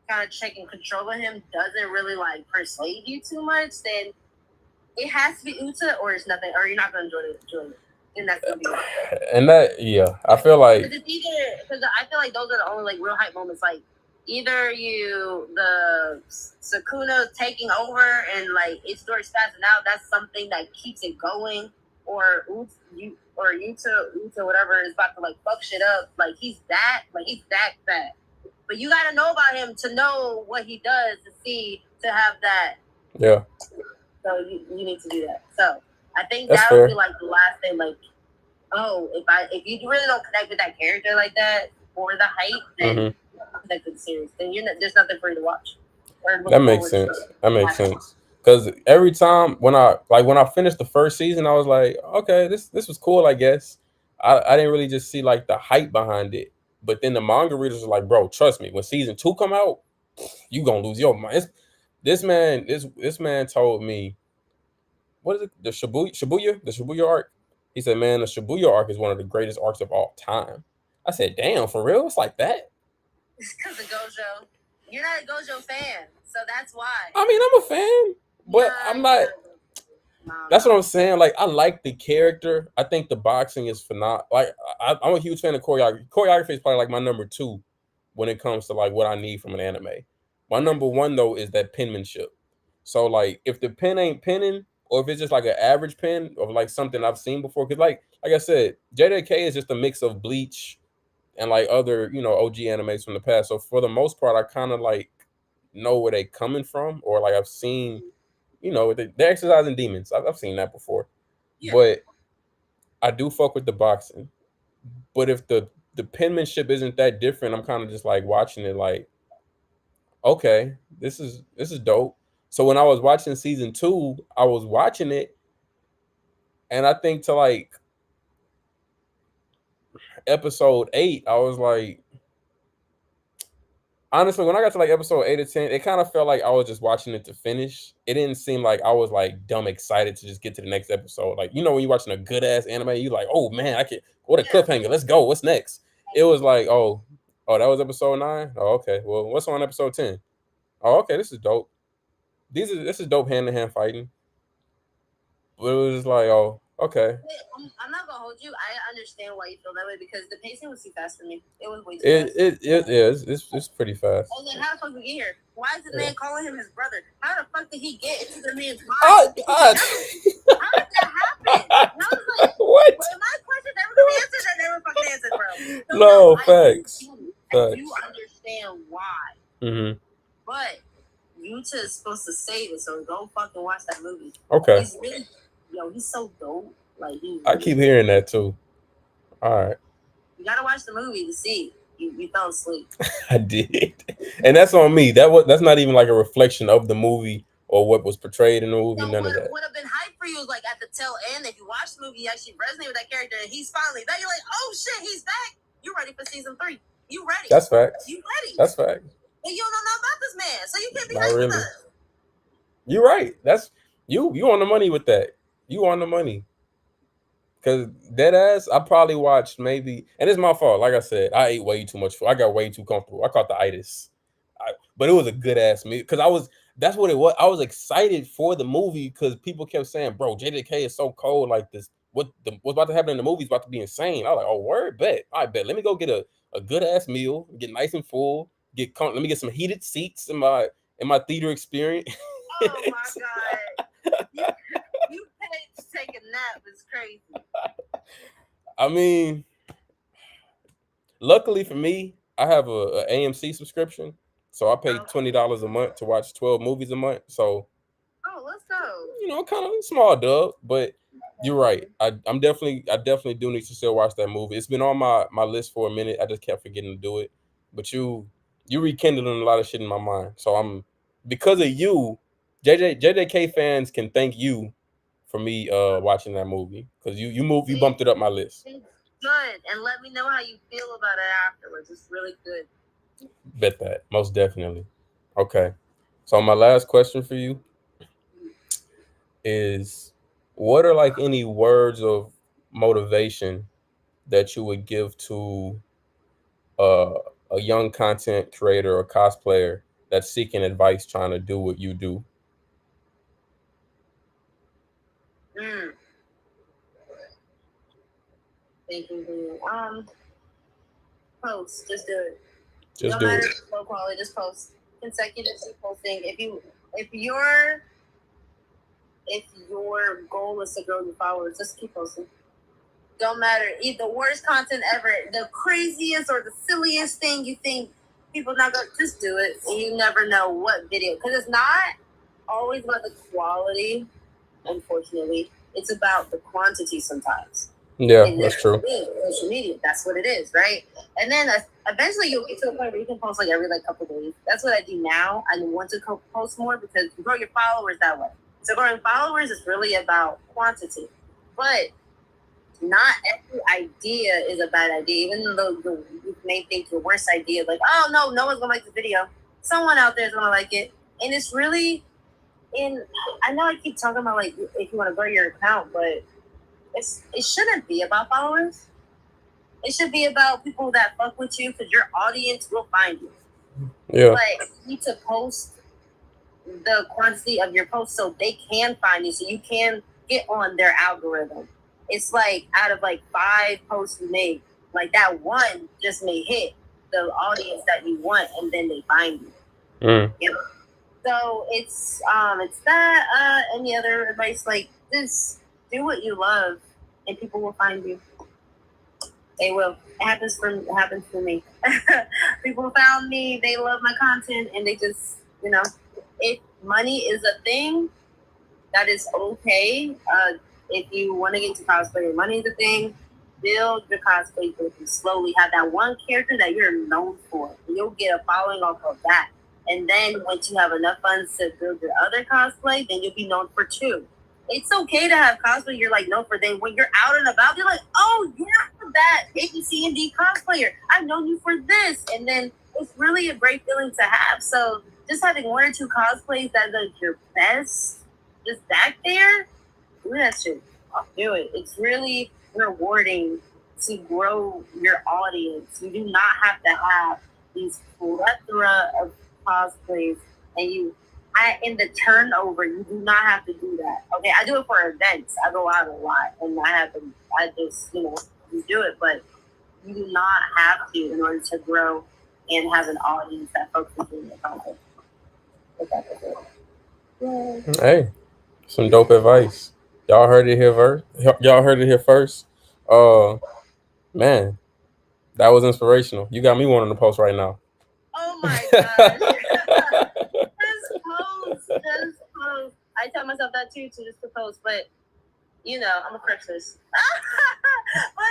[SPEAKER 2] kind of taking control of him doesn't really like persuade you too much, then it has to be Uta or it's nothing, or you're not gonna enjoy it. And that's gonna be it.
[SPEAKER 1] And that, yeah, I feel like
[SPEAKER 2] because I feel like those are the only like real hype moments. Like either the Sukuna taking over and like Itadori spazzing out, that's something that keeps it going, or Yuta, whatever, is about to like fuck shit up. Like he's that bad. But you gotta know about him to know what he does to have that.
[SPEAKER 1] Yeah.
[SPEAKER 2] So you need to do that. So I think
[SPEAKER 1] that's
[SPEAKER 2] that
[SPEAKER 1] fair.
[SPEAKER 2] would be like the last thing. Like, oh, if you really don't connect with that character like that or the hype, then connected series, then there's nothing for you to watch.
[SPEAKER 1] That makes sense. That makes sense. Because every time when I finished the first season, I was like, okay, this was cool, I guess. I didn't really just see like the hype behind it. But then the manga readers are like, bro, trust me, when season 2 come out, you gonna lose your mind. This man told me, what is it? The Shibuya arc. He said, man, the Shibuya arc is one of the greatest arcs of all time. I said, damn, for real? It's like that?
[SPEAKER 2] It's because of Gojo. You're not a Gojo fan, so that's why.
[SPEAKER 1] I mean, I'm a fan, but I'm not. That's what I'm saying. Like, I like the character. I think the boxing is phenomenal. Like, I'm a huge fan of choreography. Choreography is probably like my number 2 when it comes to like what I need from an anime. My number 1 though is that penmanship. So like, if the pen ain't penning, or if it's just like an average pen of like something I've seen before, because like I said, JJK is just a mix of Bleach and like other OG animes from the past. So for the most part, I kind of like know where they coming from, or like I've seen. They're exercising demons. I've seen that before. Yeah. But I do fuck with the boxing. But if the penmanship isn't that different, I'm kind of just like watching it like, okay, this is dope. So when I was watching season 2, I was watching it, and I think to like episode 8, I was like, honestly, when I got to like episode 8 or 10, it kind of felt like I was just watching it to finish. It didn't seem like I was like dumb excited to just get to the next episode. Like, when you're watching a good ass anime, you like, oh man, what a cliffhanger. Let's go. What's next? It was like, oh, that was episode 9. Oh, okay. Well, what's on episode 10? Oh, okay. This is dope. This is dope hand-to-hand fighting. But it was just like, oh, okay.
[SPEAKER 2] I'm not gonna hold you. I understand why you feel that way, because the pacing was too fast for me. It was way too fast.
[SPEAKER 1] It's pretty fast.
[SPEAKER 2] I was like, how the fuck did we get here? Why is the man calling him his brother? How the fuck did he get into the man's mind?
[SPEAKER 1] How did
[SPEAKER 2] that happen? And I was like,
[SPEAKER 1] what?
[SPEAKER 2] Well, my question never been answered. I never fucking answered, bro.
[SPEAKER 1] No, facts.
[SPEAKER 2] I do understand why.
[SPEAKER 1] Mm-hmm.
[SPEAKER 2] But Yuta is supposed to save it, so go fucking watch that movie.
[SPEAKER 1] Okay.
[SPEAKER 2] He's so dope. Like,
[SPEAKER 1] I keep hearing that too. All right.
[SPEAKER 2] You gotta watch the movie to see. You fell asleep.
[SPEAKER 1] I did, and that's on me. That's not even like a reflection of the movie or what was portrayed in the movie.
[SPEAKER 2] So
[SPEAKER 1] none of that
[SPEAKER 2] would have been hype for you, like at the tail end. If you watch the movie, you actually resonate with that character, and he's finally back. You're like, oh shit, he's back. You ready for season 3? You ready?
[SPEAKER 1] That's facts.
[SPEAKER 2] You ready?
[SPEAKER 1] That's facts.
[SPEAKER 2] But you don't know nothing about this man, so you can't be
[SPEAKER 1] not
[SPEAKER 2] hyped
[SPEAKER 1] really.
[SPEAKER 2] with us.
[SPEAKER 1] You're right. That's you on the money with that. You on the money. Because dead ass, I probably watched maybe, and it's my fault. Like I said, I ate way too much food. I got way too comfortable. I caught the itis. But it was a good ass meal. Because that's what it was. I was excited for the movie because people kept saying, bro, JJK is so cold. Like this, what's about to happen in the movie is about to be insane. I was like, oh, word, bet. I bet. Let me go get a good ass meal, get nice and full, let me get some heated seats in my theater experience.
[SPEAKER 2] Oh my God. You paid to take a nap. It's crazy.
[SPEAKER 1] I mean, luckily for me, I have a AMC subscription, so I pay $20 a month to watch 12 movies a month. So,
[SPEAKER 2] let's go.
[SPEAKER 1] Kind of small dub, but you're right. I definitely do need to still watch that movie. It's been on my list for a minute. I just kept forgetting to do it. But you rekindled a lot of shit in my mind. So because of you, JJK fans can thank you for me watching that movie, because you bumped it up my list.
[SPEAKER 2] It's good, and let me know how you feel about it afterwards. It's really good.
[SPEAKER 1] Bet that, most definitely. Okay, so my last question for you is, what are like any words of motivation that you would give to a young content creator or cosplayer that's seeking advice trying to do what you do?
[SPEAKER 2] Post. Just do it.
[SPEAKER 1] Just do it.
[SPEAKER 2] Low quality, just post. Consecutively posting. If your goal is to grow your followers, just keep posting. Don't matter. The worst content ever, the craziest or the silliest thing you think people not gonna, just do it. And you never know what video, because it's not always about the quality. Unfortunately, it's about the quantity sometimes.
[SPEAKER 1] Yeah,
[SPEAKER 2] And
[SPEAKER 1] that's true.
[SPEAKER 2] social media, that's what it is, right? And then eventually you'll get to a point where you can post like every like couple days. That's what I do now. I want to post more because you grow your followers that way. So growing followers is really about quantity, but not every idea is a bad idea. Even though you may think your worst idea, like, oh no, no one's gonna like the video. Someone out there is gonna like it, and it's really in. I know I keep talking about like if you want to grow your account, but it shouldn't be about followers. It should be about people that fuck with you because your audience will find you.
[SPEAKER 1] Yeah.
[SPEAKER 2] But you need to post the quantity of your posts so they can find you, so you can get on their algorithm. It's like out of like 5 posts you make, like that one just may hit the audience that you want, and then they find you. You know? So it's that. Any other advice? Like just do what you love, and people will find you. They will. It happens for me. People found me. They love my content, and they just, if money is a thing, that is okay. If you want to get into cosplay, money is a thing. Build your cosplay business slowly. Have that one character that you're known for. You'll get a following off of that. And then once you have enough funds to build your other cosplay, then you'll be known for 2. It's okay to have cosplay you're like known for. Then when you're out and about, you're like, oh, you're that ABC and D cosplayer. I've known you for this. And then it's really a great feeling to have. So just having 1 or 2 cosplays that are your best, just back there, do that shit. I'll do it. It's really rewarding to grow your audience. You do not have to have these plethora of cosplays, and in the turnover, you do not have to do that. Okay, I do it for events. I go out a lot, and I just do it, but you do not have to in order to grow and have an audience that focuses on your content.
[SPEAKER 1] Hey, some dope advice. Y'all heard it here Y'all heard it here first. Man, that was inspirational. You got me wanting to post right now.
[SPEAKER 2] Oh my gosh. Just post. I tell myself that too, to just post, but I'm a perfectionist. But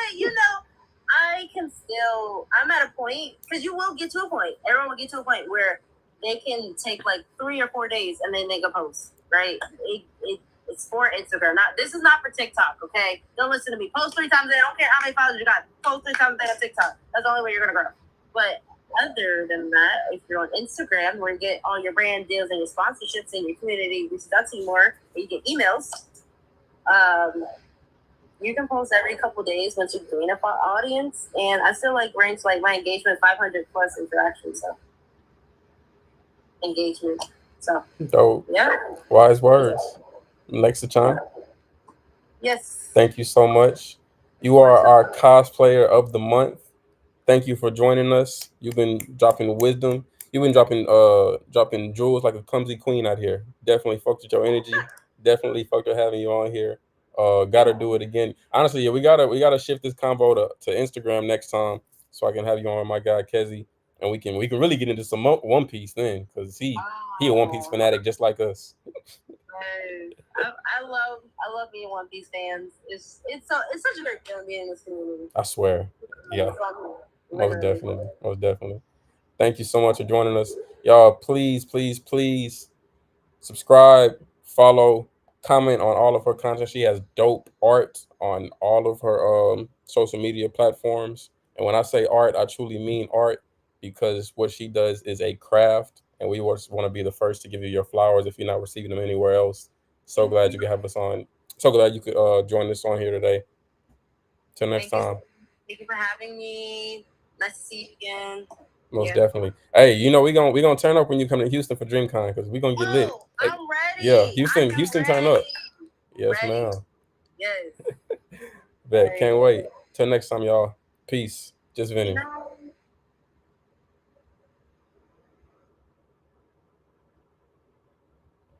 [SPEAKER 2] I'm at a point, because you will get to a point. Everyone will get to a point where they can take like 3 or 4 days and then make a post, right? It's for Instagram. This is not for TikTok, okay? Don't listen to me. Post 3 times a day. I don't care how many followers you got. Post 3 times a day on TikTok. That's the only way you're gonna grow. But other than that, if you're on Instagram, where you get all your brand deals and your sponsorships and your community reaches out to you more, and you get emails, you can post every couple days once you gain an audience. And I still range my engagement 500 plus interactions. So engagement. So
[SPEAKER 1] dope.
[SPEAKER 2] Yeah.
[SPEAKER 1] Wise words. Lexicon.
[SPEAKER 2] Yes.
[SPEAKER 1] Thank you so much. You are our cosplayer of the month. Thank you for joining us. You've been dropping wisdom. You've been dropping jewels like a clumsy queen out here. Definitely fucked with your energy. Definitely fucked with having you on here. Gotta do it again. Honestly, yeah, we gotta shift this convo to Instagram next time, so I can have you on with my guy Kezi, and we can really get into some One Piece then, because he a One Piece fanatic just like us.
[SPEAKER 2] I love being One Piece fans. It's such a great feeling being in this community.
[SPEAKER 1] I swear. Yeah. Most definitely. Thank you so much for joining us. Y'all, please subscribe, follow, comment on all of her content. She has dope art on all of her social media platforms. And when I say art, I truly mean art, because what she does is a craft, and we just want to be the first to give you your flowers if you're not receiving them anywhere else. So glad you could have us on. So glad you could join us on here today. Till next time.
[SPEAKER 2] Thank you for having me. Nice to see you again.
[SPEAKER 1] Most definitely. Hey, we gonna turn up when you come to Houston for DreamCon, because we gonna get lit.
[SPEAKER 2] I'm ready.
[SPEAKER 1] Yeah, Houston, turn up. Yes, ma'am.
[SPEAKER 2] Yes.
[SPEAKER 1] Bet. Can't wait. Till next time, y'all. Peace. Just Vinny.